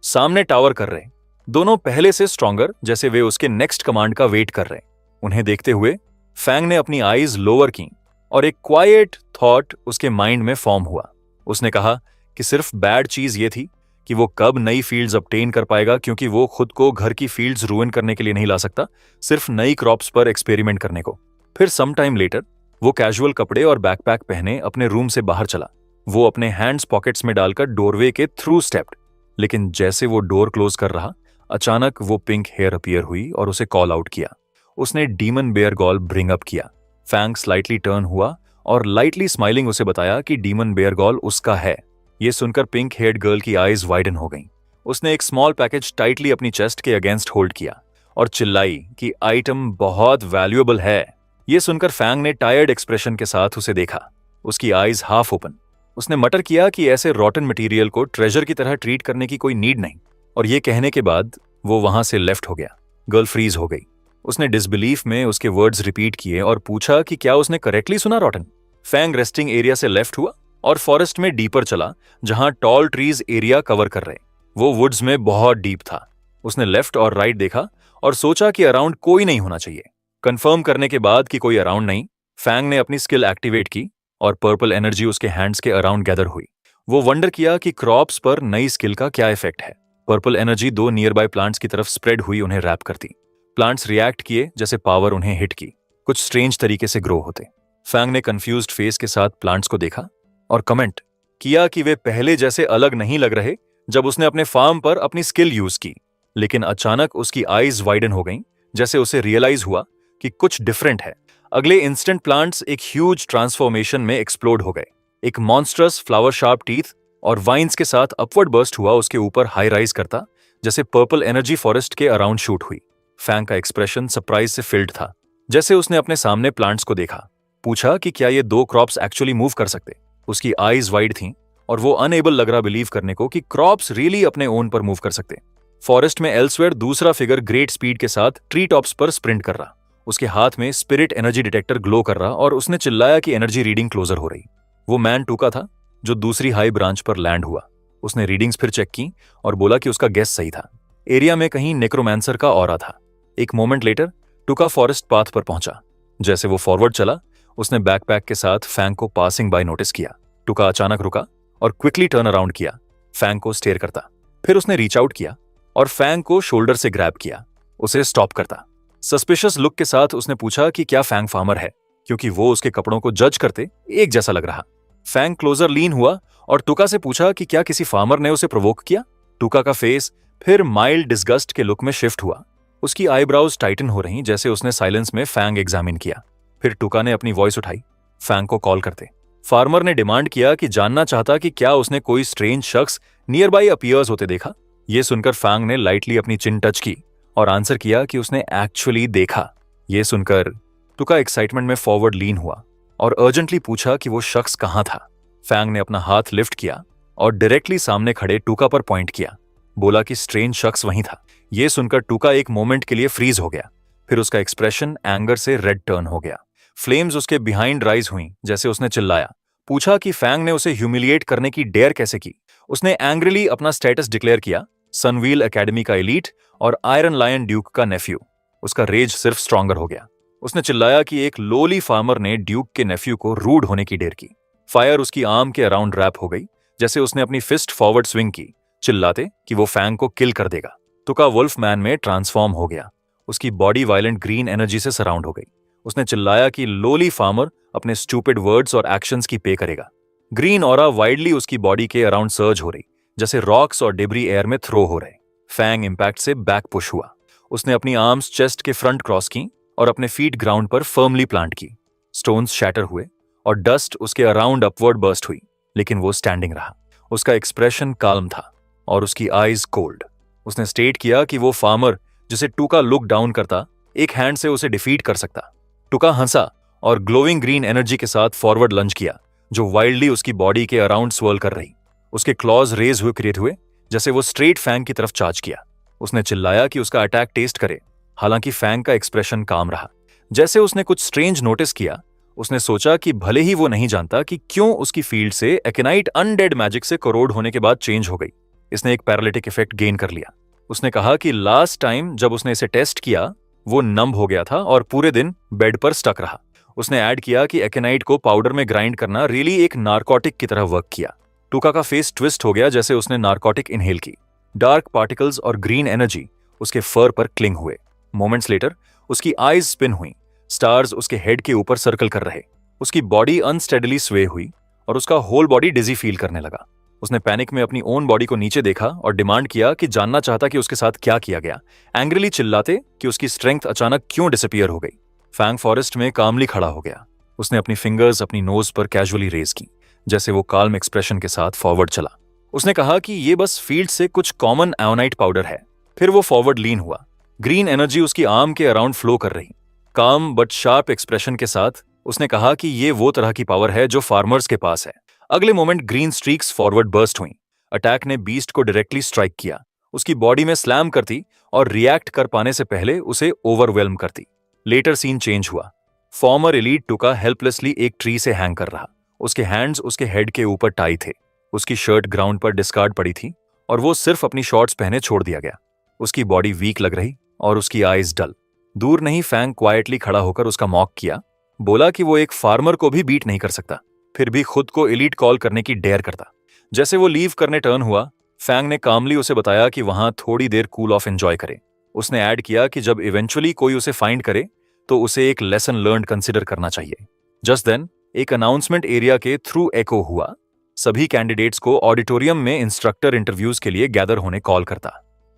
सामने टावर कर रहे, दोनों पहले से स्ट्रॉन्गर जैसे वे उसके नेक्स्ट कमांड का वेट कर रहे। उन्हें देखते हुए फैंग ने अपनी आईज लोअर की और एक क्वाइट थॉट उसके माइंड में फॉर्म हुआ। उसने कहा कि सिर्फ बैड चीज ये थी कि वो कब नई फील्ड्स ऑब्टेन कर पाएगा, क्योंकि वो खुद को घर की फील्ड्स रूइन करने के लिए नहीं ला सकता, सिर्फ नई क्रॉप्स पर एक्सपेरिमेंट करने को। फिर सम टाइम लेटर वो कैजुअल कपड़े और बैकपैक पहने अपने रूम से बाहर चला। वो अपने हैंड्स पॉकेट्स में डालकर डोरवे के थ्रू स्टेप्ड, लेकिन जैसे वो डोर क्लोज कर रहा अचानक वो पिंक हेयर अपीयर हुई और उसे कॉल आउट किया। उसने डीमन बेयर गॉल ब्रिंग अप किया। फैंग स्लाइटली टर्न हुआ और लाइटली स्माइलिंग उसे बताया कि डीमन बेयर गॉल उसका है। ये सुनकर पिंक हेयर्ड गर्ल की आईज वाइडन हो गईं। उसने एक स्मॉल पैकेज टाइटली अपनी चेस्ट के अगेंस्ट होल्ड किया और चिल्लाई कि आइटम बहुत वैल्यूएबल है। ये सुनकर फैंग ने टायर्ड एक्सप्रेशन के साथ उसे देखा, उसकी आईज हाफ ओपन। उसने मटर किया कि ऐसे रॉटन मटेरियल को ट्रेजर की तरह ट्रीट करने की कोई नीड नहीं, और ये कहने के बाद वो वहां से लेफ्ट हो गया। गर्ल फ्रीज हो गई। उसने डिसबिलीफ में उसके वर्ड्स रिपीट किए और पूछा कि क्या उसने करेक्टली सुना रॉटन। फैंग रेस्टिंग एरिया से लेफ्ट हुआ और फॉरेस्ट में डीपर चला जहां टॉल ट्रीज एरिया कवर कर रहे। वो वुड्स में बहुत डीप था। उसने लेफ्ट और राइट देखा और सोचा कि अराउंड कोई नहीं होना चाहिए। कंफर्म करने के बाद कि कोई अराउंड नहीं, फैंग ने अपनी स्किल एक्टिवेट की और पर्पल एनर्जी उसके हैंड्स के अराउंड गैदर हुई। वो वंडर किया कि क्रॉप्स पर नई स्किल का क्या इफेक्ट है। पर्पल एनर्जी दो नियर बाय प्लांट्स की तरफ स्प्रेड हुई, उन्हें रैप करती। प्लांट्स रिएक्ट किए जैसे पावर उन्हें हिट की, कुछ स्ट्रेंज तरीके से ग्रो होते। फैंग ने कंफ्यूज्ड फेस के साथ प्लांट्स को देखा और कमेंट किया कि वे पहले जैसे अलग नहीं लग रहे जब उसने अपने फार्म पर अपनी स्किल यूज की। लेकिन अचानक उसकी आईज वाइडन हो गईं, जैसे उसे रियलाइज हुआ कि कुछ डिफरेंट है। अगले इंस्टेंट प्लांट्स एक ह्यूज ट्रांसफॉर्मेशन में एक्सप्लोड हो गए। एक मॉन्स्ट्रस फ्लावर शार्प टीथ और वाइन्स के साथ अपवर्ड बर्स्ट हुआ उसके ऊपर हाई राइज करता, जैसे पर्पल एनर्जी फॉरेस्ट के अराउंड शूट हुई। फैंग का एक्सप्रेशन सरप्राइज से फिल्ड था, जैसे उसने अपने सामने प्लांट्स को देखा। पूछा कि क्या ये दो क्रॉप्स एक्चुअली मूव कर सकते। उसकी आईज वाइड थीं और वो अनएबल लग रहा बिलीव करने को कि क्रॉप्स रियली अपने ओन पर मूव कर सकते। फॉरेस्ट में एल्सवेयर दूसरा फिगर ग्रेट स्पीड के साथ ट्री टॉप्स पर स्प्रिंट कर रहा। उसके हाथ में स्पिरिट एनर्जी डिटेक्टर ग्लो कर रहा और उसने चिल्लाया कि एनर्जी रीडिंग क्लोजर हो रही। वो मैन टूका था जो दूसरी हाई ब्रांच पर लैंड हुआ। उसने रीडिंग्स फिर चेक की और बोला कि उसका गेस सही था। एरिया में कहीं नेक्रोमैंसर का ऑरा था। एक मोमेंट लेटर टूका फॉरेस्ट पाथ पर पहुंचा। जैसे वो फॉरवर्ड चला, उसने बैकपैक के साथ फैंग को पासिंग बाय नोटिस किया। टूका अचानक रुका और क्विकली टर्न अराउंड किया, फैंग को स्टेयर करता। फिर उसने रीच आउट किया और फैंग को शोल्डर से ग्रैब किया, उसे स्टॉप करता। सस्पिशियस लुक के साथ उसने पूछा कि क्या फैंग फार्मर है, क्योंकि वो उसके कपड़ों को जज करते एक जैसा लग रहा। फैंग क्लोजर लीन हुआ और टूका से पूछा कि क्या किसी फार्मर ने उसे प्रोवोक किया। टूका का फेस फिर माइल्ड डिस्गस्ट के लुक में शिफ्ट हुआ। उसकी आईब्राउज टाइटन हो रही, जैसे उसने साइलेंस में फैंग एग्जामिन किया। फिर टूका ने अपनी वॉइस उठाई, फैंग को कॉल करते। फार्मर ने डिमांड किया कि जानना चाहता कि क्या उसने कोई स्ट्रेंज शख्स नियर बाई अपीयर्स होते देखा। यह सुनकर फैंग ने लाइटली अपनी चिन टच की और आंसर किया कि उसने एक्चुअली देखा। यह सुनकर टूका एक्साइटमेंट में फॉरवर्ड लीन हुआ और अर्जेंटली पूछा कि वो शख्स कहां था। फैंग ने अपना हाथ लिफ्ट किया और डायरेक्टली सामने खड़े टूका पर पॉइंट किया, बोला कि स्ट्रेंज शख्स वहीं था। यह सुनकर टूका एक मोमेंट के लिए फ्रीज हो गया, फिर उसका एक्सप्रेशन एंगर से रेड टर्न हो गया। फ्लेम्स उसके बिहाइंड राइज हुई, जैसे उसने चिल्लाया, पूछा कि फैंग ने उसे ह्यूमिलिएट करने की डेयर कैसे की। उसने एंग्रीली अपना स्टेटस डिक्लेयर किया, सनवील एकेडमी का एलीट और आयरन लायन ड्यूक का नेफ्यू। उसका रेज सिर्फ स्ट्रॉन्गर हो गया। उसने चिल्लाया कि एक लोली फार्मर ने ड्यूक के नेफ्यू को रूड होने की डेयर की। फायर उसकी आर्म के अराउंड रैप हो गई, जैसे उसने अपनी फिस्ट फॉरवर्ड स्विंग की, चिल्लाते कि वो फैंग को किल कर देगा। टूका वुल्फ मैन में ट्रांसफॉर्म हो गया। उसकी बॉडी वायलेंट ग्रीन एनर्जी से सराउंड हो गई। उसने चिल्लाया कि लोली फार्मर अपने स्टूपिड वर्ड्स और एक्शंस की पे करेगा। ग्रीन ऑरा वाइडली उसकी बॉडी के अराउंड सर्ज हो रही, जैसे रॉक्स और डेब्री एयर में थ्रो हो रहे। फैंग इंपैक्ट से बैक पुश हुआ। उसने अपनी आर्म्स चेस्ट के फ्रंट क्रॉस की और अपने फीट ग्राउंड पर फर्मली प्लांट की। स्टोन्स शैटर हुए और डस्ट उसके अराउंड अपवर्ड बर्स्ट हुई, लेकिन वो स्टैंडिंग रहा। उसका एक्सप्रेशन काल्म था और उसकी आईज कोल्ड। उसने स्टेट किया कि वो फार्मर जिसे टूका लुक डाउन करता, एक हैंड से उसे डिफीट कर सकता। टूका हंसा और ग्लोइंग ग्रीन एनर्जी के साथ फॉरवर्ड लंज किया, जो वाइल्डली उसकी बॉडी के अराउंड स्वर्ल कर रही। उसके क्लॉज रेज हुए क्रिएट हुए, जैसे वो स्ट्रेट फैंग की तरफ चार्ज किया। उसने चिल्लाया कि उसका अटैक टेस्ट करे, हालांकि फैंग का एक्सप्रेशन काम रहा। जैसे उसने कुछ स्ट्रेंज नोटिस किया, उसने सोचा कि भले ही वो नहीं जानता कि क्यों उसकी फील्ड से एकेनाइट अनडेड मैजिक से करोड होने के बाद चेंज हो गई। इसने एक पैरालिटिक इफेक्ट गेन कर लिया। उसने कहा कि लास्ट टाइम जब उसने इसे टेस्ट किया, वो नंब हो गया था और पूरे दिन बेड पर स्टक रहा। उसने ऐड किया कि एकेनाइट को पाउडर में ग्राइंड करना रियली एक नारकोटिक की तरह वर्क किया। टूका का फेस ट्विस्ट हो गया, जैसे उसने नारकोटिक इनहेल की। डार्क पार्टिकल्स और ग्रीन एनर्जी उसके फर पर क्लिंग हुए। मोमेंट्स लेटर उसकी आईज स्पिन हुई, स्टार्स उसके हेड के ऊपर सर्कल कर रहे। उसकी बॉडी अनस्टेडली स्वे हुई और उसका होल बॉडी डिजी फील करने लगा। उसने पैनिक में अपनी ओन बॉडी को नीचे देखा और डिमांड किया कि जानना चाहता कि उसके साथ क्या किया गया, एंग्रीली चिल्लाते कि उसकी स्ट्रेंथ अचानक क्यों डिसअपीयर हो गई। फैंग फॉरेस्ट में कामली खड़ा हो गया। उसने अपनी फिंगर्स अपनी नोज पर कैजुअली रेज की, जैसे वो काल्म एक्सप्रेशन के साथ फॉरवर्ड चला। उसने कहा कि ये बस फील्ड से कुछ कॉमन एओनाइट पाउडर है। फिर वो फॉरवर्ड लीन हुआ। ग्रीन एनर्जी उसकी आर्म के अराउंड फ्लो कर रही। काम बट शार्प एक्सप्रेशन के साथ उसने कहा कि ये वो तरह की पावर है जो फार्मर्स के पास है। अगले moment green streaks forward burst हुई। अटैक ने बीस्ट को डायरेक्टली स्ट्राइक किया, उसकी बॉडी में स्लैम करती और रिएक्ट कर पाने से पहले उसे ओवरवेल्म करती। लेटर सीन चेंज हुआ। फॉर्मर एलीट टूका हेल्पलेसली एक ट्री से हैंग कर रहा। उसके हैंड्स उसके हेड के ऊपर टाई थे। उसकी शर्ट ग्राउंड पर डिस्कार्ड पड़ी थी और वो सिर्फ अपनी शॉर्ट्स पहने छोड़ दिया गया। उसकी बॉडी वीक लग रही और उसकी आईज डल। दूर नहीं फैंग क्वाइटली खड़ा होकर उसका मॉक किया, बोला कि वो एक फार्मर को भी बीट नहीं कर सकता, फिर भी खुद को एलीट कॉल करने की डेयर करता। जैसे वो लीव करने टर्न हुआ, फैंग ने कामली उसे बताया कि वहां थोड़ी देर कूल ऑफ एंजॉय करे। उसने ऐड किया कि जब इवेंचुअली कोई उसे फाइंड करे तो उसे एक लेसन लर्न कंसिडर करना चाहिए। जस्ट देन एक अनाउंसमेंट एरिया के थ्रू एको हुआ। सभी कैंडिडेट्स को ऑडिटोरियम में इंस्ट्रक्टर इंटरव्यूज के लिए गैदर होने कॉल करता।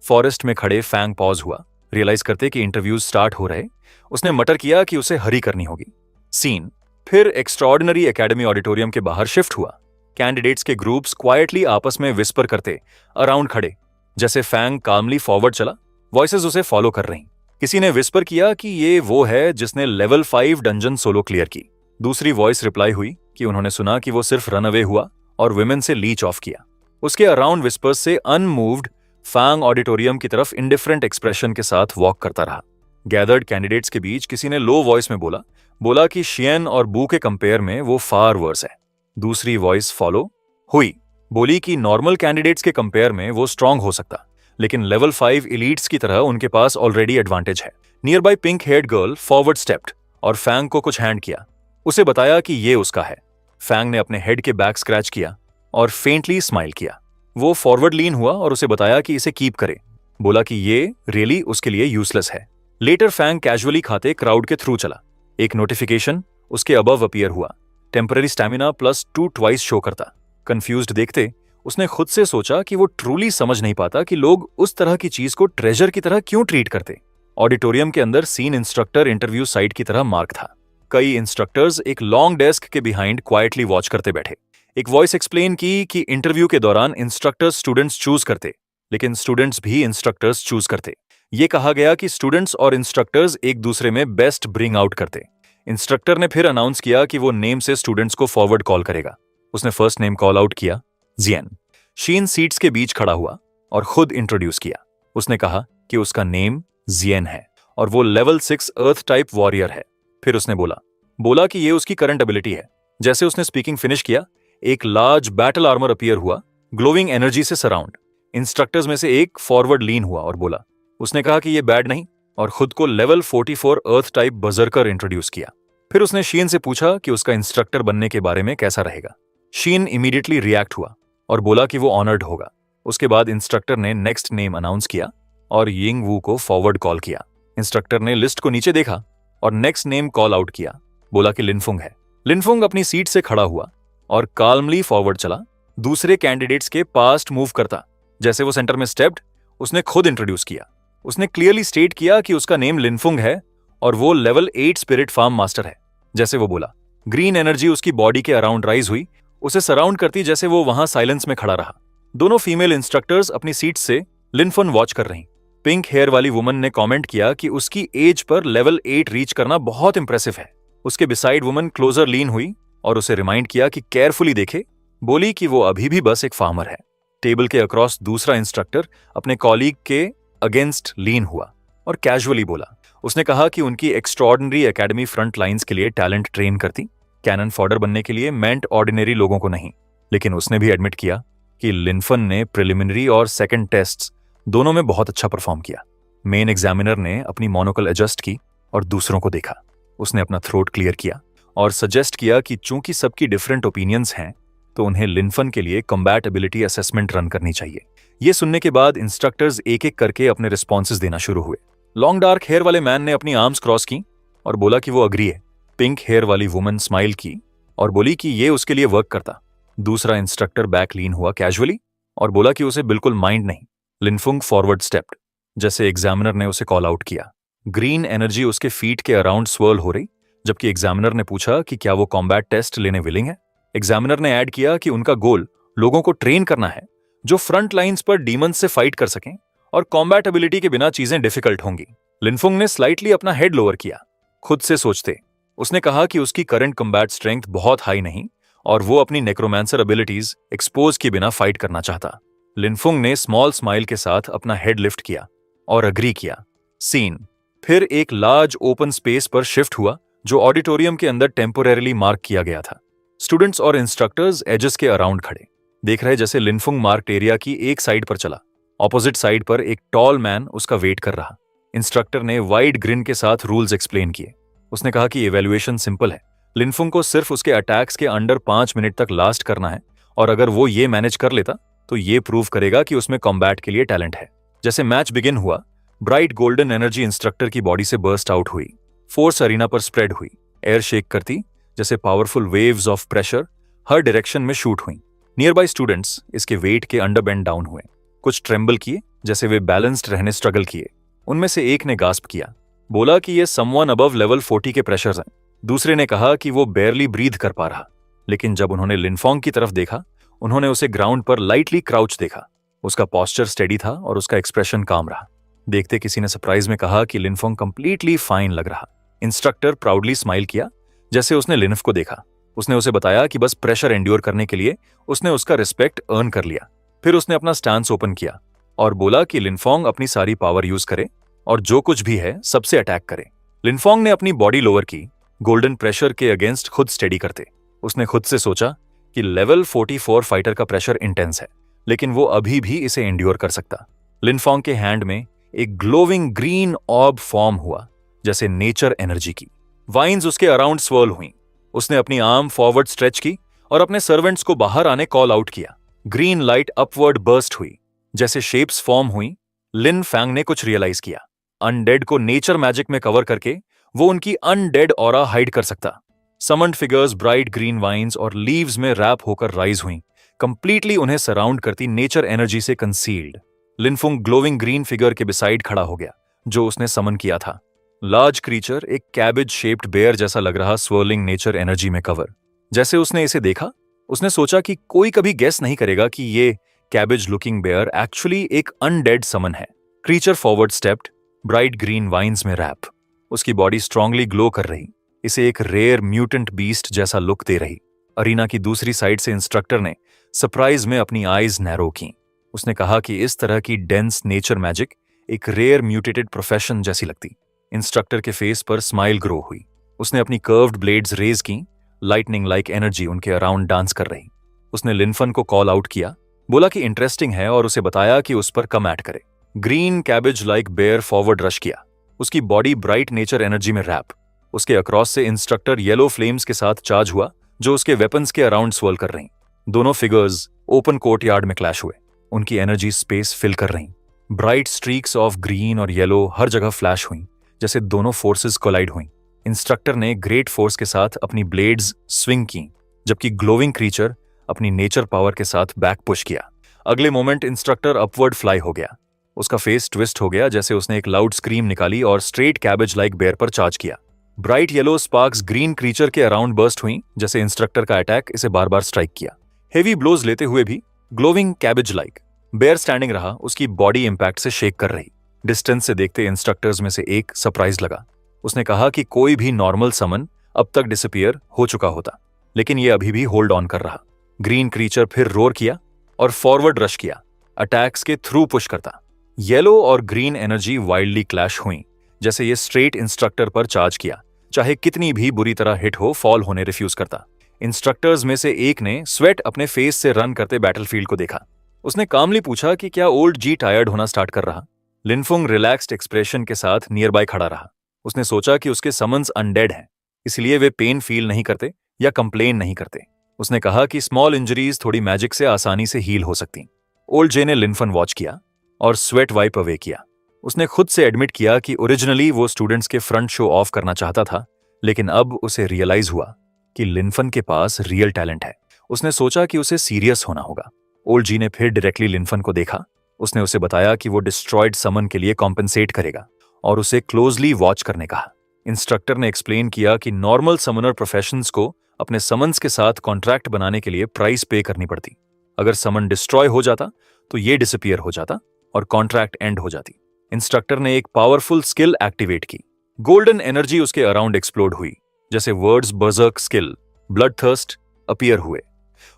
फॉरेस्ट में खड़े फैंग पॉज हुआ, रियलाइज करते कि इंटरव्यूज स्टार्ट हो रहे। उसने मटर किया कि उसे हरी करनी होगी। सीन फिर एक्स्ट्राऑर्डिनरी एकेडमी ऑडिटोरियम के बाहर शिफ्ट हुआ। कैंडिडेट्स के ग्रुप्स क्वाइटली आपस में विस्पर करते अराउंड खड़े। जैसे फैंग कामली फॉरवर्ड चला, वॉइसेस उसे फॉलो कर रही। किसी ने विस्पर किया कि ये वो है जिसने लेवल 5 डंजन सोलो क्लियर की। दूसरी वॉइस रिप्लाई हुई कि उन्होंने सुना कि वो सिर्फ रन अवे हुआ और विमेन से लीच ऑफ किया। उसके अराउंड विस्पर्स से अनमूव्ड फैंग ऑडिटोरियम की तरफ इंडिफरेंट एक्सप्रेशन के साथ वॉक करता रहा। गैदर्ड कैंडिडेट्स के बीच किसी ने लो वॉइस में बोला कि शियन और बू के कंपेयर में वो फार वर्स है। दूसरी वॉइस फॉलो हुई, बोली कि नॉर्मल कैंडिडेट्स के कंपेयर में वो स्ट्रांग हो सकता, लेकिन लेवल 5 इलीट्स की तरह उनके पास ऑलरेडी एडवांटेज है। Near by pink heard girl forward stepped और फैंग को कुछ हैंड किया, उसे बताया कि ये उसका है। फैंग ने अपने हेड के बैक स्क्रैच किया और फेंटली स्माइल किया। वो फॉरवर्ड लीन हुआ और उसे बताया कि इसे कीप करे, बोला कि ये रियली उसके लिए यूजलेस है। लेटर फैंग कैजुअली खाते क्राउड के थ्रू चला। एक नोटिफिकेशन उसके अबव अपीयर हुआ, टेम्पररी स्टैमिना +2 ट्वाइस शो करता। कंफ्यूज्ड देखते उसने खुद से सोचा कि वो ट्रूली समझ नहीं पाता कि लोग उस तरह की चीज को ट्रेजर की तरह क्यों ट्रीट करते। ऑडिटोरियम के अंदर सीन इंस्ट्रक्टर इंटरव्यू साइट की तरह मार्क था। कई इंस्ट्रक्टर्स एक लॉन्ग डेस्क के बिहाइंड क्वाइटली वॉच करते बैठे। एक वॉइस एक्सप्लेन की कि इंटरव्यू के दौरान इंस्ट्रक्टर्स स्टूडेंट्स चूज करते, लेकिन स्टूडेंट्स भी इंस्ट्रक्टर्स चूज करते। ये कहा गया कि स्टूडेंट्स और इंस्ट्रक्टर्स एक दूसरे में बेस्ट ब्रिंग आउट करते। इंस्ट्रक्टर ने फिर अनाउंस किया कि वो नेम से स्टूडेंट्स को फॉरवर्ड कॉल करेगा। उसने फर्स्ट नेम कॉल आउट किया, जियन। शीन सीट्स के बीच खड़ा हुआ और खुद इंट्रोड्यूस किया। उसने कहा कि उसका नेम जियन है और वो लेवल 6 अर्थ टाइप वॉरियर है। फिर उसने बोला कि ये उसकी करंट एबिलिटी है। जैसे उसने स्पीकिंग फिनिश किया, एक लार्ज बैटल आर्मर अपीयर हुआ, ग्लोविंग एनर्जी से सराउंड। इंस्ट्रक्टर्स में से एक फॉरवर्ड लीन हुआ और बोला, उसने कहा कि ये बैड नहीं, और खुद को लेवल 44 अर्थ टाइप बजरकर इंट्रोड्यूस किया। फिर उसने शीन से पूछा कि उसका इंस्ट्रक्टर बनने के बारे में कैसा रहेगा। शीन इमीडिएटली रिएक्ट हुआ और बोला कि वो ऑनर्ड होगा। उसके बाद इंस्ट्रक्टर ने नेक्स्ट नेम अनाउंस किया और यिंग वू को फॉरवर्ड कॉल किया। इंस्ट्रक्टर ने लिस्ट को नीचे देखा और नेक्स्ट नेम कॉल आउट किया, बोला कि लिनफुंग है। लिनफुंग अपनी सीट से खड़ा हुआ और काल्मली फॉरवर्ड चला, दूसरे कैंडिडेट्स के पास्ट मूव करता। जैसे वो सेंटर में स्टेप्ड, उसने खुद इंट्रोड्यूस किया। उसने क्लियरली स्टेट किया कि उसका नेम लिनफुंग है और वो लेवल 8 स्पिरिट फार्म मास्टर है। जैसे वो बोला, ग्रीन एनर्जी उसकी बॉडी के अराउंड राइज हुई, उसे सराउंड करती जैसे वो वहां साइलेंस में खड़ा रहा। दोनों फीमेल इंस्ट्रक्टर्स अपनी सीट से लिनफुंग वॉच कर रही। पिंक हेयर वाली वुमन ने कमेंट किया कि उसकी एज पर लेवल 8 रीच करना बहुत इंप्रेसिव है। उसके बिसाइड वुमन क्लोजर लीन हुई और उसे रिमाइंड किया कि केयरफुली देखे, बोली कि वो अभी भी बस एक फार्मर है। टेबल के अक्रॉस दूसरा इंस्ट्रक्टर अपने कॉलीग के अगेंस्ट लीन हुआ और कैजुअली बोला। उसने कहा कि उनकी एक्स्ट्रॉर्डिनरी एकेडमी फ्रंट लाइंस के लिए टैलेंट ट्रेन करती, कैनन फॉडर बनने के लिए मेंट ऑर्डिनरी लोगों को नहीं। लेकिन उसने भी एडमिट किया कि लिनफन ने प्रिलिमिनरी और सेकंड टेस्ट्स दोनों में बहुत अच्छा परफॉर्म किया। मेन एग्जामिनर ने अपनी मोनोकल एडजस्ट की और दूसरों को देखा। उसने अपना थ्रोट क्लियर किया और सजेस्ट किया कि चूंकि सबकी डिफरेंट ओपिनियंस हैं, तो उन्हें लिनफन के लिए कॉम्बैट एबिलिटी असेसमेंट रन करनी चाहिए। ये सुनने के बाद इंस्ट्रक्टर्स एक एक करके अपने रिस्पॉन्सेज देना शुरू हुए। लॉन्ग डार्क हेयर वाले मैन ने अपनी आर्म्स क्रॉस की और बोला कि वो अग्री है। पिंक हेयर वाली वुमन स्माइल की और बोली कि ये उसके लिए वर्क करता। दूसरा इंस्ट्रक्टर बैक लीन हुआ कैजुअली और बोला कि उसे बिल्कुल माइंड नहीं। लिनफुंग फॉरवर्ड स्टेप्ड, जैसे एग्जामिनर ने उसे कॉल आउट किया। ग्रीन एनर्जी उसके फीट के अराउंड स्वर्ल हो रही, जबकि एग्जामिनर ने पूछा कि क्या वो कॉम्बैट टेस्ट लेने विलिंग है। एग्जामिनर ने ऐड किया कि उनका गोल लोगों को ट्रेन करना है जो फ्रंट लाइंस पर डीमंस से फाइट कर सकें, और कॉम्बैट एबिलिटी के बिना चीजें डिफिकल्ट होंगी। लिनफुंग ने स्लाइटली अपना हेड लोअर किया, खुद से सोचते। उसने कहा कि उसकी करंट कॉम्बैट स्ट्रेंथ बहुत हाई नहीं और वो अपनी नेक्रोमांसर एबिलिटीज एक्सपोज के बिना फाइट करना चाहता। लिनफुंग ने स्मॉल स्माइल के साथ अपना हेड लिफ्ट किया और अग्री किया। सीन फिर एक लार्ज ओपन स्पेस पर शिफ्ट हुआ जो ऑडिटोरियम के अंदर टेम्पोरेरीली मार्क किया गया था। स्टूडेंट्स और इंस्ट्रक्टर्स एजेस के अराउंड खड़े देख रहे, जैसे लिनफुंग मार्क्ड एरिया की एक साइड पर चला। ऑपोजिट साइड पर एक टॉल मैन उसका वेट कर रहा। इंस्ट्रक्टर ने वाइड ग्रिन के साथ रूल्स एक्सप्लेन किए। उसने कहा कि इवैल्यूएशन सिंपल है। लिनफुंग को सिर्फ उसके अटैक्स के अंडर 5 मिनट तक लास्ट करना है, और अगर वो ये मैनेज कर लेता तो ये प्रूव करेगा कि उसमें कॉम्बैट के लिए टैलेंट है। जैसे मैच बिगिन हुआ, ब्राइट गोल्डन एनर्जी इंस्ट्रक्टर की बॉडी से बर्स्ट आउट हुई, फोर्स अरीना पर स्प्रेड हुई, एयर शेक करती जैसे powerful waves of pressure her direction में शूट हुई। नियर बाय स्टूडेंट्स इसके वेट के अंडर बेंड डाउन हुए, कुछ ट्रेम्बल किए जैसे वे बैलेंस्ड रहने स्ट्रगल किए। उनमें से एक ने गास्प किया, बोला कि ये समवन अबव लेवल 40 के प्रेशर्स हैं। दूसरे ने कहा कि वो बेयरली ब्रीथ कर पा रहा। लेकिन जब उन्होंने लिनफोंग की तरफ देखा, उन्होंने उसे ग्राउंड पर लाइटली क्राउच देखा। उसका पॉस्चर स्टेडी था और उसका एक्सप्रेशन काम रहा। देखते किसी ने सरप्राइज में कहा कि लिनफोंग कंप्लीटली फाइन लग रहा। इंस्ट्रक्टर प्राउडली स्माइल किया जैसे उसने लिनफ को देखा। उसने उसे बताया कि बस प्रेशर एंड्योर करने के लिए उसने उसका रिस्पेक्ट अर्न कर लिया। फिर उसने अपना स्टांस ओपन किया और बोला कि लिनफोंग अपनी सारी पावर यूज करे और जो कुछ भी है सबसे अटैक करे। लिनफोंग ने अपनी बॉडी लोअर की, गोल्डन प्रेशर के अगेंस्ट खुद स्टेडी करते। उसने खुद से सोचा कि लेवल 44 फाइटर का प्रेशर इंटेंस है, लेकिन वो अभी भी इसे एंड्योर कर सकता। लिनफोंग के हैंड में एक ग्लोविंग ग्रीन ऑर्ब फॉर्म हुआ, जैसे नेचर एनर्जी की। वाइन्स उसके अराउंड स्वर्ल हुई। उसने अपनी आर्म फॉरवर्ड स्ट्रेच की और अपने सर्वेंट्स को बाहर आने कॉल आउट किया। ग्रीन लाइट अपवर्ड बर्स्ट हुई, जैसे शेप्स फॉर्म हुई। लिन फैंग ने कुछ रियलाइज किया। अनडेड को नेचर मैजिक में कवर करके वो उनकी अनडेड ऑरा हाइड कर सकता। Summoned figures bright green vines और लीव्स में रैप होकर राइज हुई, कंप्लीटली उन्हें सराउंड करती नेचर एनर्जी से concealed. Linfeng glowing green figure के बिसाइड खड़ा हो गया, जो उसने समन किया था। लार्ज क्रीचर, एक कैबेज शेप्ड बेयर जैसा लग रहा, स्वर्लिंग नेचर एनर्जी में कवर। जैसे उसने इसे देखा, उसने सोचा कि कोई कभी गेस नहीं करेगा कि ये कैबेज लुकिंग बेयर एक्चुअली एक अनडेड समन है। Creature forward stepped, bright green vines में रैप। उसकी बॉडी स्ट्रांगली ग्लो कर रही, इसे एक रेयर म्यूटेंट बीस्ट जैसा लुक दे रही। अरीना की दूसरी साइड से इंस्ट्रक्टर ने सरप्राइज में अपनी आईज नैरो की। उसने कहा कि इस तरह की डेंस नेचर मैजिक एक रेयर म्यूटेटेड प्रोफेशन जैसी लगती। इंस्ट्रक्टर के फेस पर स्माइल ग्रो हुई। उसने अपनी कर्व्ड ब्लेड्स रेज की, लाइटनिंग लाइक एनर्जी उनके अराउंड डांस कर रही। उसने लिनफन को कॉल आउट किया, बोला कि इंटरेस्टिंग है और उसे बताया कि उस पर कम ऐड करे। Green cabbage like bear forward rush किया, उसकी बॉडी ब्राइट नेचर एनर्जी में रैप। उसके अक्रॉस से इंस्ट्रक्टर येलो फ्लेम्स के साथ चार्ज हुआ, जो उसके वेपन्स के अराउंड स्वर्ल कर रही। दोनों फिगर्स ओपन कोर्टयार्ड में क्लैश हुए, उनकी एनर्जी स्पेस फिल कर रही। ब्राइट स्ट्रीक्स ऑफ ग्रीन और येलो हर जगह फ्लैश हुई, जैसे दोनों फोर्सेस कोलाइड हुई। इंस्ट्रक्टर ने ग्रेट फोर्स के साथ अपनी ब्लेड्स स्विंग की, जबकि ग्लोविंग क्रीचर अपनी नेचर पावर के साथ बैक पुश किया। अगले मोमेंट इंस्ट्रक्टर अपवर्ड फ्लाई हो गया। उसका फेस ट्विस्ट हो गया, जैसे उसने एक लाउड स्क्रीम निकाली और स्ट्रेट कैबेज लाइक बेयर पर चार्ज किया। Bright yellow sparks green creature के अराउंड बर्स्ट हुई, जैसे इंस्ट्रक्टर का अटैक इसे बार बार स्ट्राइक किया। हेवी ब्लोज लेते हुए भी glowing cabbage like bear standing रहा, उसकी बॉडी इंपैक्ट से शेक कर रही। डिस्टेंस से देखते इंस्ट्रक्टर्स में से एक सरप्राइज लगा। उसने कहा कि कोई भी नॉर्मल समन अब तक डिसअपीयर हो चुका होता, लेकिन ये अभी भी होल्ड ऑन कर रहा। ग्रीन क्रीचर फिर रोर किया और फॉरवर्ड रश किया, अटैक्स के थ्रू पुश करता। येलो और ग्रीन एनर्जी वाइल्डली क्लैश हुई, जैसे ये स्ट्रेट इंस्ट्रक्टर पर चार्ज किया। चाहे कितनी भी बुरी तरह हिट हो, फॉल होने रिफ्यूज करता। इंस्ट्रक्टर्स में से एक ने स्वेट अपने फेस से रन करते बैटलफील्ड को देखा। उसने कामली पूछा कि क्या ओल्ड जी टायर्ड होना स्टार्ट कर रहा। लिनफुंग रिलैक्स्ड एक्सप्रेशन के साथ नियर बाय खड़ा रहा। उसने सोचा कि उसके समन्स अनडेड हैं, इसलिए वे पेन फील नहीं करते या कंप्लेन नहीं करते। उसने कहा कि स्मॉल इंजरीज थोड़ी मैजिक से आसानी से हील हो सकती। ओल्ड जे ने लिनफन वॉच किया और स्वेट वाइप अवे किया। उसने खुद से एडमिट किया कि ओरिजिनली वो स्टूडेंट्स के फ्रंट शो ऑफ करना चाहता था, लेकिन अब उसे रियलाइज हुआ कि लिनफन के पास रियल टैलेंट है। उसने सोचा कि उसे सीरियस होना होगा। ओल्ड जी ने फिर डायरेक्टली लिनफन को देखा। उसने उसे बताया कि वो डिस्ट्रॉयड समन के लिए कॉम्पेंसेट करेगा और उसे क्लोजली वॉच करने कहा। इंस्ट्रक्टर ने एक्सप्लेन किया कि नॉर्मल समनर प्रोफेशंस को अपने समन्स के साथ कॉन्ट्रैक्ट बनाने के लिए प्राइस पे करनी पड़ती। अगर समन डिस्ट्रॉय हो जाता तो ये डिसअपीयर हो जाता और कॉन्ट्रैक्ट एंड हो जाती। इंस्ट्रक्टर ने एक पावरफुल स्किल एक्टिवेट की। गोल्डन एनर्जी उसके अराउंड एक्सप्लोड हुई, जैसे words berserk skill, blood thirst appear हुए।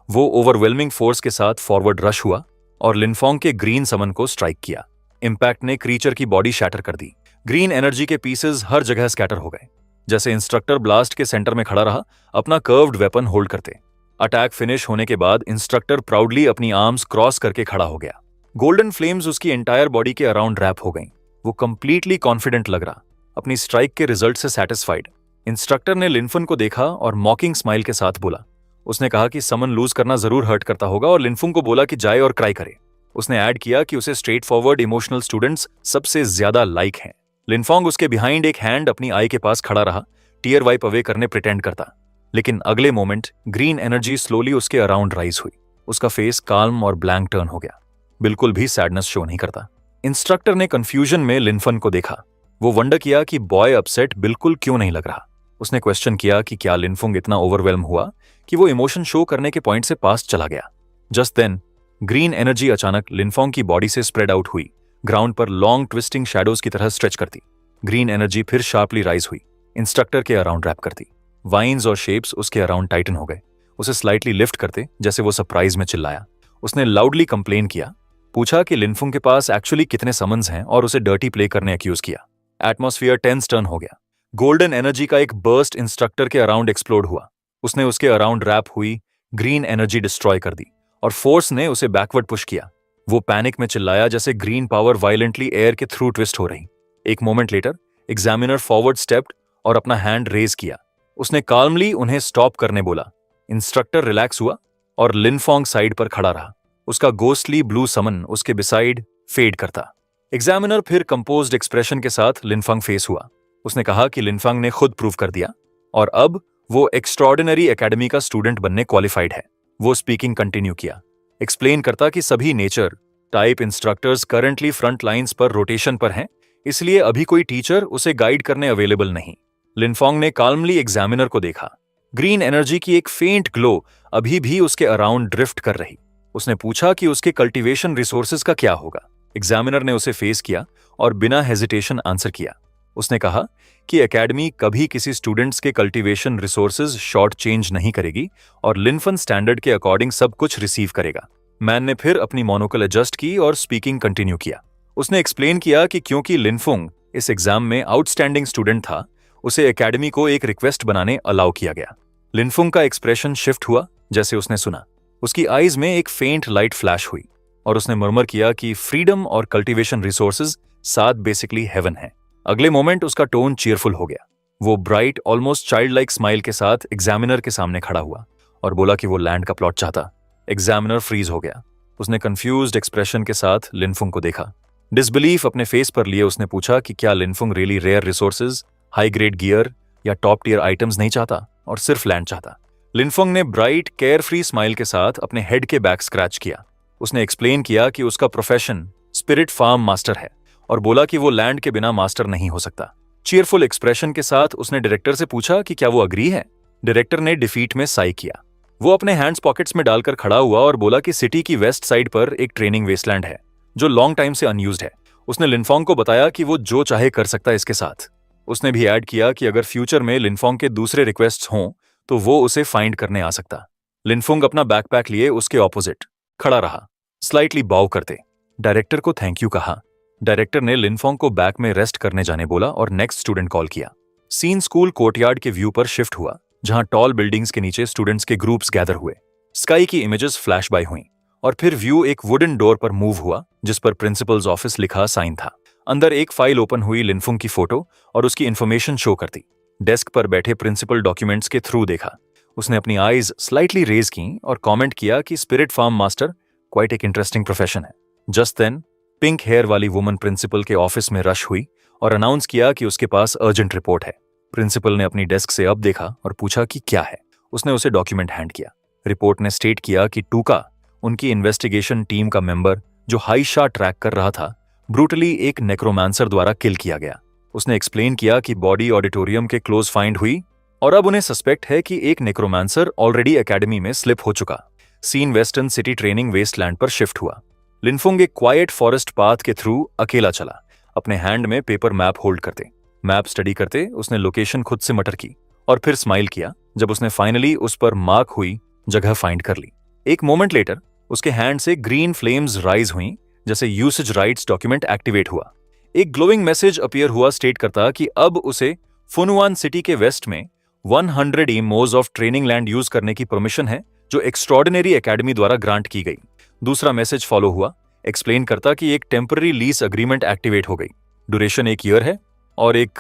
वो ओवरवेलमिंग फोर्स के साथ फॉरवर्ड रश हुआ और लिनफोंग के ग्रीन समन को स्ट्राइक किया। इंपैक्ट ने क्रीचर की बॉडी शैटर कर दी। ग्रीन एनर्जी के पीसेस हर जगह स्कैटर हो गए। जैसे इंस्ट्रक्टर ब्लास्ट के सेंटर में खड़ा रहा, अपना कर्व्ड वेपन होल्ड करते। अटैक फिनिश होने के बाद इंस्ट्रक्टर प्राउडली अपनी आर्म्स क्रॉस करके खड़ा हो गया। गोल्डन फ्लेम्स उसकी एंटायर बॉडी के अराउंड रैप हो गईं। वो कंप्लीटली कॉन्फिडेंट लग रहा, अपनी स्ट्राइक के रिजल्ट से सैटिस्फाइड। इंस्ट्रक्टर ने लिनफन को देखा और मॉकिंग स्माइल के साथ बोला। उसने कहा कि समन लूज करना जरूर हर्ट करता होगा और लिनफुंग को बोला कि जाए और क्राई करे। उसने ऐड किया कि उसे स्ट्रेट फॉरवर्ड इमोशनल स्टूडेंट्स सबसे ज्यादा लाइक हैं। लिनफोंग उसके बिहाइंड एक हैंड अपनी आई के पास खड़ा रहा, टीयर वाइप अवे करने प्रिटेंड करता। लेकिन अगले मोमेंट ग्रीन एनर्जी स्लोली उसके अराउंड राइज हुई। उसका फेस काल्म और ब्लैंक टर्न हो गया, बिल्कुल भी सैडनेस शो नहीं करता। इंस्ट्रक्टर ने कंफ्यूजन में लिनफन को देखा। वो वंडर किया कि बॉय अपसेट बिल्कुल क्यों नहीं लग रहा। उसने क्वेश्चन किया कि क्या लिनफुंग इतना ओवरवेल्म हुआ कि वो इमोशन शो करने के पॉइंट से पास चला गया। जस्ट देन ग्रीन एनर्जी अचानक लिनफोंग की बॉडी से स्प्रेड आउट हुई, ग्राउंड पर लॉन्ग ट्विस्टिंग शैडोज की तरह स्ट्रेच करती। ग्रीन एनर्जी फिर शार्पली राइज हुई, इंस्ट्रक्टर के अराउंड रैप करती। वाइन्स और शेप्स उसके अराउंड टाइटन हो गए, उसे स्लाइटली लिफ्ट करते, जैसे वो सरप्राइज में चिल्लाया। उसने लाउडली कंप्लेन किया, पूछा कि लिनफुंग के पास एक्चुअली कितने समन्स हैं और उसे डर्टी प्ले करने एक्यूज किया। एटमॉस्फेयर टेंस टर्न हो गया। गोल्डन एनर्जी का एक बर्स्ट इंस्ट्रक्टर के अराउंड एक्सप्लोड हुआ। उसने उसके अराउंड रैप हुई ग्रीन एनर्जी डिस्ट्रॉय कर दी और फोर्स ने उसे बैकवर्ड पुश किया। वो पैनिक में चिल्लाया जैसे ग्रीन पावर वायलेंटली एयर के थ्रू ट्विस्ट हो रही। एक moment later examiner forward stepped और अपना हैंड रेज किया। उसने काल्मली उन्हें स्टॉप करने बोला। इंस्ट्रक्टर रिलैक्स हुआ और लिनफोंग साइड पर खड़ा रहा। उसका गोस्टली ब्लू समन उसके बिसाइड फेड करता। एग्जामिनर फिर कंपोज्ड एक्सप्रेशन के साथ लिनफोंग फेस हुआ। उसने कहा कि लिनफोंग ने खुद प्रूव कर दिया और अब वो एक्स्ट्रॉर्डिनरी एकेडमी का स्टूडेंट बनने क्वालिफाइड है। वो स्पीकिंग कंटिन्यू किया, एक्सप्लेन करता कि सभी nature type instructors currently front lines पर रोटेशन पर हैं, इसलिए अभी कोई टीचर उसे गाइड करने अवेलेबल नहीं। लिनफोंग ने काल्मली एग्जामिनर को देखा। ग्रीन एनर्जी की एक फेंट ग्लो अभी भी उसके अराउंड ड्रिफ्ट कर रही। उसने पूछा कि उसके कल्टीवेशन रिसोर्सेज का क्या होगा। एग्जामिनर ने उसे फेस किया और बिना हेजिटेशन आंसर किया। उसने कहा कि एकेडमी कभी किसी स्टूडेंट्स के कल्टीवेशन रिसोर्सेज शॉर्ट चेंज नहीं करेगी और लिनफन स्टैंडर्ड के अकॉर्डिंग सब कुछ रिसीव करेगा। मैन ने फिर अपनी मोनोकल एडजस्ट की और स्पीकिंग कंटिन्यू किया। उसने एक्सप्लेन किया कि क्योंकि लिनफुंग इस एग्जाम में आउटस्टैंडिंग स्टूडेंट था, उसे एकेडमी को एक रिक्वेस्ट बनाने अलाउ किया गया। लिनफुंग का एक्सप्रेशन शिफ्ट हुआ जैसे उसने सुना। उसकी आईज में एक फेंट लाइट फ्लैश हुई और उसने मुर्मर किया कि फ्रीडम और कल्टीवेशन रिसोर्सेज साथ बेसिकली हेवन है। अगले मोमेंट उसका टोन चीयरफुल हो गया। वो bright almost child like smile के साथ एग्जामिनर के सामने खड़ा हुआ और बोला कि वो लैंड का प्लॉट चाहता। एग्जामिनर फ्रीज हो गया। उसने कंफ्यूज्ड एक्सप्रेशन के साथ लिनफुंग को देखा। डिसबिलीफ अपने फेस पर लिए उसने पूछा कि क्या Linfung really rare resources, high grade gear या टॉप टियर आइटम्स नहीं चाहता और सिर्फ लैंड चाहता। लिनफुंग ने ब्राइट केयर फ्री स्माइल के साथ अपने हेड के बैक स्क्रैच किया। उसने एक्सप्लेन किया कि उसका प्रोफेशन स्पिरिट फार्म मास्टर है और बोला कि वो लैंड के बिना मास्टर नहीं हो सकता। चीयरफुल एक्सप्रेशन के साथ उसने डायरेक्टर से पूछा कि क्या वो अग्री है। डायरेक्टर ने डिफीट में साई किया। वो अपने हैंड्स पॉकेट्स में डालकर खड़ा हुआ और बोला कि सिटी की वेस्ट साइड पर एक ट्रेनिंग वेस्टलैंड है जो लॉन्ग टाइम से अनयूज्ड है। उसने लिनफोंग को बताया कि वो जो चाहे कर सकता है इसके साथ। उसने भी ऐड किया कि अगर फ्यूचर में लिनफोंग के दूसरे रिक्वेस्ट्स हों तो वो उसे फाइंड करने आ सकता। लिनफुंग अपना बैकपैक लिए उसके ऑपोजिट खड़ा रहा, स्लाइटली बाउ करते। डायरेक्टर को थैंक यू कहा। डायरेक्टर ने लिनफोंग को बैक में रेस्ट करने जाने बोला और नेक्स्ट स्टूडेंट कॉल किया। सीन स्कूल कोर्टयार्ड के व्यू पर शिफ्ट हुआ जहां टॉल बिल्डिंग्स के नीचे स्टूडेंट्स के ग्रुप्स गैदर हुए। स्काई की इमेजेस फ्लैश बाय हुई और फिर व्यू एक वुडन डोर पर मूव हुआ जिस पर प्रिंसिपल्स ऑफिस लिखा साइन था। अंदर एक फाइल ओपन हुई लिनफुंग की फोटो और उसकी इंफॉर्मेशन शो करती। डेस्क पर बैठे प्रिंसिपल डॉक्यूमेंट्स के थ्रू देखा। उसने अपनी आईज स्लाइटली रेज की और कमेंट किया कि स्पिरिट फार्म मास्टर क्वाइट एक इंटरेस्टिंग प्रोफेशन है। जस्ट देन पिंक हेयर वाली वुमन प्रिंसिपल के ऑफिस में रश हुई और अनाउंस किया कि उसके पास अर्जेंट रिपोर्ट है। प्रिंसिपल ने अपनी डेस्क से अब देखा और पूछा कि क्या है। उसने उसे डॉक्यूमेंट हैंड किया। रिपोर्ट ने स्टेट किया कि टूका, उनकी इन्वेस्टिगेशन टीम का मेंबर जो हाईशा ट्रैक कर रहा था, ब्रूटली एक नेक्रोमांसर द्वारा किल किया गया। उसने एक्सप्लेन किया कि बॉडी ऑडिटोरियम के क्लोज फाइंड हुई और अब उन्हें सस्पेक्ट है कि एक नेक्रोमांसर ऑलरेडी एकेडमी में स्लिप हो चुका। Scene western city training westland पर शिफ्ट हुआ। लिनफुंग एक क्वाइट फॉरेस्ट पाथ के थ्रू अकेला चला, अपने हैंड में पेपर मैप होल्ड करते। मैप स्टडी करते उसने लोकेशन खुद से मटर की और फिर स्माइल किया जब उसने फाइनली उस पर मार्क हुई जगह फाइंड कर ली। एक मोमेंट लेटर उसके हैंड से ग्रीन फ्लेम्स राइज हुई जैसे यूसेज राइट्स डॉक्यूमेंट एक्टिवेट हुआ। एक ग्लोइंग मैसेज अपीयर हुआ स्टेट करता कि अब उसे फुनुआन सिटी के वेस्ट में 100 एमोज ऑफ ट्रेनिंग लैंड यूज करने की परमिशन है जो एक्स्ट्रॉर्डिनरी एकेडमी द्वारा ग्रांट की गई। दूसरा मैसेज फॉलो हुआ, एक्सप्लेन करता कि एक टेम्पररी लीज अग्रीमेंट एक्टिवेट हो गई। ड्यूरेशन 1 ईयर है और एक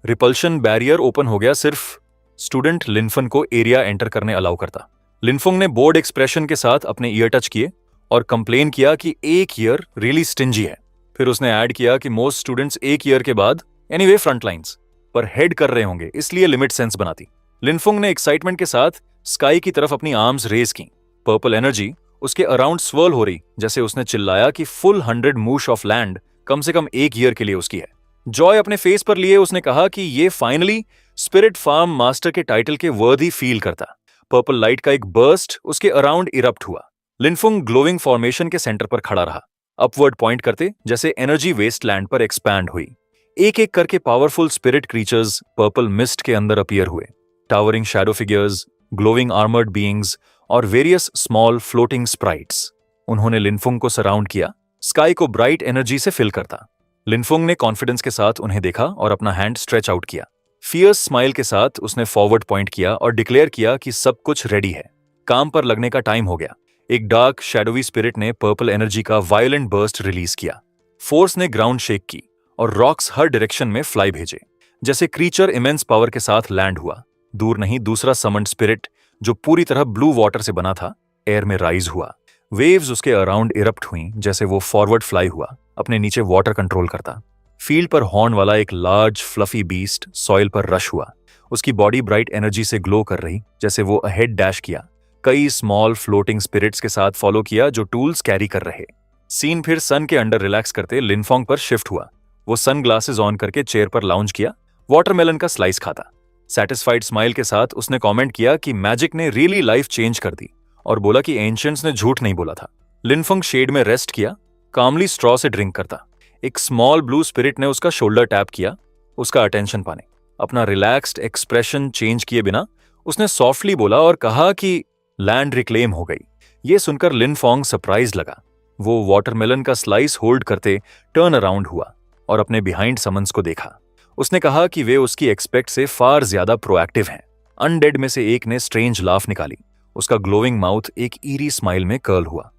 रिपल्शन बैरियर ओपन हो गया, सिर्फ स्टूडेंट लिनफन को एरिया एंटर करने अलाउ करता। लिनफुंग ने बोर्ड एक्सप्रेशन के साथ अपने ईयर टच किए और कंप्लेन किया कि 1 ईयर रियली स्टिंजी है। फिर उसने ऐड किया कि मोस्ट स्टूडेंट्स 1 ईयर के बाद एनीवे फ्रंट लाइंस पर हेड कर रहे होंगे, इसलिए लिमिट सेंस बनाती। लिनफुंग ने एक्साइटमेंट के साथ स्काई की तरफ अपनी आर्म्स रेज की। पर्पल एनर्जी उसके अराउंड स्वर्ल हो रही जैसे उसने चिल्लाया कि फुल 100 मूश ऑफ लैंड कम से कम 1 ईयर के लिए उसकी है। जॉय अपने फेस पर लिए उसने कहा कि ये फाइनली स्पिरिट फार्म मास्टर के टाइटल के वर्दी फील करता। पर्पल लाइट का एक बर्स्ट उसके अराउंड इरप्ट हुआ। लिनफुंग ग्लोइंग फॉर्मेशन के सेंटर पर खड़ा रहा, अपवर्ड पॉइंट करते जैसे एनर्जी वेस्टलैंड पर एक्सपैंड हुई। एक एक करके powerful spirit creatures purple mist के अंदर अपीयर हुए। Towering shadow figures, glowing armoured beings और वेरियस स्मॉल फ्लोटिंग स्प्राइट्स। उन्होंने लिनफुंग को सराउंड किया स्काई को ब्राइट एनर्जी से फिल करता। लिनफुंग ने कॉन्फिडेंस के साथ उन्हें देखा और अपना हैंड स्ट्रेच आउट किया। फियर्स स्माइल के साथ उसने फॉरवर्ड पॉइंट किया और डिक्लेयर किया कि सब कुछ रेडी है, काम पर लगने का टाइम हो गया। एक डार्क शैडोवी स्पिरिट ने पर्पल एनर्जी का वायलेंट बर्स्ट रिलीज किया। फोर्स ने ग्राउंड शेक की और रॉक्स हर डायरेक्शन में फ्लाई भेजे, जैसे क्रीचर इमेंस पावर के साथ लैंड हुआ। दूर नहीं, दूसरा समन्ड स्पिरिट जो पूरी तरह ब्लू वाटर से बना था, एयर में राइज हुआ। वेव्स उसके अराउंड इरप्ट हुई, जैसे वो फॉरवर्ड फ्लाई हुआ, अपने नीचे वाटर कंट्रोल करता। फील्ड पर हॉर्न वाला एक लार्ज फ्लफी बीस्ट सॉइल पर रश हुआ। उसकी बॉडी ब्राइट एनर्जी से ग्लो कर रही, जैसे वो अहेड डैश किया। कई स्मॉल फ्लोटिंग स्पिरिट्स के साथ फॉलो किया जो टूल्स कैरी कर रहे। सीन फिर सन के अंडर रिलैक्स करते लिनफोंग पर शिफ्ट हुआ। वो सन ग्लासेस ऑन करके चेयर पर लाउंज किया, वाटरमेलन का स्लाइस खाता। सैटिस्फाइड स्माइल के साथ उसने कमेंट किया कि मैजिक ने रियली लाइफ चेंज कर दी और बोला कि एंशिएंट्स ने झूठ नहीं बोला था। लिनफोंग शेड में रेस्ट किया, कामली स्ट्रॉ से ड्रिंक करता। एक स्मॉल ब्लू स्पिरिट ने उसका शोल्डर टैप किया, उसका अटेंशन पाने। अपना रिलैक्स्ड एक्सप्रेशन चेंज किए बिना उसने सॉफ्टली बोला और कहा कि लैंड रिक्लेम हो गई। यह सुनकर लिनफोंग सरप्राइज लगा। वो वाटरमेलन का स्लाइस होल्ड करते टर्न अराउंड हुआ और अपने बिहाइंड समन्स को देखा। उसने कहा कि वे उसकी एक्सपेक्ट से फार ज्यादा प्रोएक्टिव हैं। अनडेड में से एक ने स्ट्रेंज लाफ निकाली। उसका ग्लोइंग माउथ एक ईरी स्माइल में कर्ल हुआ।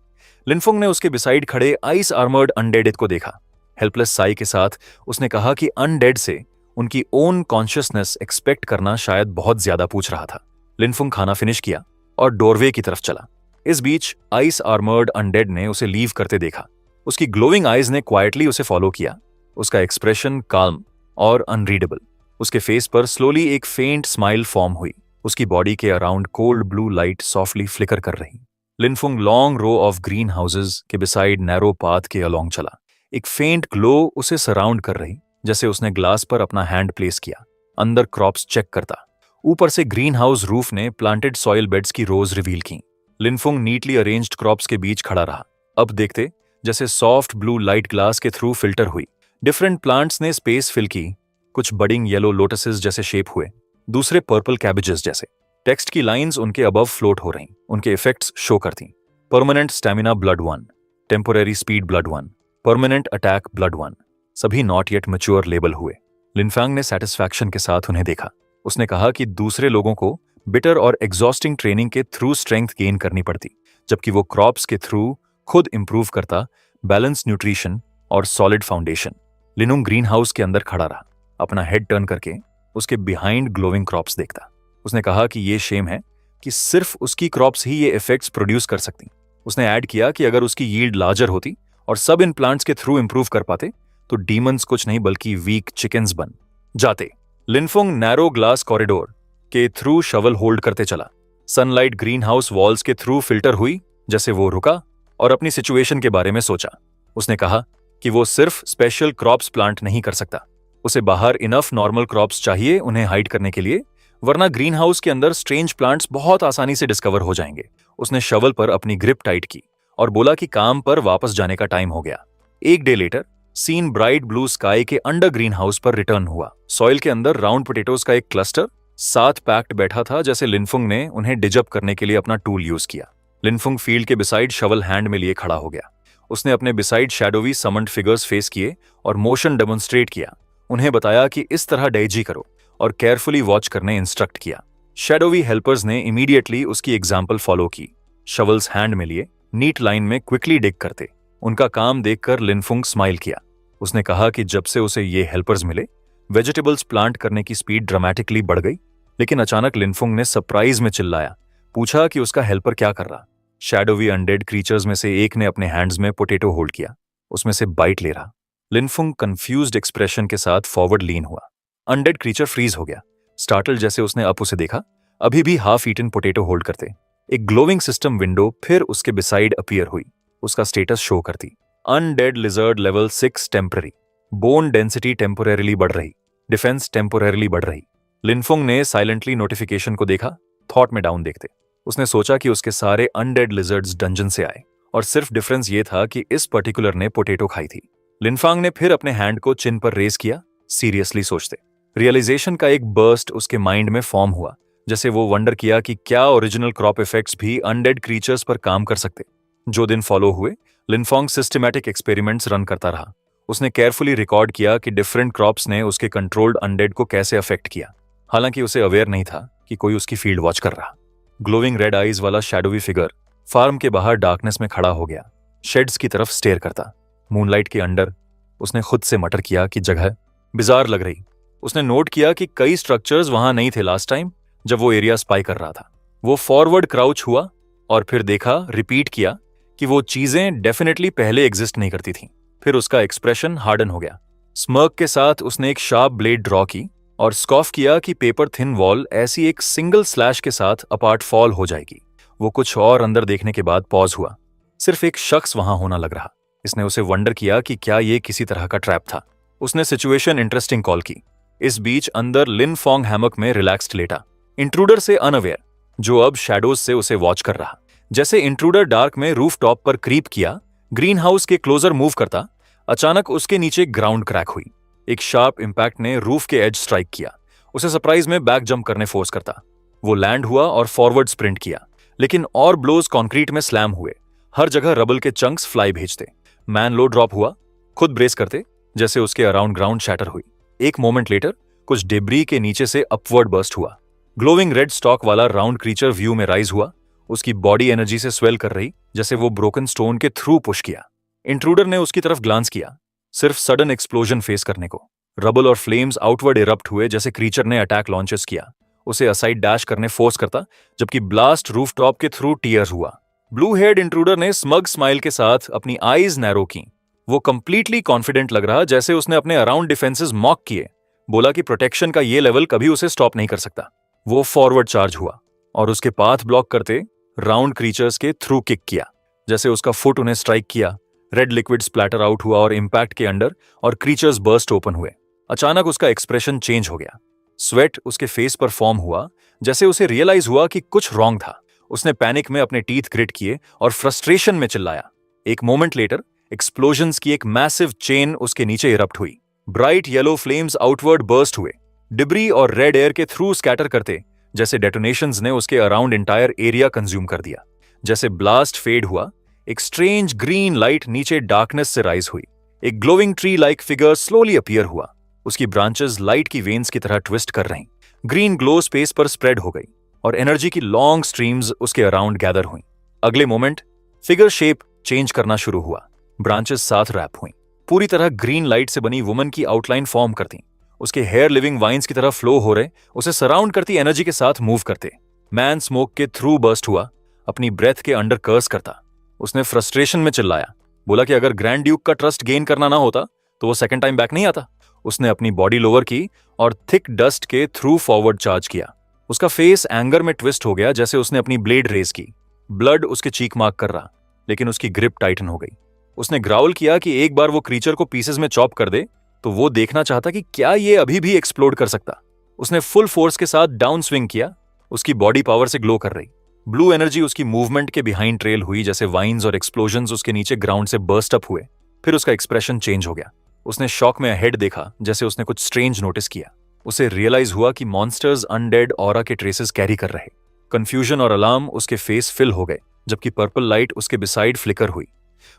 लिनफोंग ने उसके बिसाइड खड़े आइस आर्मर्ड अनडेड को देखा। हेल्पलेस साई के साथ उसने कहा कि अनडेड से उनकी ओन कॉन्शियसनेस एक्सपेक्ट करना शायद बहुत ज्यादा पूछ रहा था। लिनफोंग खाना फिनिश किया और डोरवे की तरफ चला। इस बीच आइस आर्मर्ड अनडेड ने उसे लीव करते देखा। उसकी ग्लोइंग आइज ने क्वाइटली उसे फॉलो किया। उसका एक्सप्रेशन काल्म और अनरीडेबल। उसके फेस पर स्लोली एक फेंट स्माइल फॉर्म हुई। उसकी बॉडी के around cold blue light softly flicker कर रही। Linfung long row of greenhouses के बिसाइड नैरो पाथ के अलोंग चला। एक फेंट ग्लो उसे सराउंड कर रही, जैसे उसने ग्लास पर अपना हैंड प्लेस किया। अंदर क्रॉप्स चेक करता। ऊपर से ग्रीन हाउस रूफ ने प्लांटेड सॉइल बेड्स की रोज रिवील की। लिनफुंग नीटली अरेंज्ड क्रॉप्स के बीच खड़ा रहा। अब देखते जैसे सॉफ्ट ब्लू लाइट ग्लास के थ्रू फिल्टर हुई। डिफरेंट प्लांट्स ने स्पेस फिल की। कुछ बडिंग येलो लोटसेस जैसे शेप हुए, दूसरे पर्पल कैबेजेस जैसे। टेक्स्ट की लाइंस उनके अबव फ्लोट हो रहीं, उनके इफेक्ट्स शो करती। Permanent stamina blood 1, temporary speed blood 1, permanent attack blood 1, सभी नॉट येट मैच्योर लेबल हुए। लिनफैंग ने सेटिस्फैक्शन के साथ उन्हें देखा। उसने कहा कि दूसरे लोगों को बिटर और एग्जॉस्टिंग ट्रेनिंग के थ्रू स्ट्रेंथ गेन करनी पड़ती, जबकि वो क्रॉप्स के थ्रू खुद इंप्रूव करता, बैलेंस न्यूट्रिशन और सॉलिड फाउंडेशन। लिनुंग ग्रीन हाउस के अंदर खड़ा रहा, अपना हेड टर्न करके उसके बिहाइंड ग्लोइंग क्रॉप्स देखता। उसने कहा कि ये शेम है कि सिर्फ उसकी क्रॉप्स ही ये इफेक्ट्स प्रोड्यूस कर सकती। उसने ऐड किया कि अगर उसकी यील्ड लार्जर होती और सब इन प्लांट्स के थ्रू इंप्रूव कर पाते तो डीमंस कुछ नहीं बल्कि वीक चिकन्स बन जाते। लिनफुंग नैरो ग्लास कॉरिडोर के थ्रू शवल होल्ड करते चला। सनलाइट ग्रीन हाउस वॉल्स के थ्रू फिल्टर हुई, जैसे वो रुका और अपनी सिचुएशन के बारे में सोचा। उसने कहा कि वो सिर्फ स्पेशल क्रॉप्स प्लांट नहीं कर सकता, उसे बाहर इनफ नॉर्मल क्रॉप्स चाहिए उन्हें हाइड करने के लिए, वरना ग्रीन हाउस के अंदर स्ट्रेंज प्लांट्स बहुत आसानी से डिस्कवर हो जाएंगे। उसने शवल पर अपनी ग्रिप टाइट की और बोला कि काम पर वापस जाने का टाइम हो गया। एक day later scene bright blue sky के अंडर ग्रीन हाउस पर रिटर्न हुआ। सॉइल के अंदर राउंड पोटेटोज का एक क्लस्टर साथ पैक्ड बैठा था, जैसे लिनफुंग ने उन्हें डिजअप करने के लिए अपना टूल यूज किया। लिनफुंग फील्ड के बिसाइड शवल हैंड में लिए खड़ा हो गया। उसने अपने बिसाइड शैडोवी समन्ड फिगर्स फेस किए और मोशन डेमोन्स्ट्रेट किया। उन्हें बताया कि इस तरह डेजी करो और केयरफुली वॉच करने इंस्ट्रक्ट किया। शैडोवी हेल्पर्स ने इमीडिएटली उसकी एग्जाम्पल फॉलो की। शवल्स हैंड में लिए नीट लाइन में क्विकली डिग करते। उनका काम देखकर लिनफुंग स्माइल किया। उसने कहा कि जब से उसे ये हेल्पर्स मिले, वेजिटेबल्स प्लांट करने की स्पीड ड्रामेटिकली बढ़ गई। लेकिन अचानक लिनफुंग ने सरप्राइज में चिल्लाया, पूछा कि उसका हेल्पर क्या कर रहा। शैडोवी अनडेड क्रीचर्स में से एक ने अपने हैंड्स में पोटेटो होल्ड किया, उसमें से बाइट ले रहा। लिनफुंग कंफ्यूज्ड एक्सप्रेशन के साथ फॉरवर्ड लीन हुआ। अनडेड क्रीचर फ्रीज हो गया। स्टार्टल जैसे उसने अप उसे देखा, अभी भी हाफ ईटन पोटेटो होल्ड करते। एक ग्लोविंग सिस्टम विंडो फिर उसके बिसाइड अपीयर हुई। उसका स्टेटस शो करती, undead lizard level 6 temporary, bone density temporarily बढ़ रही, डिफेंस टेम्पोरेरिली बढ़ रही। लिनफुंग ने साइलेंटली नोटिफिकेशन को देखा, थॉट में डाउन देखते। उसने सोचा कि उसके सारे अनडेड लिजर्ड्स डंजन से आए और सिर्फ डिफरेंस ये था कि इस पर्टिकुलर ने पोटेटो खाई थी। लिनफांग ने फिर अपने हैंड को चिन पर रेस किया, सीरियसली सोचते। रियलाइजेशन का एक बर्स्ट उसके माइंड में फॉर्म हुआ, जैसे वो वंडर किया कि क्या ओरिजिनल क्रॉप इफेक्ट्स भी अनडेड क्रीचर्स पर काम कर सकते। जो दिन फॉलो हुए, लिनफोंग सिस्टमैटिक एक्सपेरिमेंट्स रन करता रहा। उसने केयरफुली रिकॉर्ड किया कि डिफरेंट क्रॉप्स ने उसके कंट्रोल्ड अनडेड को कैसे अफेक्ट किया। हालांकि उसे अवेयर नहीं था कि कोई उसकी फील्ड वॉच कर रहा। ग्लोविंग रेड आईज वाला शैडोवी फिगर फार्म के बाहर डार्कनेस में खड़ा हो गया, शेड्स की तरफ स्टेयर करता। मूनलाइट के अंडर उसने खुद से मटर किया कि जगह बिजार लग रही। उसने नोट किया कि कई स्ट्रक्चर्स वहां नहीं थे लास्ट टाइम जब वो एरिया स्पाई कर रहा था। वो फॉरवर्ड क्राउच हुआ और फिर देखा, रिपीट किया कि वो चीजें डेफिनेटली पहले एग्जिस्ट नहीं करती थीं। फिर उसका एक्सप्रेशन हार्डन हो गया। स्मर्क के साथ उसने एक शार्प ब्लेड ड्रॉ की और स्कॉफ किया कि पेपर थिन वॉल ऐसी एक सिंगल स्लैश के साथ अपार्ट फॉल हो जाएगी। वो कुछ और अंदर देखने के बाद पॉज हुआ। सिर्फ एक शख्स वहां होना लग रहा। इसने उसे वंडर किया कि क्या ये किसी तरह का ट्रैप था। उसने सिचुएशन इंटरेस्टिंग कॉल की। इस बीच अंदर लिनफोंग हैमक में रिलैक्स्ड लेटा, इंट्रूडर से अनअवेयर, जो अब शैडोज से उसे वॉच कर रहा। जैसे इंट्रूडर डार्क में रूफ टॉप पर क्रीप किया, ग्रीन हाउस के क्लोजर मूव करता, अचानक उसके नीचे ग्राउंड क्रैक हुई। एक शार्प इंपैक्ट ने रूफ के एज स्ट्राइक किया। उसे सरप्राइज में बैक जंप करने फोर्स करता। वो लैंड हुआ और फॉरवर्ड स्प्रिंट किया, लेकिन और ब्लोज कंक्रीट में स्लैम हुए। हर जगह रबल के चंक्स फ्लाई भेजते। मैन लो ड्रॉप हुआ, खुद ब्रेस करते, जैसे उसके अराउंड ग्राउंड शैटर हुई। एक मोमेंट लेटर कुछ डेब्री के नीचे से अपवर्ड बर्स्ट हुआ। ग्लोविंग रेड स्टॉक वाला राउंड क्रीचर व्यू में राइज हुआ। उसकी बॉडी एनर्जी से स्वेल कर रही, जैसे वो ब्रोकन स्टोन के थ्रू पुश किया। इंट्रूडर ने उसकी तरफ ग्लांस किया, सिर्फ सडन एक्सप्लोजन फेस करने को। रबल और फ्लेम्स आउटवर्ड इरप्ट हुए जैसे क्रीचर ने अटैक लॉन्चेस किया। उसे असाइड डैश करने फोर्स करता, जबकि ब्लास्ट रूफटॉप के थ्रू टीयर हुआ। ब्लू हेड इंट्रूडर ने स्मग स्माइल के साथ अपनी आईज नैरो की। वो कंप्लीटली कॉन्फिडेंट लग रहा, जैसे उसने अपने अराउंड डिफेंसेस मॉक किए। बोला कि प्रोटेक्शन का ये लेवल कभी उसे स्टॉप नहीं कर सकता। वो फॉरवर्ड चार्ज हुआ और उसके पाथ ब्लॉक करते राउंड क्रीचर्स के थ्रू किक किया। जैसे उसका फुट उन्हें स्ट्राइक किया, रेड लिक्विड स्प्लैटर आउट हुआ और इंपैक्ट के अंडर और क्रीचर्स बर्स्ट ओपन हुए। अचानक उसका एक्सप्रेशन चेंज हो गया। स्वेट उसके फेस पर फॉर्म हुआ, जैसे उसे रियलाइज हुआ कि कुछ रॉन्ग था। उसने पैनिक में अपने टीथ ग्रिट किए और फ्रस्ट्रेशन में चिल्लाया। एक मोमेंट लेटर एक्सप्लोजन्स की एक मैसिव चेन उसके नीचे इरप्ट हुई। Bright yellow flames outward burst हुए, डिब्री और रेड एयर के थ्रू स्कैटर करते, जैसे डेटोनेशंस ने उसके अराउंड इंटायर एरिया कंज्यूम कर दिया। जैसे ब्लास्ट फेड हुआ, एक स्ट्रेंज ग्रीन लाइट नीचे डार्कनेस से राइज हुई। एक glowing tree like figure slowly appear हुआ। उसकी ब्रांचेस लाइट की वेन्स की तरह ट्विस्ट कर रहीं। ग्रीन ग्लो स्पेस पर स्प्रेड हो गई और एनर्जी की लॉन्ग स्ट्रीम्स उसके अराउंड गैदर हुई। अगले मोमेंट फिगर शेप चेंज करना शुरू हुआ। ब्रांचेस साथ रैप हुई, पूरी तरह ग्रीन लाइट से बनी वुमन की आउटलाइन फॉर्म करती। उसके हेयर लिविंग वाइन्स की तरह फ्लो हो रहे, उसे सराउंड करती एनर्जी के साथ मूव करते। मैन स्मोक के थ्रू बर्स्ट हुआ, अपनी ब्रेथ के अंडर कर्स करता। उसने फ्रस्ट्रेशन में चिल्लाया, बोला कि अगर ग्रैंड ड्यूक का ट्रस्ट गेन करना ना होता तो वो सेकंड टाइम बैक नहीं आता। उसने अपनी बॉडी लोअर की और थिक डस्ट के थ्रू फॉरवर्ड चार्ज किया। उसका फेस एंगर में ट्विस्ट हो गया, जैसे उसने अपनी ब्लेड रेज की। ब्लड उसके चीक मार्क कर रहा, लेकिन उसकी ग्रिप टाइटन हो गई। उसने ग्राउल किया कि एक बार वो क्रीचर को पीसेस में चॉप कर दे तो वो देखना चाहता कि क्या ये अभी भी एक्सप्लोड कर सकता। उसने फुल फोर्स के साथ डाउन स्विंग किया, उसकी बॉडी पावर से ग्लो कर रही। ब्लू एनर्जी उसकी मूवमेंट के बिहाइंड ट्रेल हुई, जैसे वाइन्स और एक्सप्लोजन्स उसके नीचे ग्राउंड से बर्स्ट अप हुए। फिर उसका एक्सप्रेशन चेंज हो गया। उसने शॉक में अहेड देखा, जैसे उसने कुछ स्ट्रेंज नोटिस किया। उसे रियलाइज हुआ कि मॉन्स्टर्स अनडेड ऑरा के ट्रेसेस कैरी कर रहे। कंफ्यूजन और अलार्म उसके फेस फिल हो गए, जबकि पर्पल लाइट उसके बिसाइड फ्लिकर हुई।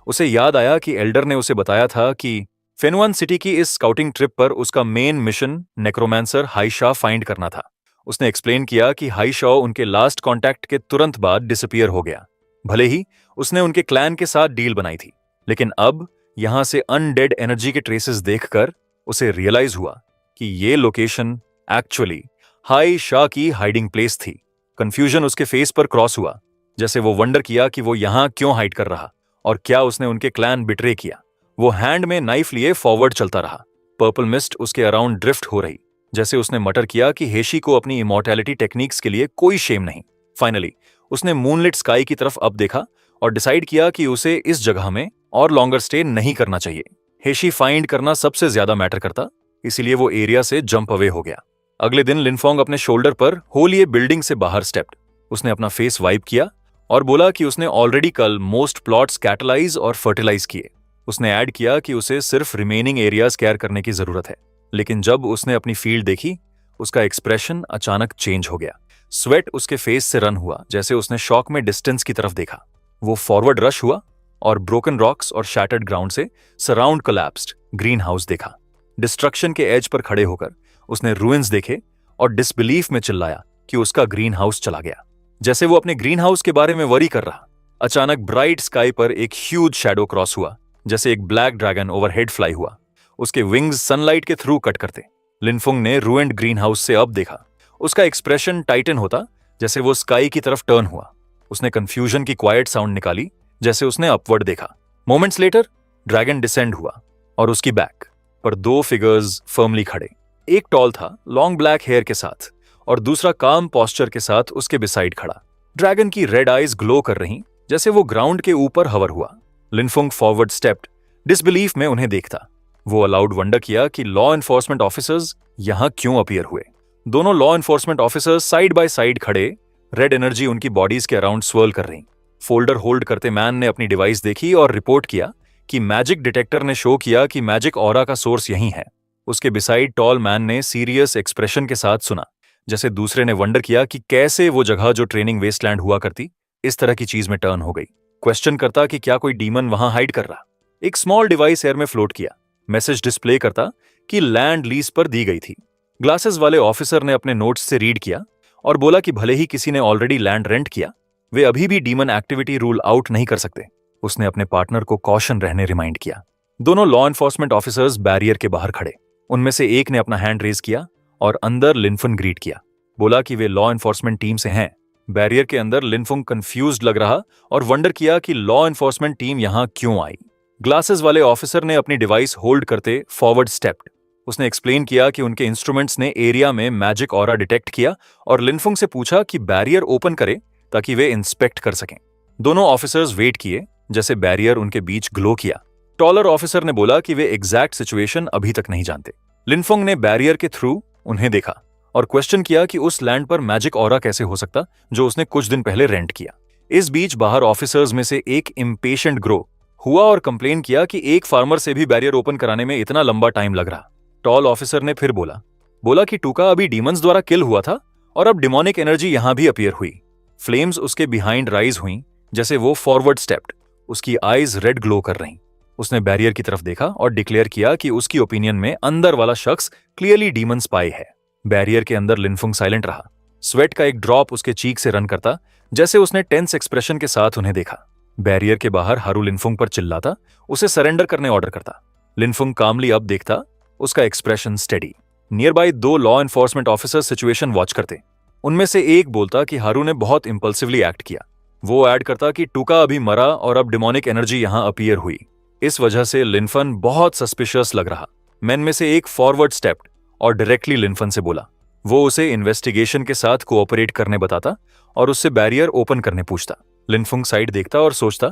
उसे याद आया कि एल्डर ने उसे बताया था कि फेनवन सिटी की इस स्काउटिंग ट्रिप पर उसका मेन मिशन नेक्रोमैंसर हाइशा फाइंड करना था। उसने एक्सप्लेन किया कि हाइशा उनके लास्ट कॉन्टैक्ट के तुरंत बाद डिसअपीयर हो गया। भले ही उसने उनके क्लैन के साथ डील बनाई थी, लेकिन अब यहां से अनडेड एनर्जी के ट्रेसेस देखकर उसे रियलाइज हुआ कि ये लोकेशन एक्चुअली हाइशा की हाइडिंग प्लेस थी। कंफ्यूजन उसके फेस पर क्रॉस हुआ, जैसे वो वंडर किया कि वो यहां क्यों हाइड कर रहा और क्या उसने उनके क्लैन बिट्रे किया। वो हैंड में नाइफ लिए फॉरवर्ड चलता रहा। पर्पल मिस्ट उसके अराउंड ड्रिफ्ट हो रही, जैसे उसने मटर किया कि हेशी को अपनी इमॉर्टैलिटी टेक्निक्स के लिए कोई शेम नहीं। फाइनली उसने मूनलिट स्काई की तरफ अब देखा और डिसाइड किया कि उसे इस जगह में और लॉन्गर स्टे नहीं करना चाहिए। हेशी फाइंड करना सबसे ज्यादा मैटर करता, इसीलिए वो एरिया से जंप अवे हो गया। अगले दिन लिनफोंग अपने शोल्डर पर होलिए बिल्डिंग से बाहर स्टेप्ड। उसने अपना फेस वाइप किया और बोला कि उसने ऑलरेडी कल मोस्ट प्लॉट्स कैटलाइज और फर्टिलाइज किए। उसने ऐड किया कि उसे सिर्फ रिमेनिंग एरियाज केयर करने की जरूरत है। लेकिन जब उसने अपनी फील्ड देखी, उसका एक्सप्रेशन अचानक चेंज हो गया। स्वेट उसके फेस से रन हुआ, जैसे उसने शॉक में डिस्टेंस की तरफ देखा। वो फॉरवर्ड रश हुआ और ब्रोकन रॉक्स और शैटर्ड ग्राउंड से सराउंड कोलैप्स्ड ग्रीन हाउस देखा। डिस्ट्रक्शन के एज पर खड़े होकर उसने रूइंस देखे और डिसबिलीफ में चिल्लाया कि उसका ग्रीन हाउस चला गया। जैसे वो अपने ग्रीन हाउस के बारे में वरी कर रहा, अचानक ब्राइट स्काई पर एक ह्यूज शैडो क्रॉस हुआ, जैसे एक ब्लैक ड्रैगन ओवरहेड फ्लाई हुआ। उसके विंग्स सनलाइट के थ्रू कट करते। लिनफुंग ने रूइंड ग्रीन हाउस से अब देखा। उसका एक्सप्रेशन टाइटन होता जैसे वो स्काई की तरफ टर्न हुआ। उसने कंफ्यूजन की क्वाइट साउंड निकाली जैसे उसने अपवर्ड देखा। मोमेंट्स लेटर ड्रैगन डिसेंड हुआ और उसकी बैक पर दो फिगर्स फर्मली खड़े। एक टॉल था लॉन्ग ब्लैक हेयर के साथ और दूसरा काम पॉस्चर के साथ उसके बिसाइड खड़ा। ड्रैगन की रेड आईज ग्लो कर रही जैसे वो ग्राउंड के ऊपर हवर हुआ। लिनफुंग फॉरवर्ड स्टेप्ड, डिसबिलीफ में उन्हें देखता। वो अलाउड वंडर किया कि लॉ एनफोर्समेंट ऑफिसर्स यहां क्यों अपीयर हुए। दोनों law enforcement officers side by side खड़े, रेड एनर्जी उनकी बॉडीज के अराउंड स्वर्ल कर रही। फोल्डर होल्ड करते मैन ने अपनी डिवाइस देखी और रिपोर्ट किया कि मैजिक डिटेक्टर ने शो किया कि मैजिक ऑरा का सोर्स यहीं है। उसके बिसाइड टॉल मैन ने सीरियस एक्सप्रेशन के साथ सुना, जैसे दूसरे ने वंडर किया कि कैसे वो जगह जो ट्रेनिंग वेस्टलैंड हुआ करती इस तरह की चीज में टर्न हो गई। क्वेश्चन करता कि क्या कोई डीमन वहां हाइड कर रहा। एक स्मॉल डिवाइस एयर में फ्लोट किया, मैसेज डिस्प्ले करता कि लैंड लीज पर दी गई थी। ग्लासेस वाले ऑफिसर ने अपने नोट्स से रीड किया और बोला कि भले ही किसी ने ऑलरेडी लैंड रेंट किया, वे अभी भी डीमन एक्टिविटी रूल आउट नहीं कर सकते। उसने अपने पार्टनर को कॉशन रहने रिमाइंड किया। दोनों लॉ एनफोर्समेंट ऑफिसर्स बैरियर के बाहर खड़े। उनमें से एक ने अपना हैंड रेज किया और अंदर लिनफुन ग्रीट किया, बोला कि वे लॉ एनफोर्समेंट टीम से हैं। बैरियर के अंदर लिनफुंग कंफ्यूज्ड लग रहा और वंडर किया कि लॉ एनफोर्समेंट टीम यहां क्यों आई। ग्लासेस वाले ऑफिसर ने अपनी डिवाइस होल्ड करते फॉरवर्ड स्टेप्ड। उसने एक्सप्लेन किया कि उनके इंस्ट्रूमेंट्स ने एरिया में मैजिक ऑरा डिटेक्ट किया और लिनफुंग से पूछा कि बैरियर ओपन करे ताकि वे इंस्पेक्ट कर सकें। दोनों ऑफिसर्स वेट किए जैसे बैरियर उनके बीच ग्लो किया। टॉलर ऑफिसर ने बोला कि वे एग्जैक्ट सिचुएशन अभी तक नहीं जानते। लिनफुंग ने बैरियर के थ्रू उन्हें देखा और क्वेश्चन किया कि उस लैंड पर मैजिक ऑरा कैसे हो सकता जो उसने कुछ दिन पहले रेंट किया। इस बीच बाहर ऑफिसर्स में से एक इम्पेशेंट ग्रो हुआ और कंप्लेन किया कि एक फार्मर से भी बैरियर ओपन कराने में इतना लंबा टाइम लग रहा। टॉल ऑफिसर ने फिर बोला कि टूका अभी डीमंस द्वारा किल हुआ था और अब डिमोनिक एनर्जी यहां भी अपीयर हुई। फ्लेम्स उसके बिहाइंड राइज हुई जैसे वो फॉरवर्ड स्टेप्ड। उसकी आईज रेड ग्लो कर रही। उसने बैरियर की तरफ देखा और डिक्लेयर किया कि उसकी ओपिनियन में अंदर वाला शख्स क्लियरली डीमन स्पाई है। बैरियर के अंदर लिनफुंग साइलेंट रहा। स्वेट का एक ड्रॉप उसके चीक से रन करता जैसे उसने टेंस एक्सप्रेशन के साथ उन्हें देखा। बैरियर के बाहर हारू लिनफुंग पर चिल्लाता, उसे सरेंडर करने ऑर्डर करता। लिनफुंग कामली अब देखता, उसका एक्सप्रेशन स्टेडी। नियर बाय दो law enforcement officer situation watch करते। उनमें से एक बोलता कि हारू ने बहुत इंपल्सिवली एक्ट किया। वो ऐड करता कि टूका अभी मरा और अब डिमोनिक एनर्जी यहां अपीयर हुई। इस वजह से लिनफन बहुत सस्पिशियस लग रहा। मैन में से एक फॉरवर्ड स्टेप्ड और डायरेक्टली लिनफन से बोला। वो उसे इन्वेस्टिगेशन के साथ कोऑपरेट करने बताता और उससे बैरियर ओपन करने पूछता। लिनफुंग साइड देखता और सोचता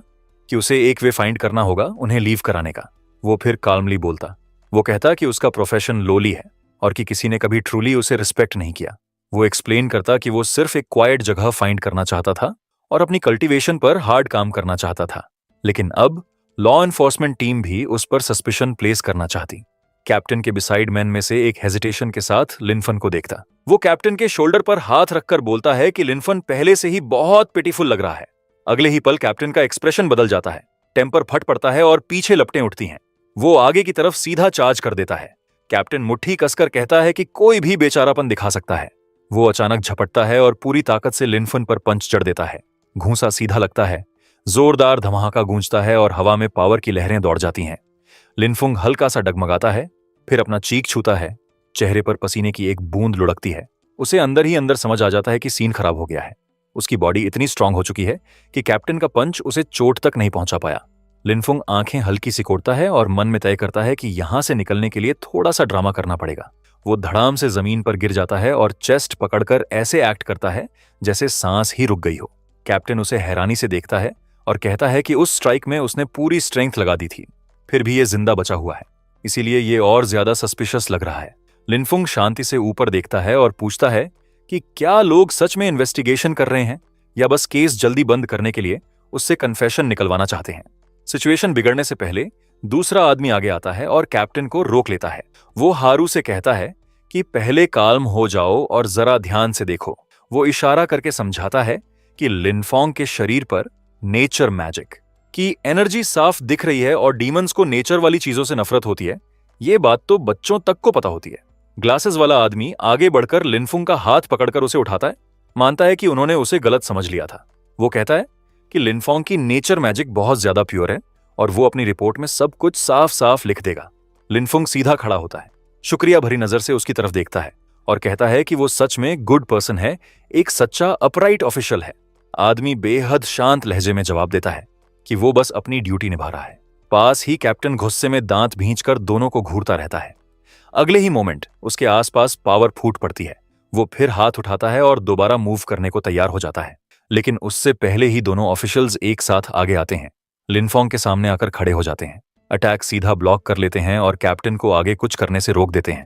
कि उसे एक वे फाइंड करना होगा उन्हें लीव कराने का। वो फिर काल्मली बोलता। वो कहता कि उसका प्रोफेशन लोली है और कि किसी ने कभी ट्रूली उसे रिस्पेक्ट नहीं किया। वो एक्सप्लेन करता कि वो सिर्फ एक क्वाइट जगह फाइंड करना चाहता था और अपनी कल्टीवेशन पर हार्ड काम करना चाहता था, लेकिन अब लॉ एनफोर्समेंट टीम भी उस पर सस्पिशन प्लेस करना चाहती। कैप्टन के बिसाइड मैन में से एक हेजिटेशन के साथ लिनफन को देखता। वो कैप्टन के शोल्डर पर हाथ रखकर बोलता है कि लिनफन पहले से ही बहुत पिटीफुल लग रहा है। अगले ही पल कैप्टन का एक्सप्रेशन बदल जाता है, टेम्पर फट पड़ता है और पीछे लपटें उठती हैं। वो आगे की तरफ सीधा चार्ज कर देता है। कैप्टन मुट्ठी कसकर कहता है कि कोई भी बेचारापन दिखा सकता है। वो अचानक झपटता है और पूरी ताकत से लिनफन पर पंच चढ़ देता है। घूंसा सीधा लगता है, जोरदार धमाका गूंजता है और हवा में पावर की लहरें दौड़ जाती हैं। लिनफुंग हल्का सा डगमगाता है, फिर अपना चीक छूता है। चेहरे पर पसीने की एक बूंद लुढ़कती है। उसे अंदर ही अंदर समझ आ जाता है कि सीन खराब हो गया है। उसकी बॉडी इतनी स्ट्रांग हो चुकी है कि कैप्टन का पंच उसे चोट तक नहीं पहुंचा पाया। लिनफुंग आंखें हल्की सिकोड़ता है और मन में तय करता है कि यहां से निकलने के लिए थोड़ा सा ड्रामा करना पड़ेगा। वो धड़ाम से जमीन पर गिर जाता है और चेस्ट पकड़कर ऐसे एक्ट करता है जैसे सांस ही रुक गई हो। कैप्टन उसे हैरानी से देखता है और कहता है कि उस स्ट्राइक में उसने पूरी स्ट्रेंथ लगा दी थी, फिर भी ये जिंदा बचा हुआ है, इसीलिए ये और ज्यादा सस्पिशियस लग रहा है। लिनफुंग शांति से ऊपर देखता है और पूछता है कि क्या लोग सच में इन्वेस्टिगेशन कर रहे हैं या बस केस जल्दी बंद करने के लिए उससे कन्फेशन निकलवाना चाहते हैं। सिचुएशन बिगड़ने से पहले दूसरा आदमी आगे आता है और कैप्टन को रोक लेता है। वो हारू से कहता है कि पहले काल्म हो जाओ और जरा ध्यान से देखो। वो इशारा करके समझाता है कि लिनफोंग के शरीर पर नेचर मैजिक की एनर्जी साफ दिख रही है और डीमंस को नेचर वाली चीजों से नफरत होती है, ये बात तो बच्चों तक को पता होती है। ग्लासेस वाला आदमी आगे बढ़कर लिनफुंग का हाथ पकड़कर उसे उठाता है, मानता है कि उन्होंने उसे गलत समझ लिया था। वो कहता है कि लिनफोंग की नेचर मैजिक बहुत ज्यादा प्योर है और वो अपनी रिपोर्ट में सब कुछ साफ साफ लिख देगा। लिनफुंग सीधा खड़ा होता है, शुक्रिया भरी नजर से उसकी तरफ देखता है और कहता है कि वो सच में गुड पर्सन है, एक सच्चा अपराइट ऑफिशियल है। आदमी बेहद शांत लहजे में जवाब देता है कि वो बस अपनी ड्यूटी निभा रहा है। पास ही कैप्टन गुस्से में दांत भींचकर दोनों को घूरता रहता है। अगले ही मोमेंट उसके आसपास पावर फूट पड़ती है। वो फिर हाथ उठाता है और दोबारा मूव करने को तैयार हो जाता है, लेकिन उससे पहले ही दोनों ऑफिशियल्स एक साथ आगे आते हैं। लिनफोंग के सामने आकर खड़े हो जाते हैं, अटैक सीधा ब्लॉक कर लेते हैं और कैप्टन को आगे कुछ करने से रोक देते हैं।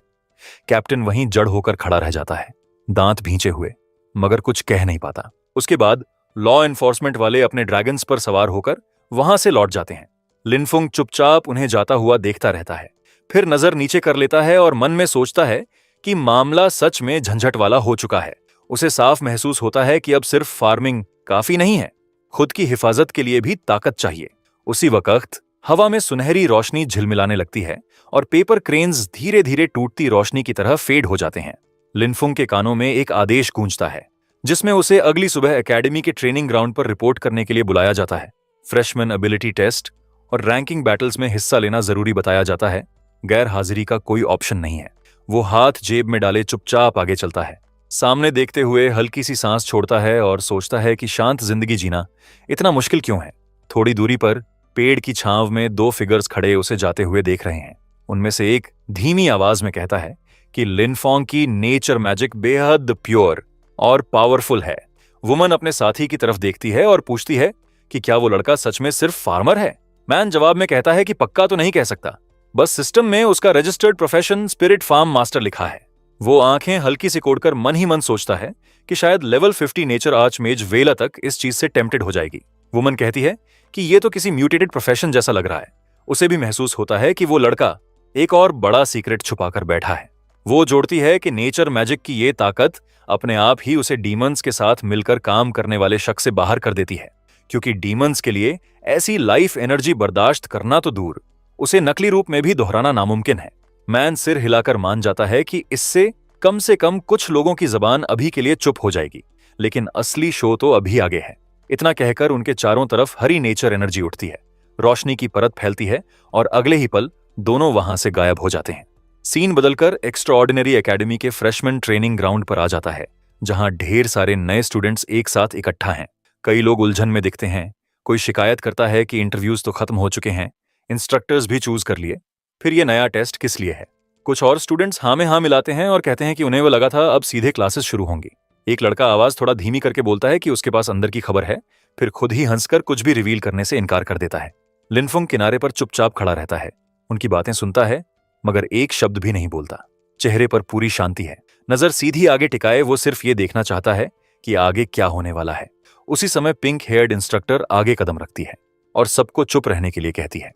कैप्टन वहीं जड़ होकर खड़ा रह जाता है, दांत भींचे हुए, मगर कुछ कह नहीं पाता। उसके बाद लॉ एनफोर्समेंट वाले अपने ड्रैगन्स पर सवार होकर वहां से लौट जाते हैं। लिनफुंग चुपचाप उन्हें जाता हुआ देखता रहता है, फिर नजर नीचे कर लेता है और मन में सोचता है कि मामला सच में झंझट वाला हो चुका है। उसे साफ महसूस होता है कि अब सिर्फ फार्मिंग काफी नहीं है, खुद की हिफाजत के लिए भी ताकत चाहिए। उसी वक्त हवा में सुनहरी रोशनी झिलमिलाने लगती है और पेपर क्रेन्स धीरे धीरे टूटती रोशनी की तरह फेड हो जाते हैं। लिनफुंग के कानों में एक आदेश गूंजता है, जिसमें उसे अगली सुबह एकेडमी के ट्रेनिंग ग्राउंड पर रिपोर्ट करने के लिए बुलाया जाता है। फ्रेशमैन एबिलिटी टेस्ट और रैंकिंग बैटल्स में हिस्सा लेना जरूरी बताया जाता है। गैर हाजिरी का कोई ऑप्शन नहीं है। वो हाथ जेब में डाले चुपचाप आगे चलता है, सामने देखते हुए हल्की सी सांस छोड़ता है और सोचता है कि शांत जिंदगी जीना इतना मुश्किल क्यों है। थोड़ी दूरी पर पेड़ की छांव में दो फिगर्स खड़े उसे जाते हुए देख रहे हैं। उनमें से एक धीमी आवाज में कहता है कि लिनफोंग की नेचर मैजिक बेहद प्योर और पावरफुल है। वुमन अपने साथी की तरफ देखती है और पूछती है कि क्या वो लड़का सच में सिर्फ फार्मर है। मैन जवाब में कहता है कि पक्का तो नहीं कह सकता, बस सिस्टम में उसका registered profession spirit farm master लिखा है। वो आंखें हल्की सिकोड़कर मन ही मन सोचता है कि शायद लेवल 50 नेचर आर्चमेज वेला तक इस चीज से टेम्प्टेड हो जाएगी। वुमन कहती है कि ये तो किसी म्यूटेटेड प्रोफेशन जैसा लग रहा है। उसे भी महसूस होता है कि वो लड़का एक और बड़ा सीक्रेट छुपाकर बैठा है। वो जोड़ती है कि नेचर मैजिक की ये ताकत अपने आप ही उसे डीमंस के साथ मिलकर काम करने वाले शख्स से बाहर कर देती है, क्योंकि डीमंस के लिए ऐसी लाइफ एनर्जी बर्दाश्त करना तो दूर, उसे नकली रूप में भी दोहराना नामुमकिन है। मैन सिर हिलाकर मान जाता है कि इससे कम से कम कुछ लोगों की जबान अभी के लिए चुप हो जाएगी, लेकिन असली शो तो अभी आगे है। इतना कहकर उनके चारों तरफ हरी नेचर एनर्जी उठती है, रोशनी की परत फैलती है और अगले ही पल दोनों वहां से गायब हो जाते हैं। सीन बदलकर एक्स्ट्राऑर्डिनरी एकेडमी के फ्रेशमैन ट्रेनिंग ग्राउंड पर आ जाता है, जहां ढेर सारे नए स्टूडेंट्स एक साथ इकट्ठा हैं। कई लोग उलझन में दिखते हैं, कोई शिकायत करता है कि इंटरव्यूज तो खत्म हो चुके हैं, इंस्ट्रक्टर्स भी चूज कर लिए, फिर ये नया टेस्ट किस लिए है। कुछ और स्टूडेंट्स हाँ में हाँ मिलाते हैं और कहते हैं कि उन्हें वो लगा था अब सीधे क्लासेस शुरू होंगी। एक लड़का आवाज थोड़ा धीमी करके बोलता है कि उसके पास अंदर की खबर है, फिर खुद ही हंसकर कुछ भी रिवील करने से इनकार कर देता है। लिनफुंग किनारे पर चुपचाप खड़ा रहता है, उनकी बातें सुनता है, मगर एक शब्द भी नहीं बोलता। चेहरे पर पूरी शांति है, नजर सीधी आगे टिकाए वो सिर्फ ये देखना चाहता है कि आगे क्या होने वाला है। उसी समय पिंक हेयर्ड इंस्ट्रक्टर आगे कदम रखती है और सबको चुप रहने के लिए कहती है।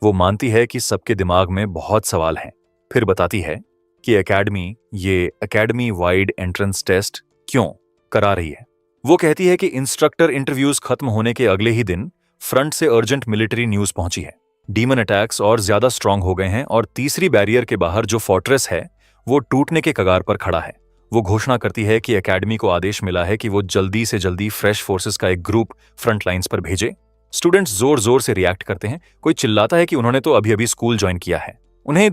वो मानती है कि सबके दिमाग में बहुत सवाल हैं, फिर बताती है कि एकेडमी वाइड एंट्रेंस टेस्ट क्यों करा रही है। वो कहती है कि इंस्ट्रक्टर इंटरव्यूज खत्म होने के अगले ही दिन फ्रंट से अर्जेंट मिलिट्री न्यूज पहुंची है। डीमन अटैक्स और ज्यादा स्ट्रांग हो गए हैं और तीसरी बैरियर के बाहर जो फोर्ट्रेस है वो टूटने के कगार पर खड़ा है। वो घोषणा करती है कि एकेडमी को आदेश मिला है कि वो जल्दी से जल्दी फ्रेश फोर्सेस का एक ग्रुप फ्रंट लाइंस पर भेजे। स्टूडेंट्स जोर जोर से रिएक्ट करते हैं, कोई चिल्लाता है कि उन्होंने तो अभी अभी स्कूल ज्वाइन किया है, उन्हें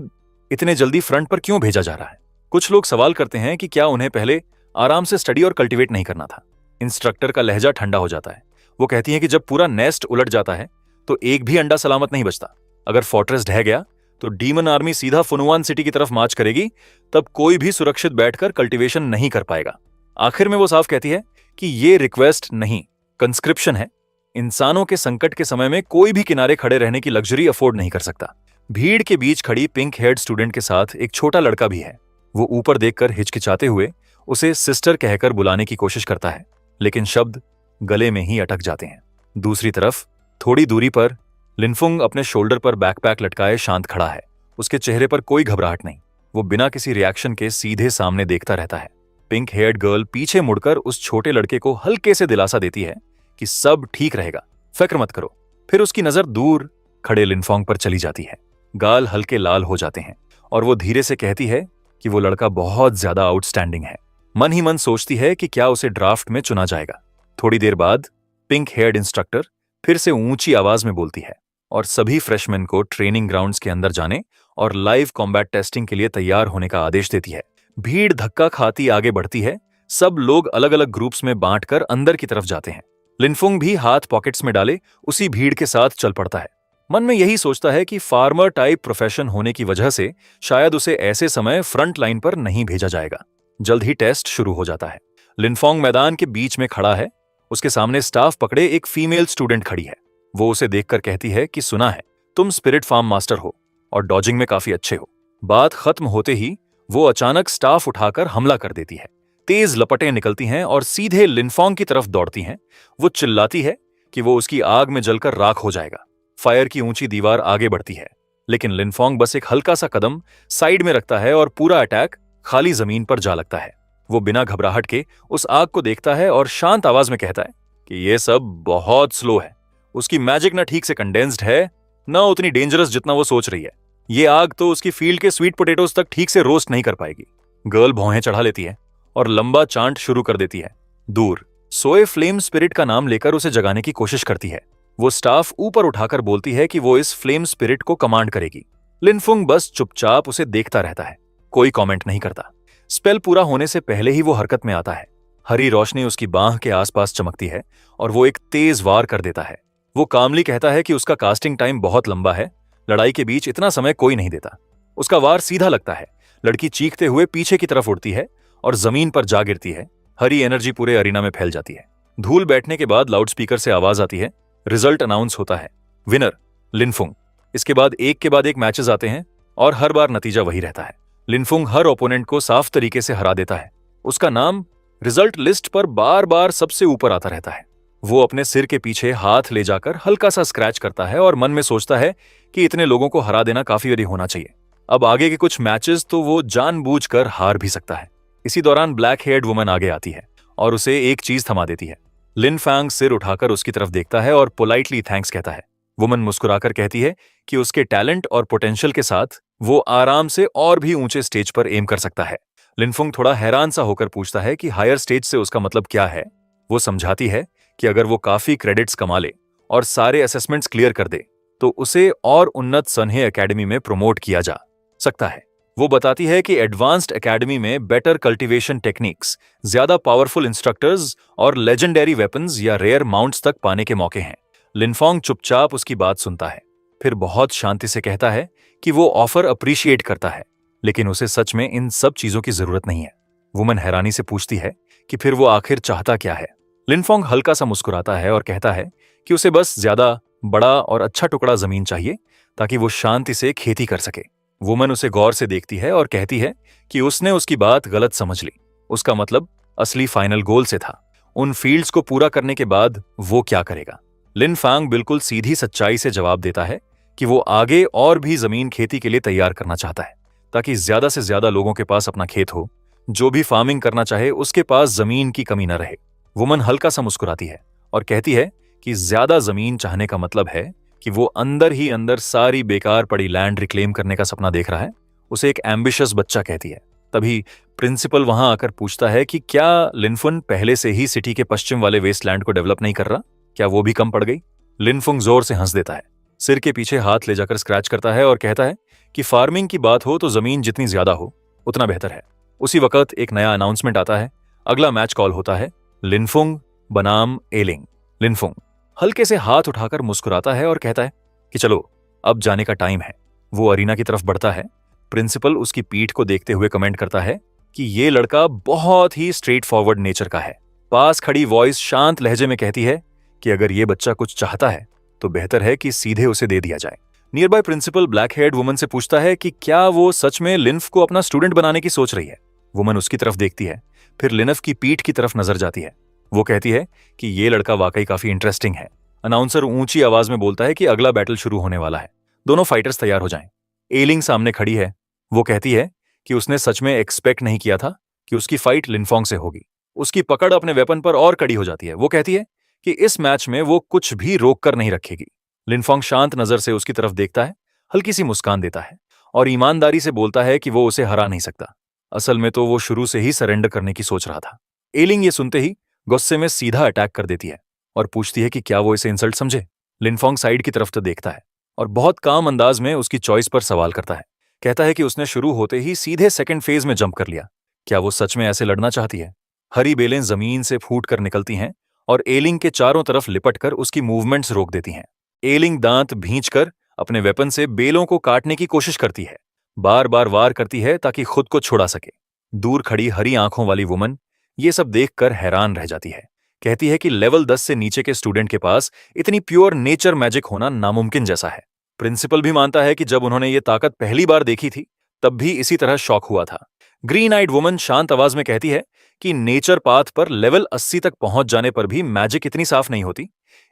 इतने जल्दी फ्रंट पर क्यों भेजा जा रहा है। कुछ लोग सवाल करते हैं कि क्या उन्हें पहले आराम से स्टडी और कल्टीवेट नहीं करना था। इंस्ट्रक्टर का लहजा ठंडा हो जाता है। वो कहती है कि जब पूरा नेस्ट उलट जाता है तो एक भी अंडा सलामत नहीं बचता। अगर फोर्ट्रेस ढह गया तो डीमन आर्मी सीधा फुनुआन सिटी की तरफ मार्च करेगी, तब कोई भी सुरक्षित बैठकर कल्टीवेशन नहीं कर पाएगा। आखिर में वो साफ कहती है कि ये रिक्वेस्ट नहीं, कंस्क्रिप्शन है। इंसानों के संकट के समय में कोई भी किनारे खड़े रहने की लग्जरी अफोर्ड नहीं कर सकता। भीड़ के बीच खड़ी पिंक हेड स्टूडेंट के साथ एक छोटा लड़का भी है। वो ऊपर देखकर हिचकिचाते हुए उसे सिस्टर कहकर बुलाने की कोशिश करता है, लेकिन शब्द गले में ही अटक जाते हैं। दूसरी तरफ थोड़ी दूरी पर लिनफुंग अपने शोल्डर पर बैकपैक लटकाए शांत खड़ा है। उसके चेहरे पर कोई घबराहट नहीं, वो बिना किसी रिएक्शन के सीधे सामने देखता रहता है। पिंक हेयर्ड गर्ल पीछे मुड़कर उस छोटे लड़के को हल्के से दिलासा देती है कि सब ठीक रहेगा, फिक्र मत करो। फिर उसकी नजर दूर खड़े लिनफोंग पर चली जाती है। गाल हल्के लाल हो जाते हैं और वो धीरे से कहती है कि वो लड़का बहुत ज्यादा आउटस्टैंडिंग है। मन ही मन सोचती है कि क्या उसे ड्राफ्ट में चुना जाएगा। थोड़ी देर बाद पिंक हेयर्ड इंस्ट्रक्टर फिर से ऊंची आवाज में बोलती है और सभी फ्रेशमैन को ट्रेनिंग ग्राउंड्स के अंदर जाने और लाइव कॉम्बैट टेस्टिंग के लिए तैयार होने का आदेश देती है। भीड़ धक्का खाती आगे बढ़ती है। सब लोग अलग अलग ग्रुप्स में बांटकर अंदर की तरफ जाते हैं। लिनफुंग भी हाथ पॉकेट्स में डाले उसी भीड़ के साथ चल पड़ता है। मन में यही सोचता है कि फार्मर टाइप प्रोफेशन होने की वजह से शायद उसे ऐसे समय फ्रंट लाइन पर नहीं भेजा जाएगा। जल्द ही टेस्ट शुरू हो जाता है। लिनफोंग मैदान के बीच में खड़ा है। उसके सामने स्टाफ पकड़े एक फीमेल स्टूडेंट खड़ी है। वो उसे देखकर कहती है कि सुना है तुम स्पिरिट फार्म मास्टर हो और डॉजिंग में काफी अच्छे हो। बात खत्म होते ही वो अचानक स्टाफ उठाकर हमला कर देती है। तेज लपटें निकलती हैं और सीधे लिनफोंग की तरफ दौड़ती हैं। वो चिल्लाती है कि वो उसकी आग में जलकर राख हो जाएगा। फायर की ऊंची दीवार आगे बढ़ती है, लेकिन लिनफोंग बस एक हल्का सा कदम साइड में रखता है और पूरा अटैक खाली जमीन पर जा लगता है। वो बिना घबराहट के उस आग को देखता है और शांत आवाज में कहता है कि ये सब बहुत स्लो है। उसकी मैजिक ना ठीक से कंडेंस्ड है, ना उतनी डेंजरस जितना वो सोच रही है। ये आग तो उसकी फील्ड के स्वीट पोटेटोज तक ठीक से रोस्ट नहीं कर पाएगी। गर्ल भौहें चढ़ा लेती है और लंबा चांट शुरू कर देती है। दूर सोए फ्लेम स्पिरिट का नाम लेकर उसे जगाने की कोशिश करती है। वो स्टाफ ऊपर उठाकर बोलती है कि वो इस फ्लेम स्पिरिट को कमांड करेगी। लिनफुंग बस चुपचाप उसे देखता रहता है, कोई कमेंट नहीं करता। स्पेल पूरा होने से पहले ही वो हरकत में आता है। हरी रोशनी उसकी बांह के आसपास चमकती है और वो एक तेज वार कर देता है। वो कामली कहता है कि उसका कास्टिंग टाइम बहुत लंबा है, लड़ाई के बीच इतना समय कोई नहीं देता। उसका वार सीधा लगता है। लड़की चीखते हुए पीछे की तरफ उड़ती है और जमीन पर जा गिरती है। हरी एनर्जी पूरे अरीना में फैल जाती है। धूल बैठने के बाद लाउडस्पीकर से आवाज आती है। रिजल्ट अनाउंस होता है, विनर लिनफुंग। इसके बाद एक मैचेस आते हैं और हर बार नतीजा वही रहता है। लिनफुंग हर ओपोनेंट को साफ तरीके से हरा देता है। उसका नाम रिजल्ट लिस्ट पर बार बार सबसे ऊपर आता रहता है। वो अपने सिर के पीछे हाथ ले जाकर हल्का सा स्क्रैच करता है और मन में सोचता है कि इतने लोगों को हरा देना काफी बड़ी होना चाहिए। अब आगे के कुछ मैचेस तो वो जानबूझकर हार भी सकता है। इसी दौरान ब्लैक हेयर्ड वुमन आगे आती है और उसे एक चीज थमा देती है। लिनफैंग सिर उठाकर उसकी तरफ देखता है और पोलाइटली थैंक्स कहता है। वुमन मुस्कुराकर कहती है कि उसके टैलेंट और पोटेंशियल के साथ वो आराम से और भी ऊंचे स्टेज पर एम कर सकता है। लिनफुंग थोड़ा हैरान सा होकर पूछता है कि हायर स्टेज से उसका मतलब क्या है। वो समझाती है कि अगर वो काफी क्रेडिट्स कमा ले और सारे असेसमेंट्स क्लियर कर दे तो उसे और उन्नत सन्हे एकेडमी में प्रमोट किया जा सकता है। वो बताती है कि एडवांस्ड एकेडमी में बेटर कल्टीवेशन टेक्निक्स, ज्यादा पावरफुल इंस्ट्रक्टर्स और लेजेंडरी वेपन्स या रेयर माउंट्स तक पाने के मौके हैं। लिनफोंग चुपचाप उसकी बात सुनता है, फिर बहुत शांति से कहता है कि वो ऑफर अप्रिशिएट करता है, लेकिन उसे सच में इन सब चीजों की जरूरत नहीं है। वुमन हैरानी से पूछती है कि फिर वो आखिर चाहता क्या है। लिनफोंग हल्का सा मुस्कुराता है और कहता है कि उसे बस ज्यादा बड़ा और अच्छा टुकड़ा जमीन चाहिए ताकि वो शांति से खेती कर सके। वुमन उसे गौर से देखती है और कहती है कि उसने उसकी बात गलत समझ ली। उसका मतलब असली फाइनल गोल से था। उन फील्ड्स को पूरा करने के बाद वो क्या करेगा। लिनफैंग बिल्कुल सीधी सच्चाई से जवाब देता है कि वो आगे और भी जमीन खेती के लिए तैयार करना चाहता है ताकि ज्यादा से ज्यादा लोगों के पास अपना खेत हो। जो भी फार्मिंग करना चाहे उसके पास जमीन की कमी न रहे। वुमन हल्का सा मुस्कुराती है और कहती है कि ज्यादा जमीन चाहने का मतलब है कि वो अंदर ही अंदर सारी बेकार पड़ी लैंड रिक्लेम करने का सपना देख रहा है। उसे एक एम्बिशियस बच्चा कहती है। तभी प्रिंसिपल वहां आकर पूछता है कि क्या लिनफुन पहले से ही सिटी के पश्चिम वाले वेस्टलैंड को डेवलप नहीं कर रहा, क्या वो भी कम पड़ गई। लिनफुंग जोर से हंस देता है, सिर के पीछे हाथ ले जाकर स्क्रैच करता है और कहता है कि फार्मिंग की बात हो तो जमीन जितनी ज्यादा हो उतना बेहतर है। उसी वक्त एक नया अनाउंसमेंट आता है। अगला मैच कॉल होता है। लिनफुंग बनाम एलिंग। लिनफुंग हल्के से हाथ उठाकर मुस्कुराता है और कहता है कि चलो अब जाने का टाइम है। वो अरीना की तरफ बढ़ता है। प्रिंसिपल उसकी पीठ को देखते हुए कमेंट करता है कि ये लड़का बहुत ही स्ट्रेट फॉरवर्ड नेचर का है। पास खड़ी वॉइस शांत लहजे में कहती है कि अगर ये बच्चा कुछ चाहता है तो बेहतर है कि सीधे उसे दे दिया जाए। Nearby principal black haired woman से पूछता है कि क्या वो सच में लिनफ को अपना स्टूडेंट बनाने की सोच रही है। वुमन उसकी तरफ देखती है, फिर लिनफ की पीठ की तरफ नजर जाती है। वो कहती है कि ये लड़का वाकई काफी इंटरेस्टिंग है। अनाउंसर ऊंची आवाज में बोलता है कि अगला बैटल शुरू होने वाला है, दोनों फाइटर्स तैयार हो जाएं। एलिंग सामने खड़ी है। वो कहती है कि उसने सच में एक्सपेक्ट नहीं किया था कि उसकी फाइट लिनफोंग से होगी। उसकी पकड़ अपने वेपन पर और कड़ी हो जाती है। वो कहती है कि इस मैच में वो कुछ भी रोक कर नहीं रखेगी। लिनफोंग शांत नजर से उसकी तरफ देखता है, हल्की सी मुस्कान देता है और ईमानदारी से बोलता है कि वो उसे हरा नहीं सकता। असल में तो वो शुरू से ही सरेंडर करने की सोच रहा था। एलिंग ये सुनते ही गुस्से में सीधा अटैक कर देती है और पूछती है कि क्या वो इसे इंसल्ट समझे। लिनफोंग साइड की तरफ तो देखता है और बहुत काम अंदाज में उसकी चॉइस पर सवाल करता है। कहता है कि उसने शुरू होते ही सीधे सेकंड फेज में जंप कर लिया। क्या वो सच में ऐसे लड़ना चाहती है? हरी बेलें जमीन से फूट कर निकलती हैं और एलिंग के चारों तरफ लिपटकर उसकी मूवमेंट्स रोक देती हैं। एलिंग दांत भींचकर अपने वेपन से बेलों को काटने की कोशिश करती है, बार बार वार करती है ताकि खुद को छुड़ा सके। दूर खड़ी हरी आंखों वाली वुमन ये सब देखकर हैरान रह जाती है। कहती है कि लेवल 10 से नीचे के स्टूडेंट के पास इतनी प्योर नेचर मैजिक होना नामुमकिन जैसा है। प्रिंसिपल भी मानता है कि जब उन्होंने ये ताकत पहली बार देखी थी तब भी इसी तरह शॉक हुआ था। ग्रीन आइड वुमन शांत आवाज में कहती है कि नेचर पाथ पर लेवल 80 तक पहुंच जाने पर भी मैजिक इतनी साफ नहीं होती।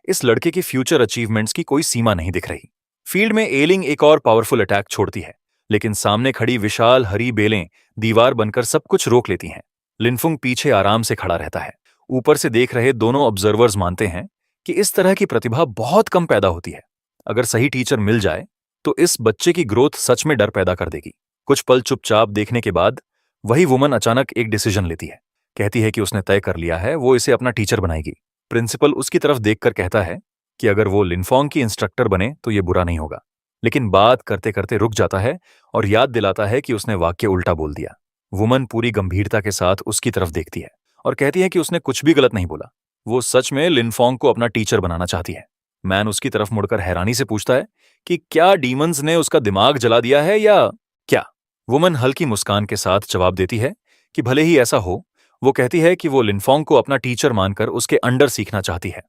इस लड़के की फ्यूचर अचीवमेंट्स की कोई सीमा नहीं दिख रही। फील्ड में एलिंग एक और पावरफुल अटैक छोड़ती है, लेकिन सामने खड़ी विशाल हरी बेलें दीवार बनकर सब कुछ रोक लेती हैं। लिनफुंग पीछे आराम से खड़ा रहता है। ऊपर से देख रहे दोनों ऑब्जर्वर्स मानते हैं कि इस तरह की प्रतिभा बहुत कम पैदा होती है। अगर सही टीचर मिल जाए तो इस बच्चे की ग्रोथ सच में डर पैदा कर देगी। कुछ पल चुपचाप देखने के बाद वही वुमन अचानक एक डिसीजन लेती है। कहती है कि उसने तय कर लिया है, वो इसे अपना टीचर बनाएगी। प्रिंसिपल उसकी तरफ देखकर कहता है कि अगर वो लिनफोंग की इंस्ट्रक्टर बने तो ये बुरा नहीं होगा, लेकिन बात करते करते रुक जाता है और याद दिलाता है कि उसने वाक्य उल्टा बोल दिया। वुमन पूरी गंभीरता के साथ उसकी तरफ देखती है और कहती है कि उसने कुछ भी गलत नहीं बोला। वो सच में लिनफोंग को अपना टीचर बनाना चाहती है। मैन उसकी तरफ मुड़कर हैरानी से पूछता है कि क्या डीमंस ने उसका दिमाग जला दिया है या क्या? वुमन हल्की मुस्कान के साथ जवाब देती है कि भले ही ऐसा हो। वो कहती है कि वो लिनफोंग को अपना टीचर मानकर उसके अंडर सीखना चाहती है।